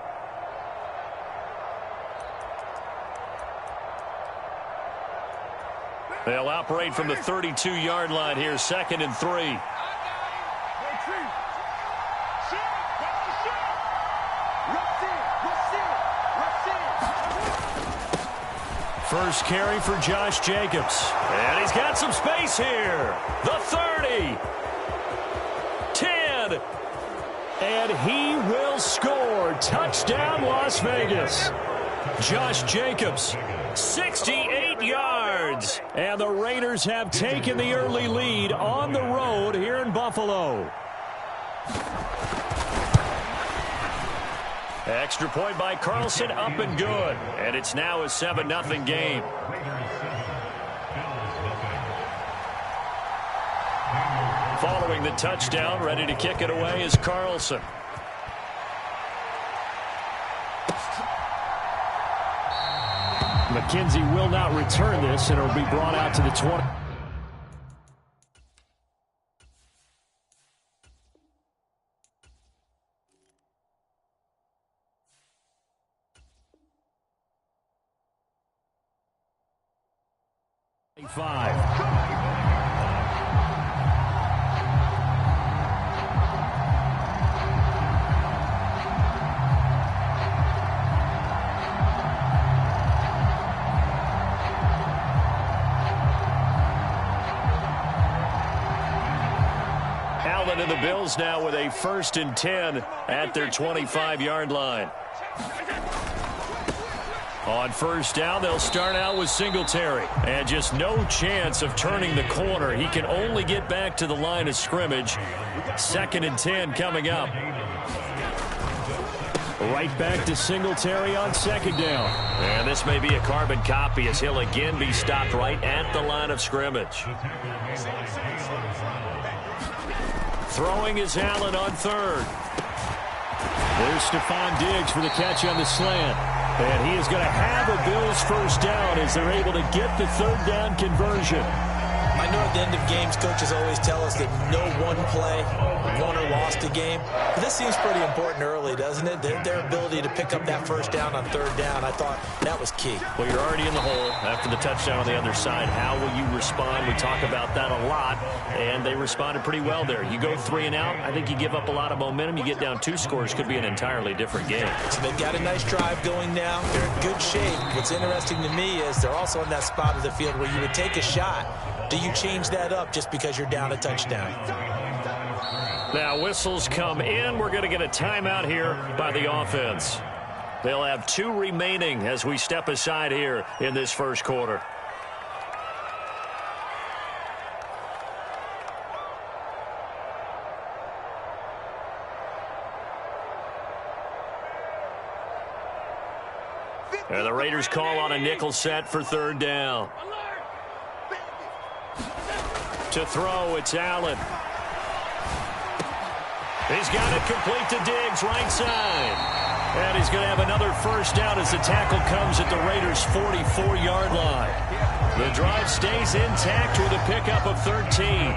They'll operate from the 32-yard line here, 2nd and 3. First carry for Josh Jacobs. And he's got some space here. The 30. 10. And he will score. Touchdown, Las Vegas. Josh Jacobs, 68 yards. And the Raiders have taken the early lead on the road here in Buffalo. Extra point by Carlson, up and good. And it's now a 7-0 game. Following the touchdown, ready to kick it away is Carlson. McKenzie will not return this, and it will be brought out to the 20. Allen and the Bills now with a 1st and 10 at their 25-yard line. On first down, they'll start out with Singletary. And just no chance of turning the corner. He can only get back to the line of scrimmage. 2nd and 10 coming up. Right back to Singletary on 2nd down. And this may be a carbon copy as he'll again be stopped right at the line of scrimmage. Throwing is Allen on 3rd. There's Stephon Diggs for the catch on the slant. And he is going to have a Bills first down as they're able to get the 3rd down conversion. I know at the end of games, coaches always tell us that no one play won or lost a game. But this seems pretty important early, doesn't it? Their ability to pick up that first down on 3rd down, I thought that was key. Well, you're already in the hole after the touchdown on the other side. How will you respond? We talk about that a lot, and they responded pretty well there. You go 3 and out, I think you give up a lot of momentum. You get down 2 scores, could be an entirely different game. So they've got a nice drive going now. They're in good shape. What's interesting to me is they're also in that spot of the field where you would take a shot. Do you change that up just because you're down a touchdown? Now whistles come in. We're going to get a timeout here by the offense. They'll have 2 remaining as we step aside here in this first quarter. And the Raiders call on a nickel set for 3rd down. To throw, it's Allen. He's got it complete to Diggs, right side. And he's going to have another first down as the tackle comes at the Raiders' 44-yard line. The drive stays intact with a pickup of 13.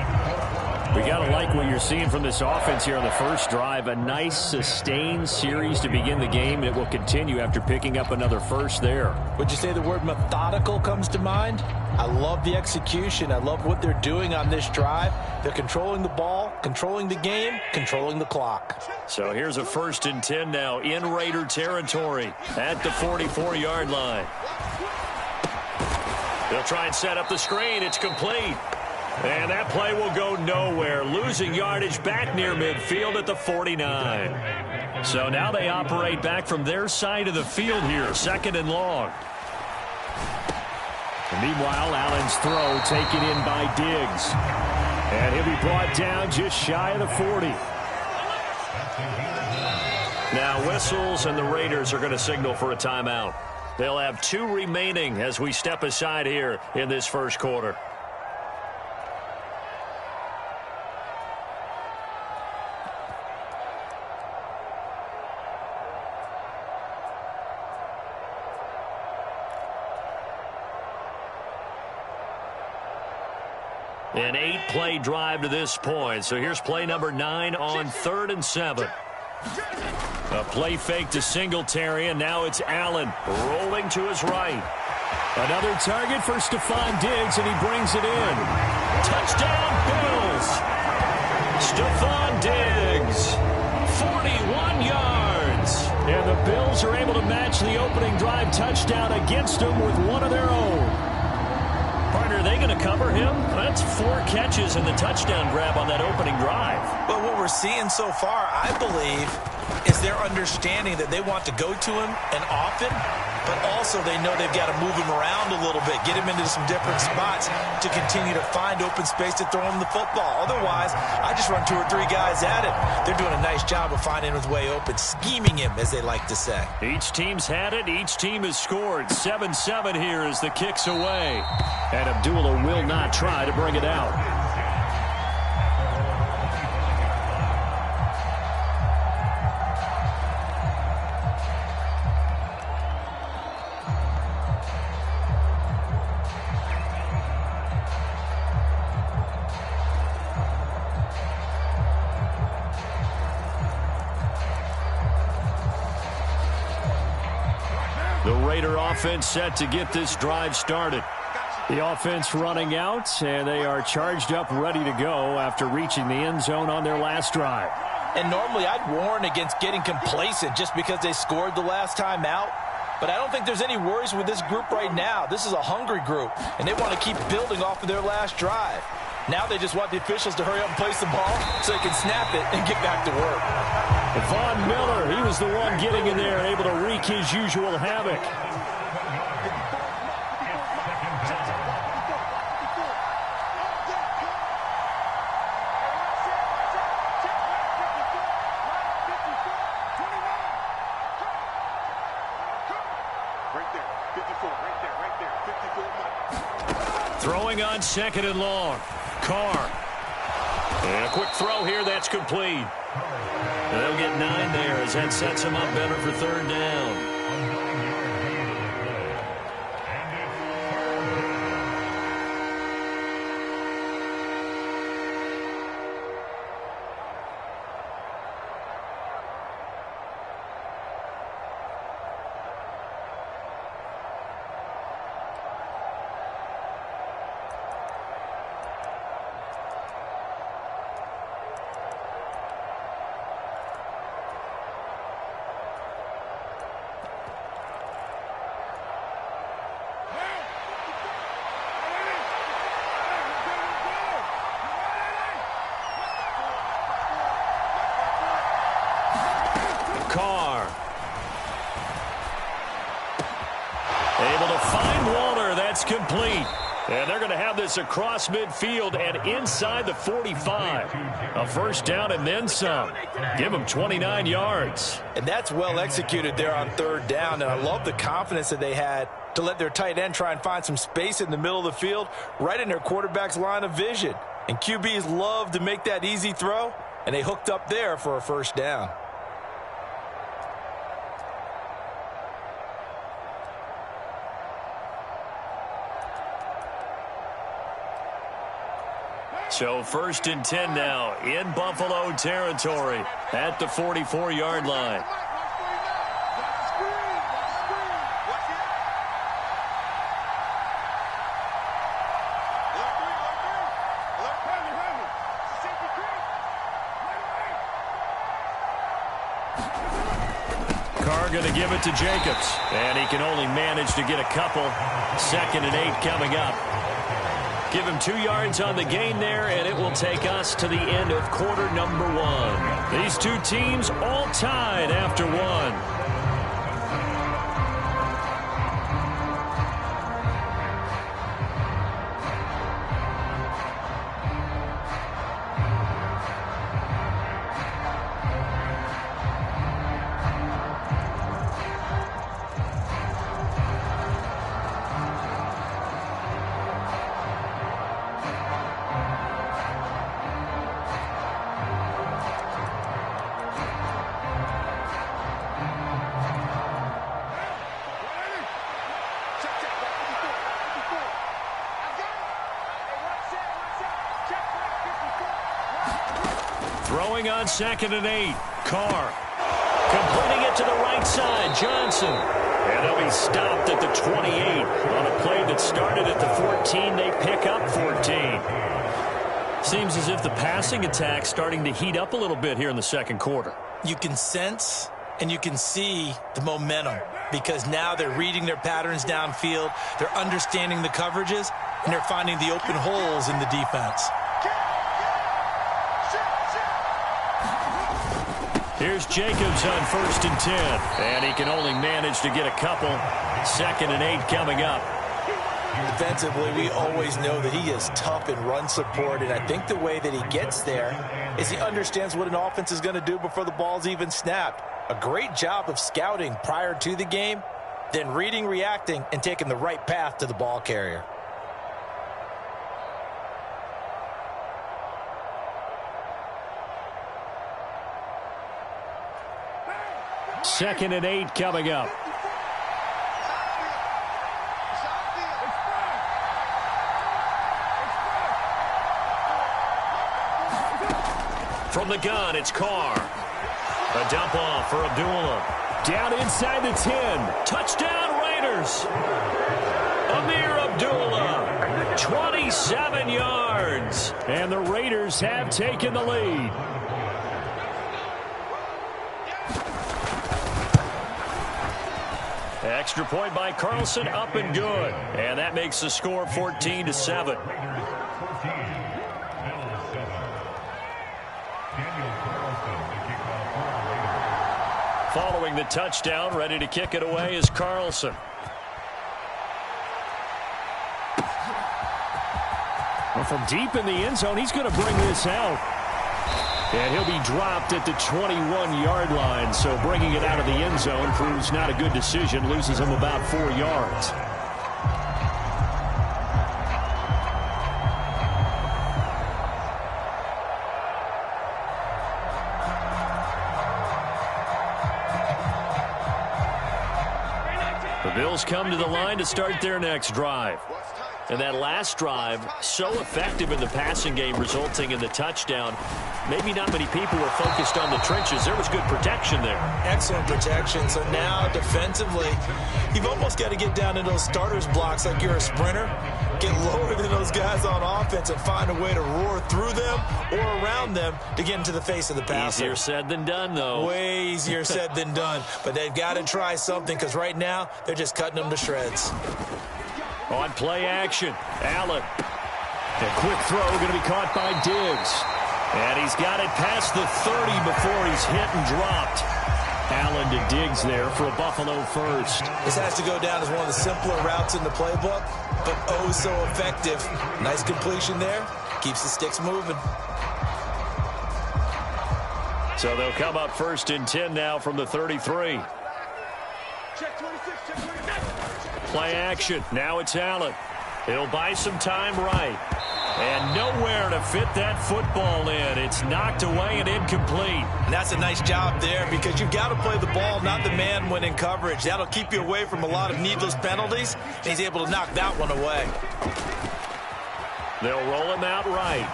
We got to like what you're seeing from this offense here on the first drive. A nice, sustained series to begin the game, and it will continue after picking up another first there. Would you say the word methodical comes to mind? I love the execution. I love what they're doing on this drive. They're controlling the ball, controlling the game, controlling the clock. So here's a 1st and 10 now in Raider territory at the 44-yard line. They'll try and set up the screen. It's complete. And that play will go nowhere, losing yardage back near midfield at the 49. So now they operate back from their side of the field here, 2nd and long. And meanwhile, Allen's throw taken in by Diggs. And he'll be brought down just shy of the 40. Now whistles, and the Raiders are going to signal for a timeout. They'll have 2 remaining as we step aside here in this first quarter. An 8-play drive to this point. So here's play number 9 on 3rd and 7. A play fake to Singletary, and now it's Allen rolling to his right. Another target for Stephon Diggs, and he brings it in. Touchdown, Bills! Stephon Diggs, 41 yards. And the Bills are able to match the opening drive touchdown against them with one of their own. Partner, are they going to cover him? That's 4 catches and the touchdown grab on that opening drive. But what we're seeing so far, I believe, is their understanding that they want to go to him and often, but also they know they've got to move him around a little bit, get him into some different spots to continue to find open space to throw him the football. Otherwise, I just run 2 or 3 guys at him. They're doing a nice job of finding his way open, scheming him, as they like to say. Each team's had it. Each team has scored. 7-7 here as the kick's away. And Abdullah will not try to bring it out. The Raider offense set to get this drive started. The offense running out, and they are charged up, ready to go after reaching the end zone on their last drive. And normally I'd warn against getting complacent just because they scored the last time out. But I don't think there's any worries with this group right now. This is a hungry group, and they want to keep building off of their last drive. Now they just want the officials to hurry up and place the ball so they can snap it and get back to work. Von Miller, he was the one getting in there, able to wreak his usual havoc. Throwing on 2nd and long. Carr. And a quick throw here, that's complete. They'll get 9 there as that sets him up better for 3rd down. Carr. Able to find Waller. That's complete. And they're going to have this across midfield and inside the 45. A first down and then some. Give them 29 yards. And that's well executed there on 3rd down. And I love the confidence that they had to let their tight end try and find some space in the middle of the field, right in their quarterback's line of vision. And QBs love to make that easy throw, and they hooked up there for a first down. So 1st and 10 now in Buffalo territory at the 44-yard line. Carr going to give it to Jacobs, and he can only manage to get a couple. 2nd and 8 coming up. Give him 2 yards on the gain there, and it will take us to the end of quarter number 1. These two teams all tied after 1. Throwing on 2nd and 8. Carr completing it to the right side. Johnson. And he'll be stopped at the 28 on a play that started at the 14. They pick up 14. Seems as if the passing attack's starting to heat up a little bit here in the second quarter. You can sense and you can see the momentum because now they're reading their patterns downfield. They're understanding the coverages, and they're finding the open holes in the defense. Here's Jacobs on 1st and 10. And he can only manage to get a couple. 2nd and 8 coming up. Defensively, we always know that he is tough in run support, and I think the way that he gets there is he understands what an offense is going to do before the ball's even snapped. A great job of scouting prior to the game, then reading, reacting, and taking the right path to the ball carrier. 2nd and 8 coming up. From the gun, it's Carr. A dump off for Abdullah. Down inside the 10. Touchdown Raiders. Amir Abdullah. 27 yards. And the Raiders have taken the lead. Extra point by Carlson, up and good. And that makes the score 14-7. Following the touchdown, ready to kick it away is Carlson. Well, from deep in the end zone, he's going to bring this out. And he'll be dropped at the 21-yard line, so bringing it out of the end zone proves not a good decision, loses him about 4 yards. The Bills come to the line to start their next drive. And that last drive, so effective in the passing game, resulting in the touchdown. Maybe not many people were focused on the trenches. There was good protection there. Excellent protection. So now, defensively, you've almost got to get down to those starters blocks like you're a sprinter. Get lower than those guys on offense and find a way to roar through them or around them to get into the face of the passer. Easier said than done, though. Way easier said than done. But they've got to try something because right now, they're just cutting them to shreds. On play action, Allen. A quick throw going to be caught by Diggs. And he's got it past the 30 before he's hit and dropped. Allen to Diggs there for a Buffalo first. This has to go down as one of the simpler routes in the playbook, but oh so effective. Nice completion there. Keeps the sticks moving. So they'll come up 1st and 10 now from the 33. Check 26, check 26. Play action. Now it's Allen. He'll buy some time right. And nowhere to fit that football in. It's knocked away and incomplete. And that's a nice job there because you've got to play the ball, not the man when in coverage. That'll keep you away from a lot of needless penalties. And he's able to knock that one away. They'll roll him out right.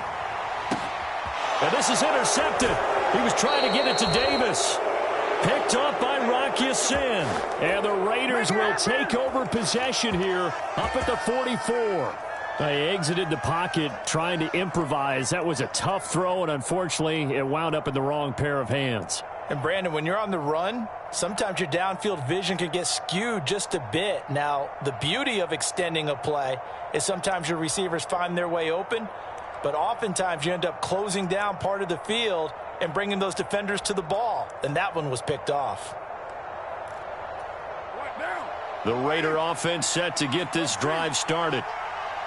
And this is intercepted. He was trying to get it to Davis. Picked up by Rock Ya-Sin. And the Raiders will take over possession here up at the 44. They exited the pocket trying to improvise. That was a tough throw, and unfortunately, it wound up in the wrong pair of hands. And, Brandon, when you're on the run, sometimes your downfield vision can get skewed just a bit. Now, the beauty of extending a play is sometimes your receivers find their way open, but oftentimes you end up closing down part of the field and bringing those defenders to the ball, and that one was picked off. The Raider offense set to get this drive started.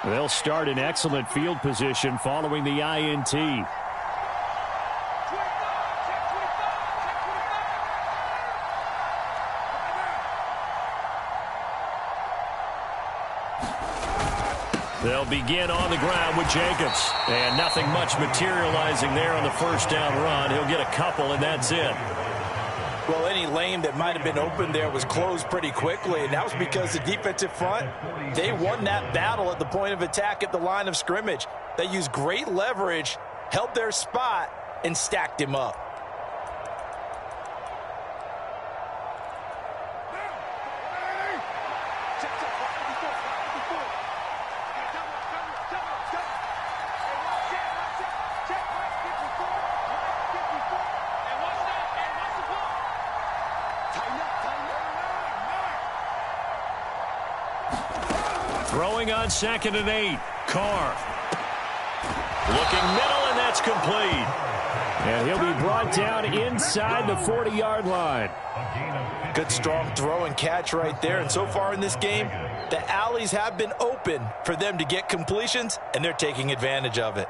They'll start in excellent field position following the INT. They'll begin on the ground with Jacobs. And nothing much materializing there on the first down run. He'll get a couple, and that's it. Well, any lane that might have been open there was closed pretty quickly, and that was because the defensive front, they won that battle at the point of attack at the line of scrimmage. They used great leverage, held their spot, and stacked him up. Throwing on 2nd and 8. Carr. Looking middle, and that's complete. And he'll be brought down inside the 40-yard line. Good strong throw and catch right there. And so far in this game, the alleys have been open for them to get completions, and they're taking advantage of it.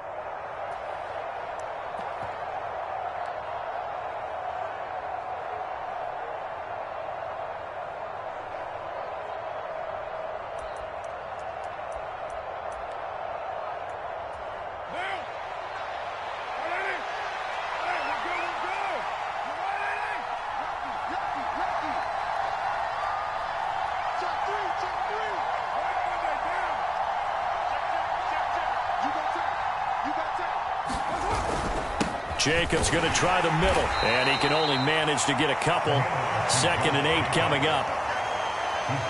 Jacobs going to try the middle, and he can only manage to get a couple. 2nd and 8 coming up.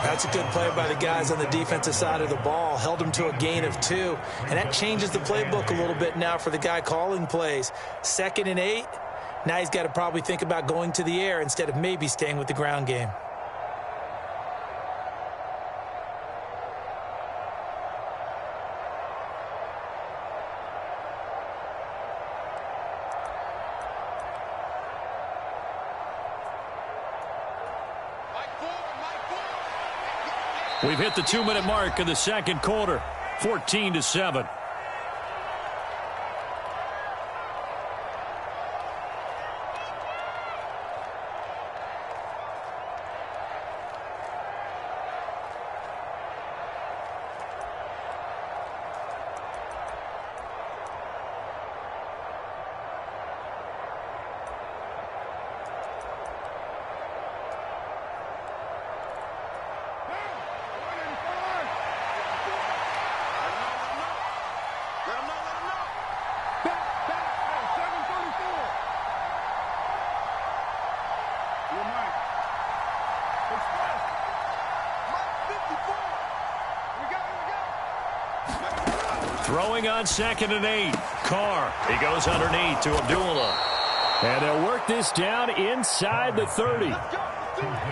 That's a good play by the guys on the defensive side of the ball. Held them to a gain of 2, and that changes the playbook a little bit now for the guy calling plays. 2nd and 8, now he's got to probably think about going to the air instead of maybe staying with the ground game. We've hit the 2-minute mark of the second quarter, 14-7. Throwing on 2nd and 8. Carr. He goes underneath to Abdullah. And they'll work this down inside the 30.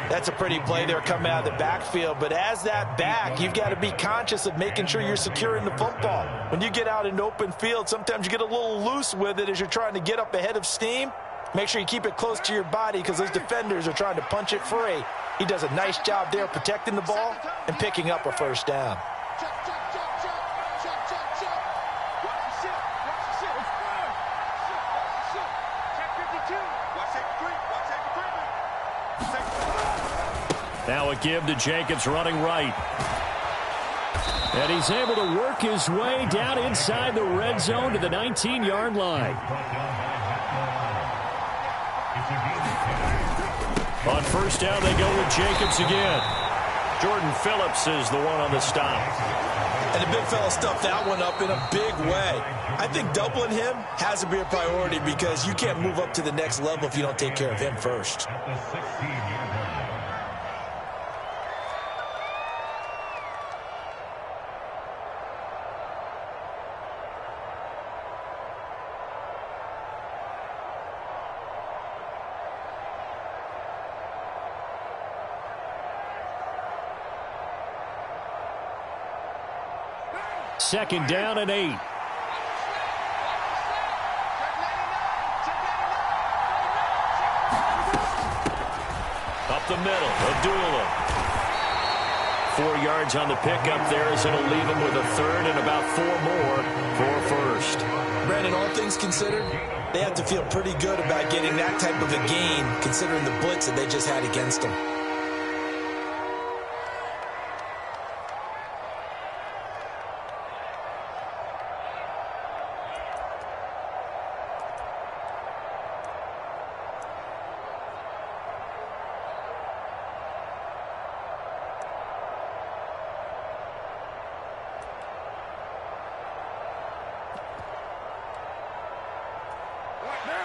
That's a pretty play there coming out of the backfield, but as that back, you've got to be conscious of making sure you're securing the football. When you get out in open field, sometimes you get a little loose with it as you're trying to get up ahead of steam. Make sure you keep it close to your body because those defenders are trying to punch it free. He does a nice job there protecting the ball and picking up a first down. Now a give to Jacobs running right. And he's able to work his way down inside the red zone to the 19-yard line. On first down, they go with Jacobs again. Jordan Phillips is the one on the stop. And the big fella stuffed that one up in a big way. I think doubling him has to be a priority because you can't move up to the next level if you don't take care of him first. At the 16-yard line. Second down and 8. Up the middle, Abdullah. 4 yards on the pickup there as it'll leave him with a third and about 4 more for first. Brandon, all things considered, they have to feel pretty good about getting that type of a gain considering the blitz that they just had against them.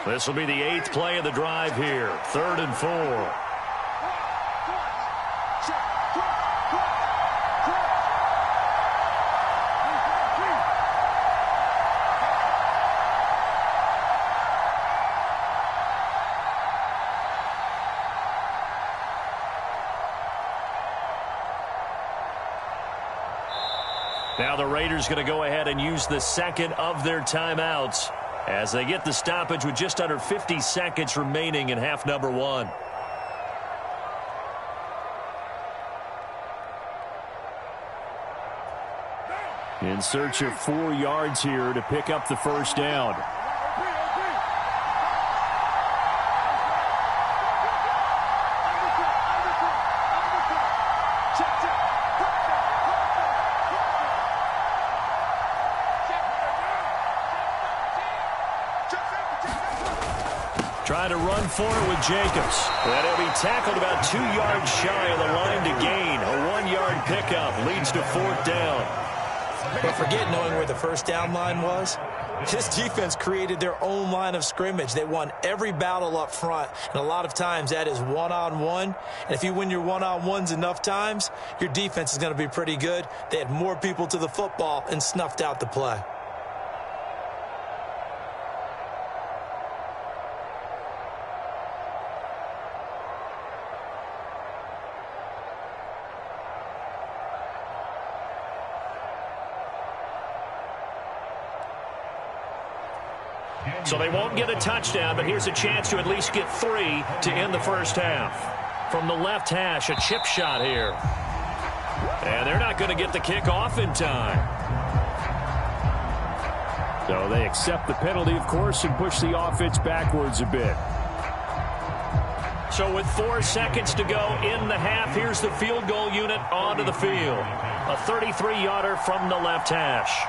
This will be the 8th play of the drive here. 3rd and 4. Now the Raiders going to go ahead and use the second of their timeouts as they get the stoppage with just under 50 seconds remaining in half number 1. In search of 4 yards here to pick up the first down. Trying to run for it with Jacobs. And he'll be tackled about 2 yards shy of the line to gain. A 1-yard pickup leads to 4th down. But forget knowing where the first down line was. This defense created their own line of scrimmage. They won every battle up front, and a lot of times that is one-on-one. And if you win your one-on-ones enough times, your defense is going to be pretty good. They had more people to the football and snuffed out the play. So they won't get a touchdown, but here's a chance to at least get 3 to end the first half. From the left hash, a chip shot here. And they're not going to get the kick off in time. So they accept the penalty, of course, and push the offense backwards a bit. So with 4 seconds to go in the half, here's the field goal unit onto the field. A 33-yarder from the left hash.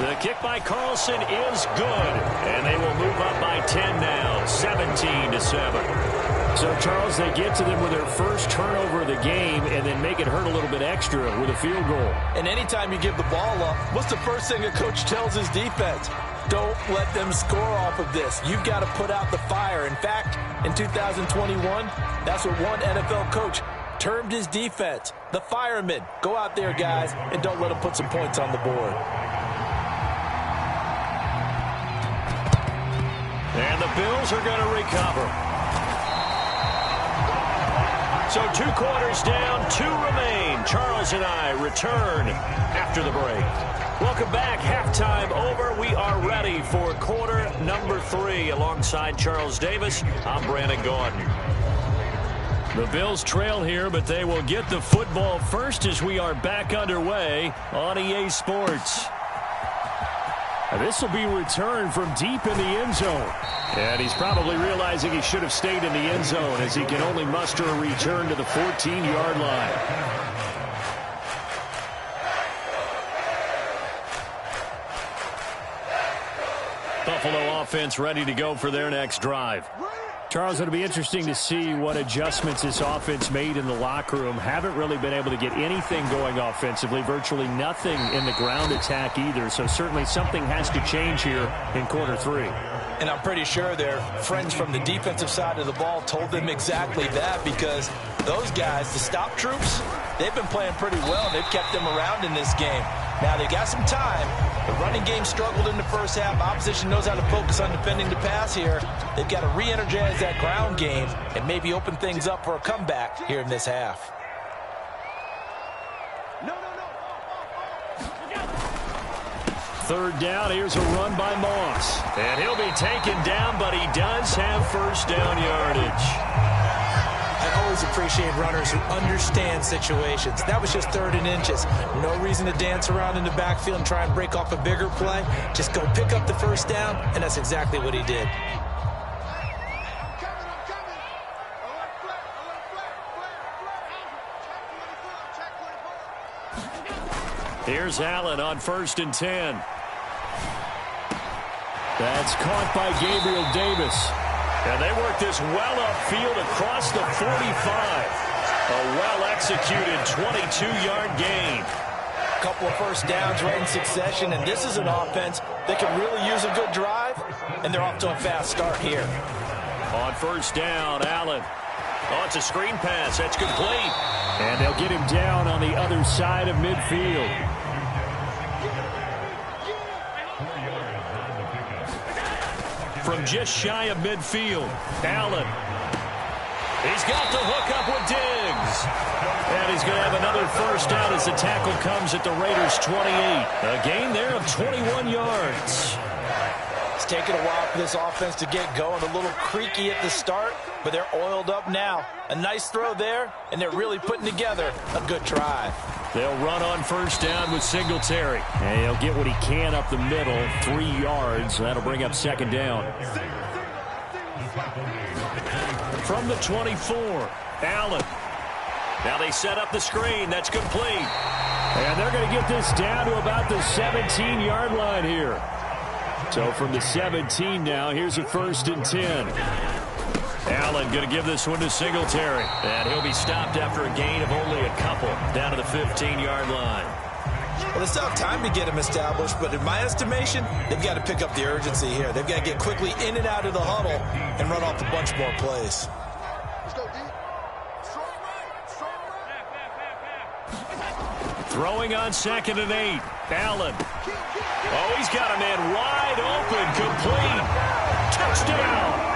The kick by Carlson is good, and they will move up by 10 now, 17-7. So, Charles, they get to them with their first turnover of the game and then make it hurt a little bit extra with a field goal. And anytime you give the ball up, what's the first thing a coach tells his defense? Don't let them score off of this. You've got to put out the fire. In fact, in 2021, that's what one NFL coach termed his defense, the firemen. Go out there, guys, and don't let them put some points on the board. And the Bills are going to recover. So 2 quarters down, 2 remain. Charles and I return after the break. Welcome back. Halftime over. We are ready for quarter number 3. Alongside Charles Davis, I'm Brandon Gaudin. The Bills trail here, but they will get the football first as we are back underway on EA Sports. And this will be returned from deep in the end zone. And he's probably realizing he should have stayed in the end zone as he can only muster a return to the 14-yard line. Buffalo offense ready to go for their next drive. Charles, it'll be interesting to see what adjustments this offense made in the locker room. Haven't really been able to get anything going offensively, virtually nothing in the ground attack either. So certainly something has to change here in quarter three. And I'm pretty sure their friends from the defensive side of the ball told them exactly that, because those guys, the stop troops, they've been playing pretty well. They've kept them around in this game. Now, they've got some time. The running game struggled in the first half. Opposition knows how to focus on defending the pass here. They've got to re-energize that ground game and maybe open things up for a comeback here in this half. Third down, here's a run by Moss. And he'll be taken down, but he does have first down yardage. I always appreciate runners who understand situations. That was just 3rd and inches. No reason to dance around in the backfield and try and break off a bigger play. Just go pick up the first down, and that's exactly what he did. Here's Allen on 1st and 10. That's caught by Gabriel Davis. And they work this well upfield across the 45. A well-executed 22-yard gain. A couple of first downs right in succession, and this is an offense that can really use a good drive, and they're off to a fast start here. On 1st down, Allen. Oh, it's a screen pass. That's complete. And they'll get him down on the other side of midfield. From just shy of midfield, Allen. He's got the hook up with Diggs. And he's going to have another first down as the tackle comes at the Raiders' 28. A gain there of 21 yards. It's taken a while for this offense to get going. A little creaky at the start, but they're oiled up now. A nice throw there, and they're really putting together a good drive. They'll run on 1st down with Singletary. And he'll get what he can up the middle, 3 yards. That'll bring up 2nd down. From the 24, Allen. Now they set up the screen. That's complete. And they're going to get this down to about the 17-yard line here. So from the 17 now, here's a 1st and 10. Allen going to give this one to Singletary. And he'll be stopped after a gain of only a couple down to the 15-yard line. Well, they still have time to get him established, but in my estimation, they've got to pick up the urgency here. They've got to get quickly in and out of the huddle and run off a bunch more plays. Let's go deep. Throwing on 2nd and 8. Allen. Oh, he's got a man wide open, complete. Touchdown.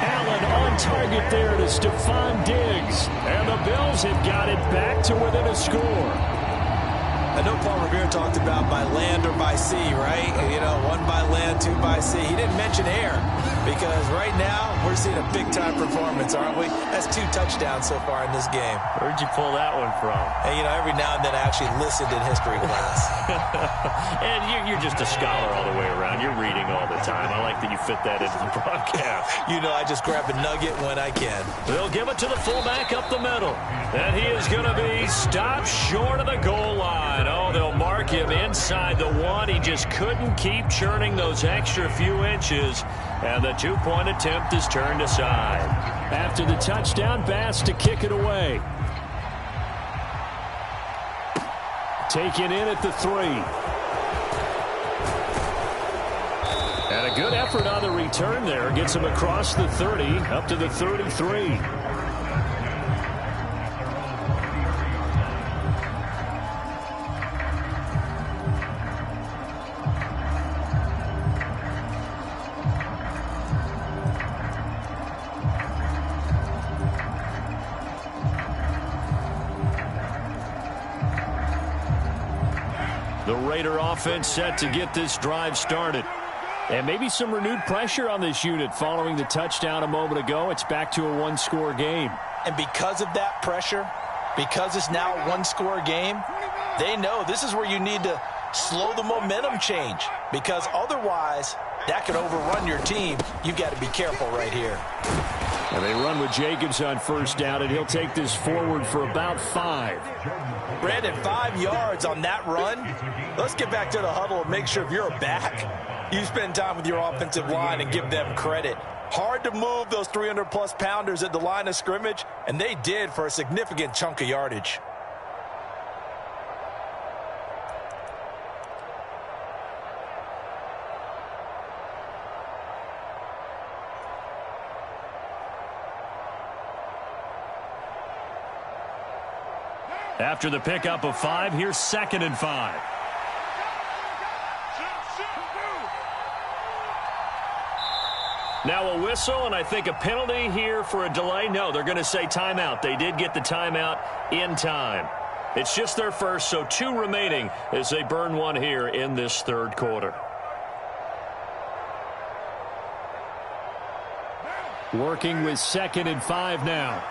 Allen on target there to Stephon Diggs. And the Bills have got it back to within a score. I know Paul Revere talked about by land or by sea, right? You know, 1 by land, 2 by sea. He didn't mention air because right now we're seeing a big-time performance, aren't we? That's 2 touchdowns so far in this game. Where'd you pull that one from? And, you know, every now and then I actually listened in history class. And you're just a scholar all the way around. You're reading all the time. I like that you fit that into the broadcast. You know, I just grab a nugget when I can. They'll give it to the fullback up the middle. And he is going to be stopped short of the goal line. Oh, they'll mark him inside the 1. He just couldn't keep churning those extra few inches. And the 2-point attempt is turned aside. After the touchdown, Bass to kick it away. Taken in at the 3. And a good effort on the return there. Gets him across the 30, up to the 33. The Raider offense set to get this drive started. And maybe some renewed pressure on this unit following the touchdown a moment ago. It's back to a 1-score game. And because of that pressure, because it's now a 1-score game, they know this is where you need to slow the momentum change, because otherwise that could overrun your team. You've got to be careful right here. And they run with Jacobs on first down, and he'll take this forward for about 5. Brandon, 5 yards on that run. Let's get back to the huddle and make sure if you're a back, you spend time with your offensive line and give them credit. Hard to move those 300-plus pounders at the line of scrimmage, and they did for a significant chunk of yardage. After the pickup of 5, here's 2nd and 5. Now a whistle, and I think a penalty here for a delay. No, they're going to say timeout. They did get the timeout in time. It's just their first, so 2 remaining as they burn one here in this third quarter. Working with 2nd and 5 now.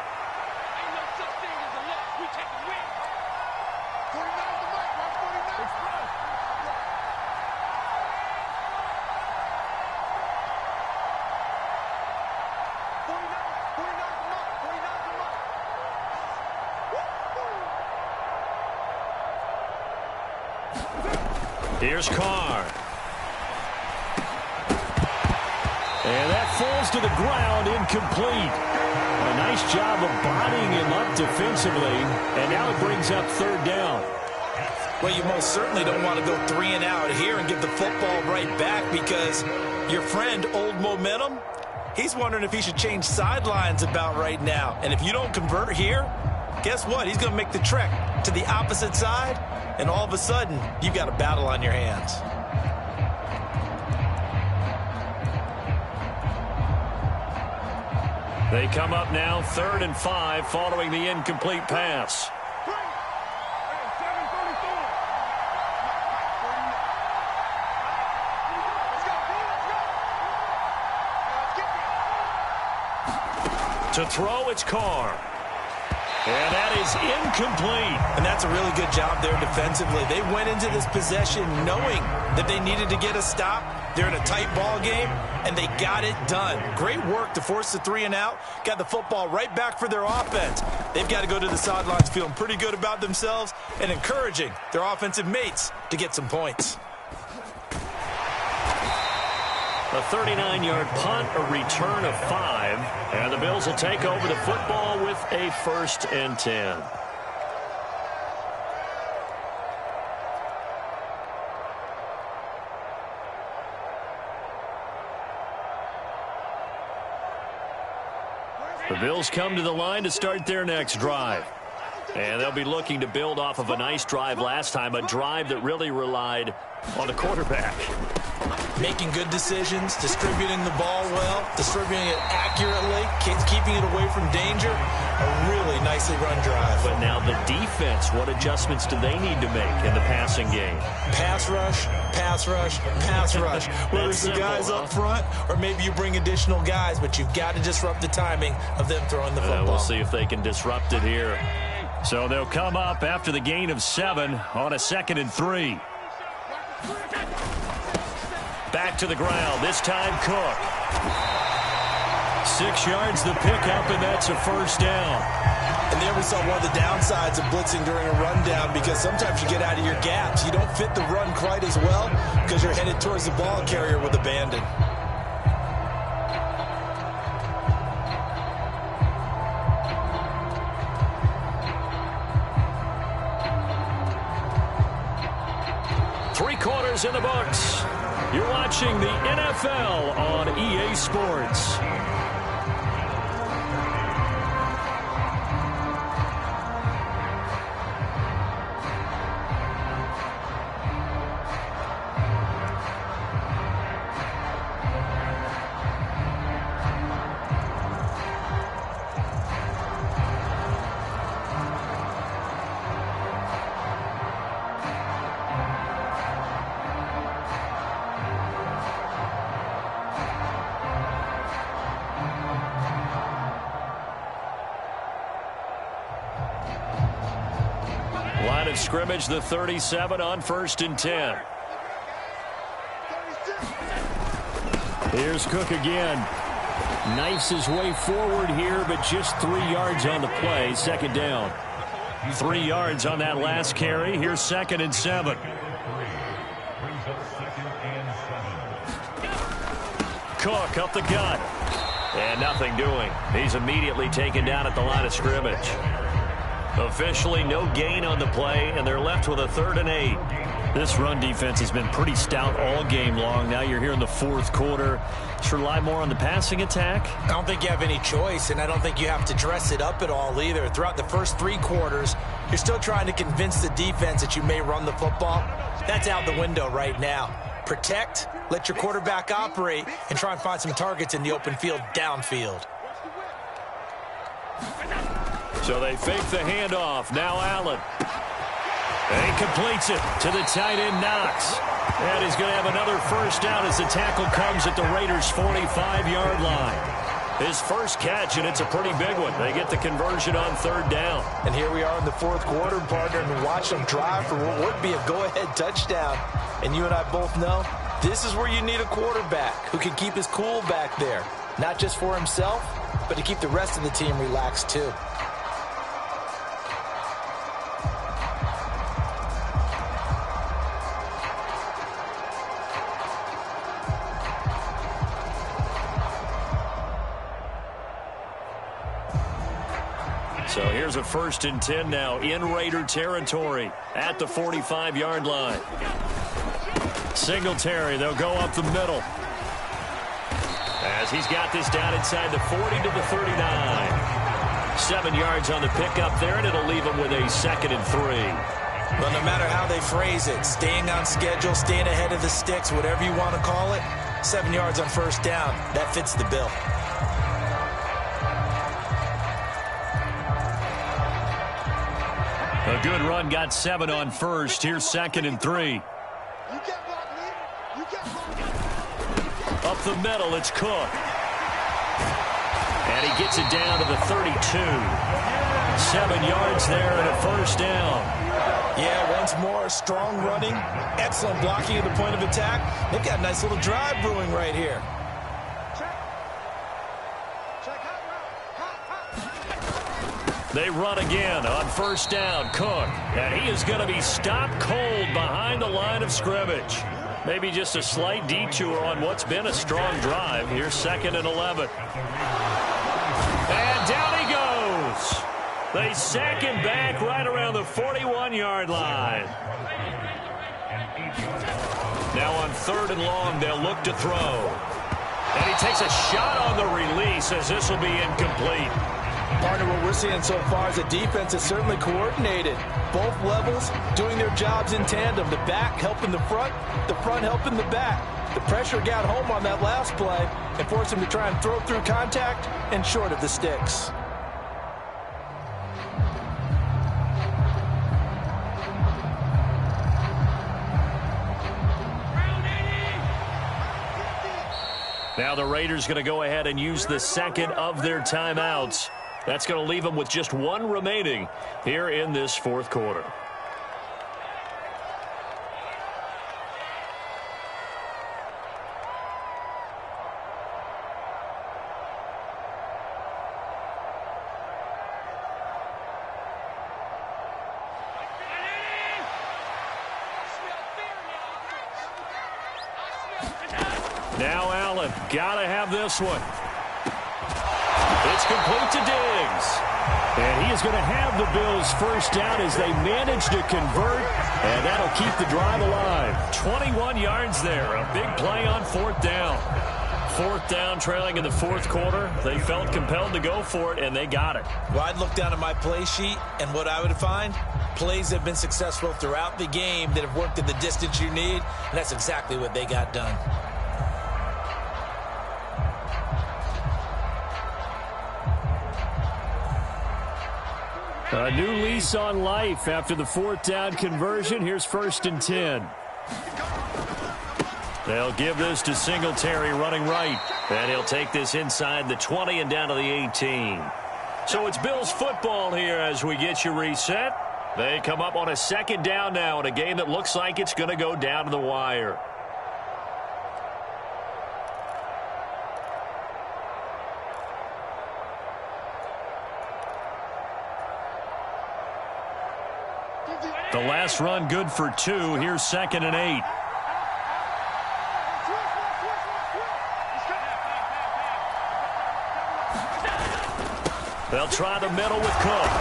Here's Carr. And that falls to the ground, incomplete. A nice job of bodying him up defensively, and now it brings up 3rd down. Well, you most certainly don't want to go 3 and out here and give the football right back, because your friend, Old Momentum, he's wondering if he should change sidelines about right now. And if you don't convert here, guess what? He's going to make the trek to the opposite side, and all of a sudden, you've got a battle on your hands. They come up now 3rd and 5 following the incomplete pass. To throw, it's Carr. And that is incomplete. And that's a really good job there defensively. They went into this possession knowing that they needed to get a stop. They're in a tight ball game, and they got it done. Great work to force the 3 and out. Got the football right back for their offense. They've got to go to the sidelines feeling pretty good about themselves and encouraging their offensive mates to get some points. A 39-yard punt, a return of 5, and the Bills will take over the football with a 1st and 10. The Bills come to the line to start their next drive. And they'll be looking to build off of a nice drive last time, a drive that really relied on the quarterback. Making good decisions, distributing the ball well, distributing it accurately, keeping it away from danger. A really nicely run drive. But now the defense, what adjustments do they need to make in the passing game? Pass rush, pass rush, pass rush. Whether it's the guys up front or maybe you bring additional guys, but you've got to disrupt the timing of them throwing the football. We'll see if they can disrupt it here. So they'll come up after the gain of 7 on a 2nd and 3. Back to the ground, this time Cook. 6 yards the pickup, and that's a 1st down. And there we saw one of the downsides of blitzing during a rundown, because sometimes you get out of your gaps. You don't fit the run quite as well because you're headed towards the ball carrier with abandon. Three-quarters in the books. You're watching the NFL on EA Sports. Line of scrimmage, the 37 on 1st and 10. Here's Cook again. Knifes his way forward here, but just 3 yards on the play. 2nd down. 3 yards on that last carry. Here's 2nd and 7. Cook up the gut. And nothing doing. He's immediately taken down at the line of scrimmage. Officially no gain on the play, and they're left with a 3rd and 8. This run defense has been pretty stout all game long. Now you're here in the 4th quarter. Should rely more on the passing attack? I don't think you have any choice, and I don't think you have to dress it up at all either. Throughout the first 3 quarters, you're still trying to convince the defense that you may run the football. That's out the window right now. Protect, let your quarterback operate, and try and find some targets in the open field downfield. So they fake the handoff. Now Allen. And he completes it to the tight end, Knox. And he's going to have another 1st down as the tackle comes at the Raiders' 45-yard line. His first catch, and it's a pretty big one. They get the conversion on 3rd down. And here we are in the 4th quarter, partner, and watch them drive for what would be a go-ahead touchdown. And you and I both know this is where you need a quarterback who can keep his cool back there. Not just for himself, but to keep the rest of the team relaxed too. So here's a 1st and 10 now in Raider territory at the 45-yard line. Singletary, they'll go up the middle. As he's got this down inside the 40 to the 39. 7 yards on the pickup there, and it'll leave him with a 2nd and 3. Well, no matter how they phrase it, staying on schedule, staying ahead of the sticks, whatever you want to call it, 7 yards on 1st down, that fits the bill. A good run, got 7 on 1st. Here's 2nd and 3. Up the middle, it's Cook. And he gets it down to the 32. 7 yards there and a 1st down. Yeah, once more, strong running, excellent blocking at the point of attack. They've got a nice little drive brewing right here. They run again on 1st down. Cook, and he is going to be stopped cold behind the line of scrimmage. Maybe just a slight detour on what's been a strong drive. Here's 2nd and 11. And down he goes. They sack him back right around the 41-yard line. Now on 3rd and long, they'll look to throw. And he takes a shot on the release as this will be incomplete. Partner, what we're seeing so far is the defense is certainly coordinated. Both levels doing their jobs in tandem. The back helping the front helping the back. The pressure got home on that last play and forced him to try and throw through contact and short of the sticks. Now the Raiders going to go ahead and use the 2nd of their timeouts. That's going to leave them with just 1 remaining here in this 4th quarter. Now Allen, gotta have this one. It's complete to Diggs. And he is going to have the Bills' 1st down as they manage to convert, and that'll keep the drive alive. 21 yards there, a big play on 4th down. 4th down, trailing in the 4th quarter. They felt compelled to go for it, and they got it. Well, I'd look down at my play sheet, and what I would find, plays that have been successful throughout the game that have worked at the distance you need, and that's exactly what they got done. A new lease on life after the 4th down conversion. Here's 1st and 10. They'll give this to Singletary running right. And he'll take this inside the 20 and down to the 18. So it's Bills football here as we get you reset. They come up on a second down now in a game that looks like it's going to go down to the wire. The last run good for 2. Here's 2nd and 8. They'll try the middle with Cook.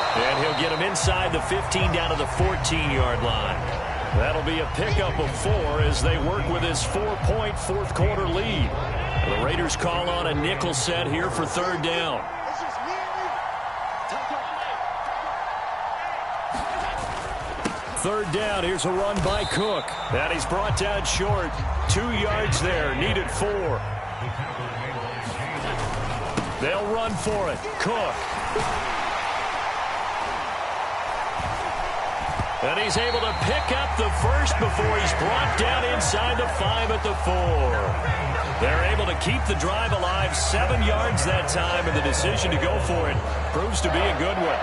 And he'll get him inside the 15 down to the 14-yard line. That'll be a pickup of 4 as they work with his 4-point fourth-quarter lead. The Raiders call on a nickel set here for 3rd down. Third down, here's a run by Cook. And he's brought down short. 2 yards there, needed 4. They'll run for it. Cook. And he's able to pick up the first before he's brought down inside the 5 at the 4. They're able to keep the drive alive, 7 yards that time, and the decision to go for it proves to be a good one.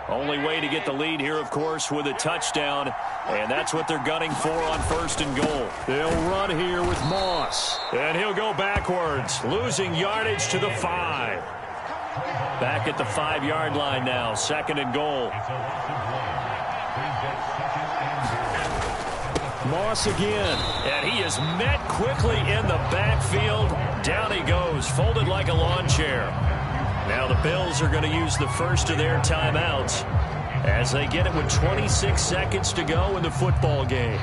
Only way to get the lead here, of course, with a touchdown, and that's what they're gunning for on 1st and goal. They'll run here with Moss. And he'll go backwards, losing yardage to the 5. Back at the 5-yard line now, 2nd and goal. Moss again. And he is met quickly in the backfield. Down he goes, folded like a lawn chair. Now the Bills are going to use the first of their timeouts as they get it with 26 seconds to go in the football game.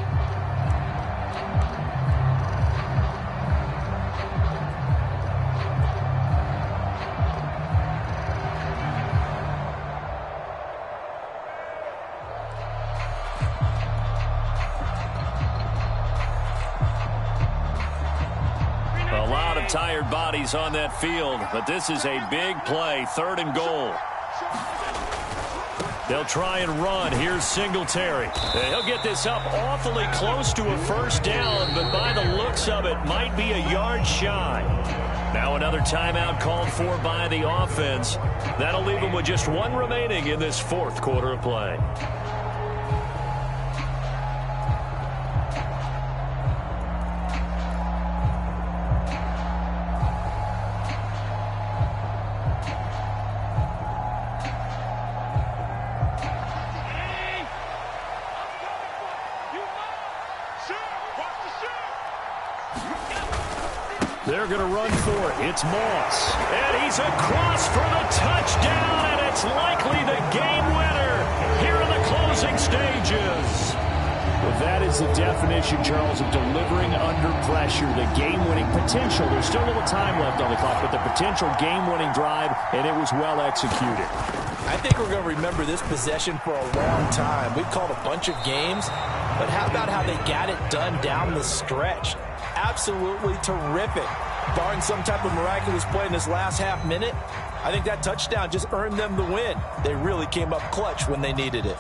Tired bodies on that field, but this is a big play. 3rd and goal. They'll try and run. Here's Singletary. He'll get this up awfully close to a 1st down, but by the looks of it, might be a yard shy. Now another timeout called for by the offense. That'll leave them with just 1 remaining in this 4th quarter of play. They're going to run for it. It's Moss. And he's across for the touchdown, and it's likely the game winner here in the closing stages. Well, that is the definition, Charles, of delivering under pressure. The game-winning potential. There's still a little time left on the clock, but the potential game-winning drive, and it was well executed. I think we're going to remember this possession for a long time. We've called a bunch of games, but how about how they got it done down the stretch? Absolutely terrific. Barring some type of miraculous play in this last half minute, I think that touchdown just earned them the win. They really came up clutch when they needed it.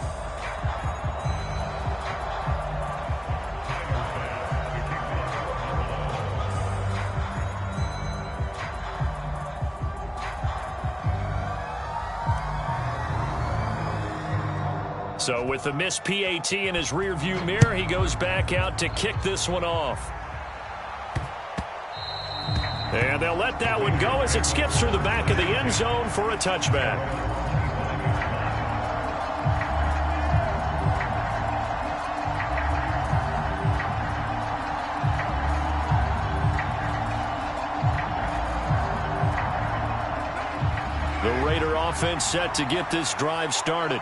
So with the missed PAT in his rearview mirror, he goes back out to kick this one off. And they'll let that one go as it skips through the back of the end zone for a touchback. The Raider offense set to get this drive started.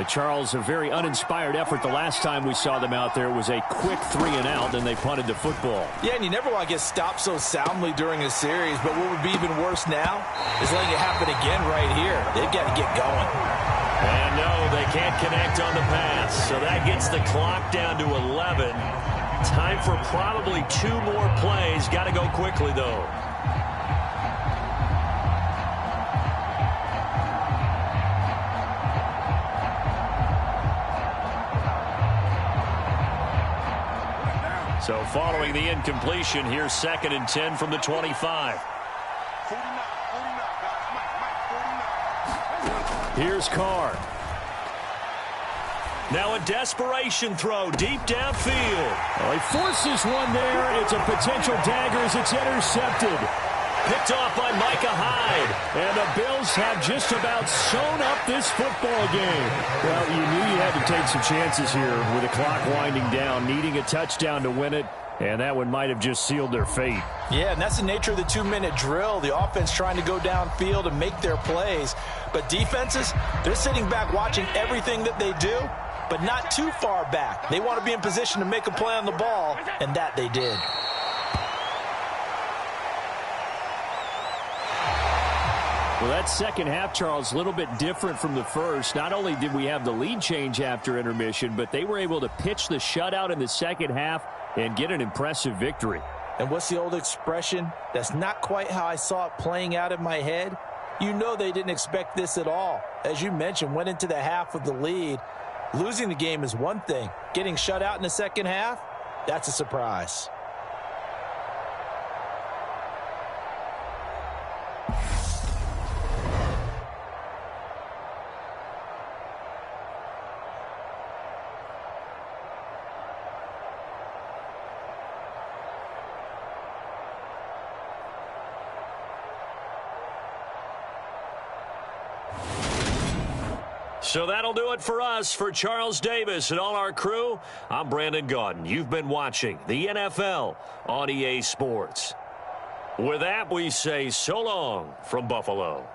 Charles, a very uninspired effort the last time we saw them out there. It was a quick 3-and-out, and they punted the football. Yeah, and you never want to get stopped so soundly during a series, but what would be even worse now is letting it happen again right here. They've got to get going. And no, they can't connect on the pass, so that gets the clock down to 11. Time for probably 2 more plays. Got to go quickly, though. So following the incompletion, here's 2nd and 10 from the 25. 49, guys. Mike, 49. Here's Carr. Now a desperation throw deep downfield. Well, he forces one there. It's a potential dagger as it's intercepted. Picked off by Micah Hyde. And the Bills have just about sewn up this football game. Well, you knew you had to take some chances here with the clock winding down, needing a touchdown to win it, and that one might have just sealed their fate. Yeah, and that's the nature of the 2-minute drill. The offense trying to go downfield and make their plays. But defenses, they're sitting back watching everything that they do, but not too far back. They want to be in position to make a play on the ball, and that they did. Well, that second half, Charles, a little bit different from the first. Not only did we have the lead change after intermission, but they were able to pitch the shutout in the second half and get an impressive victory. And what's the old expression? That's not quite how I saw it playing out in my head. You know they didn't expect this at all. As you mentioned, went into the half with the lead. Losing the game is one thing. Getting shut out in the second half, that's a surprise. So that'll do it for us. For Charles Davis and all our crew, I'm Brandon Gaudin. You've been watching the NFL on EA Sports. With that, we say so long from Buffalo.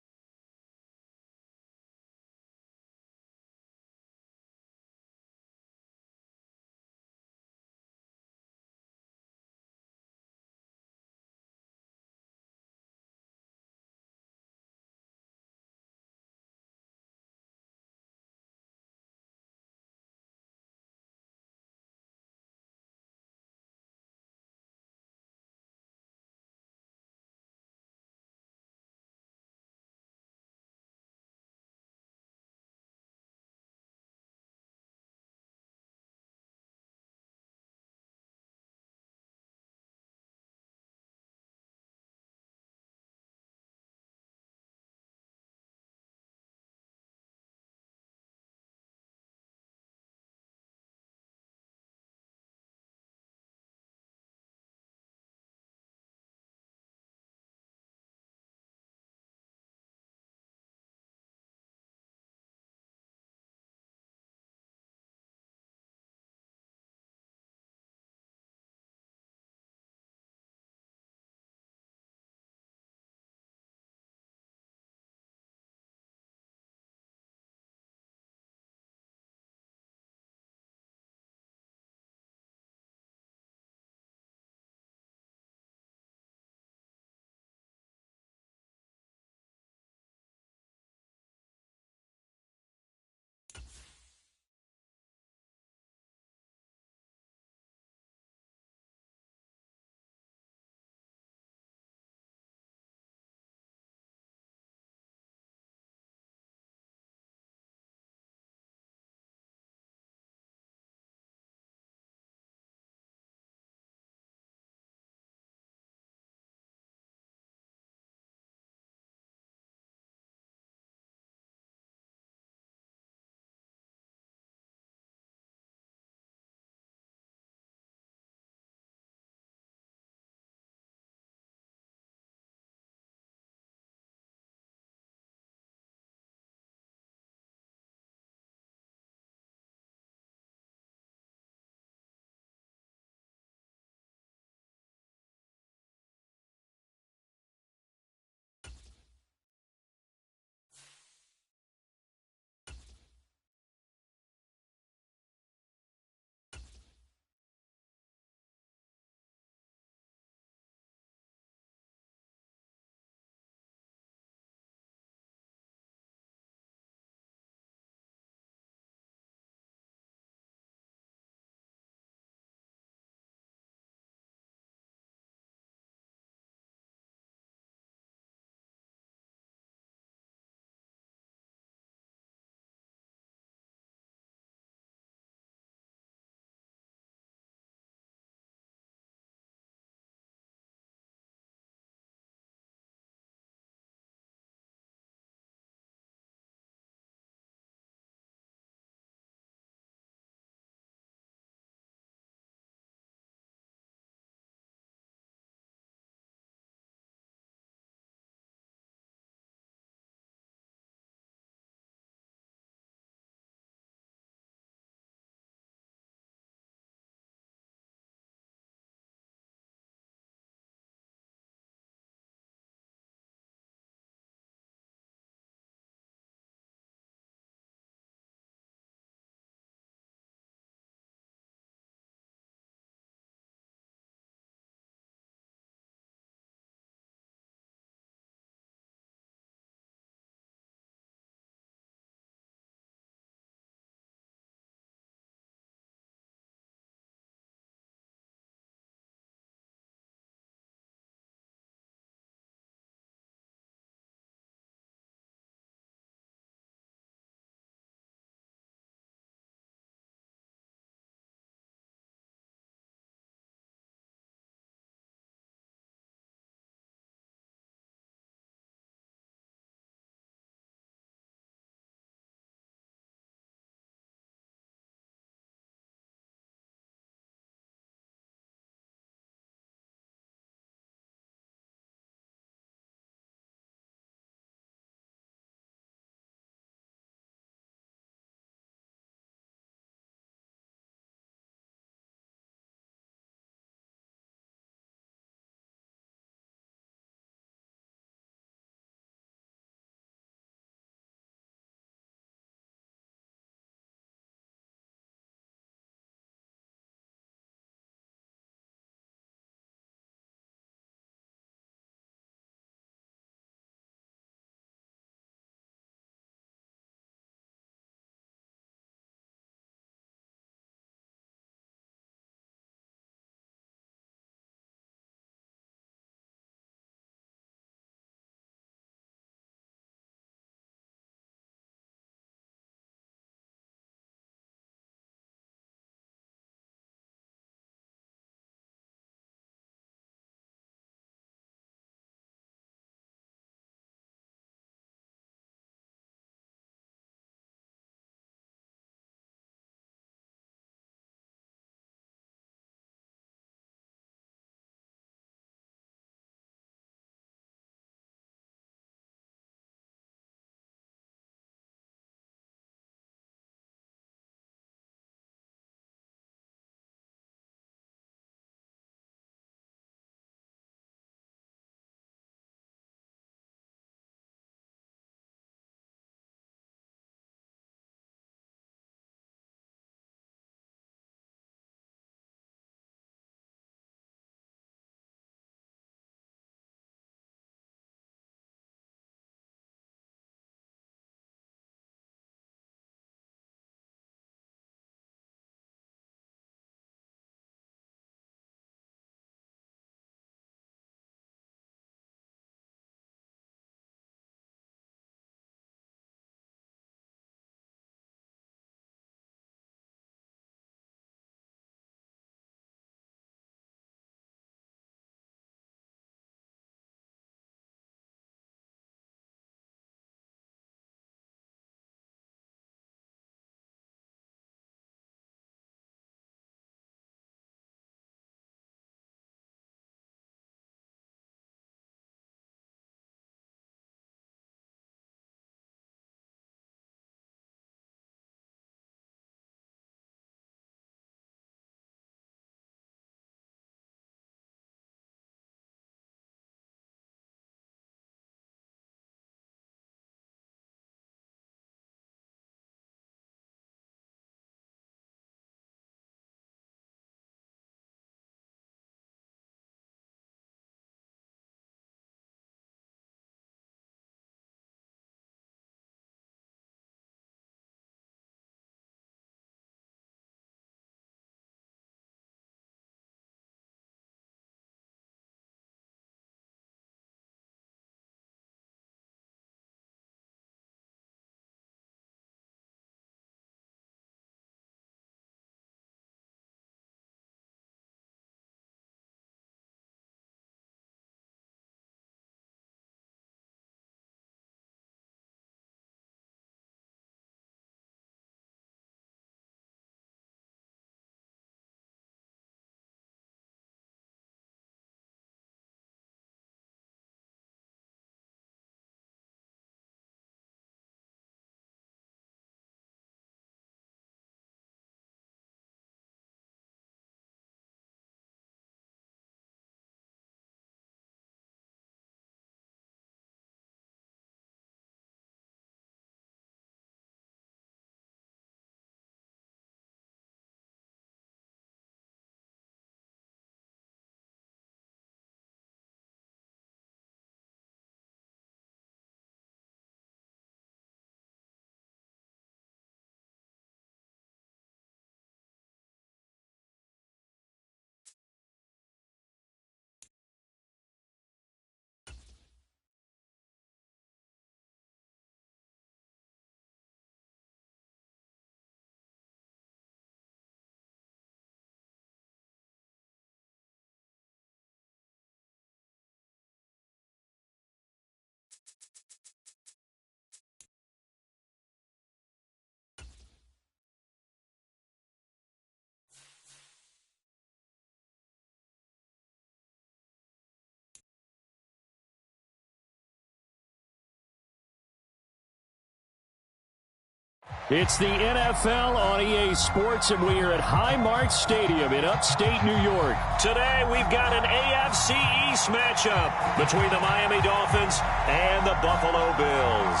It's the NFL on EA Sports, and we are at Highmark Stadium in upstate New York. Today, we've got an AFC East matchup between the Miami Dolphins and the Buffalo Bills.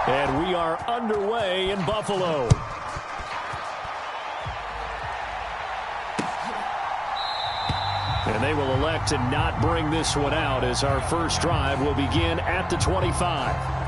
And we are underway in Buffalo. And they will elect to not bring this one out as our first drive will begin at the 25.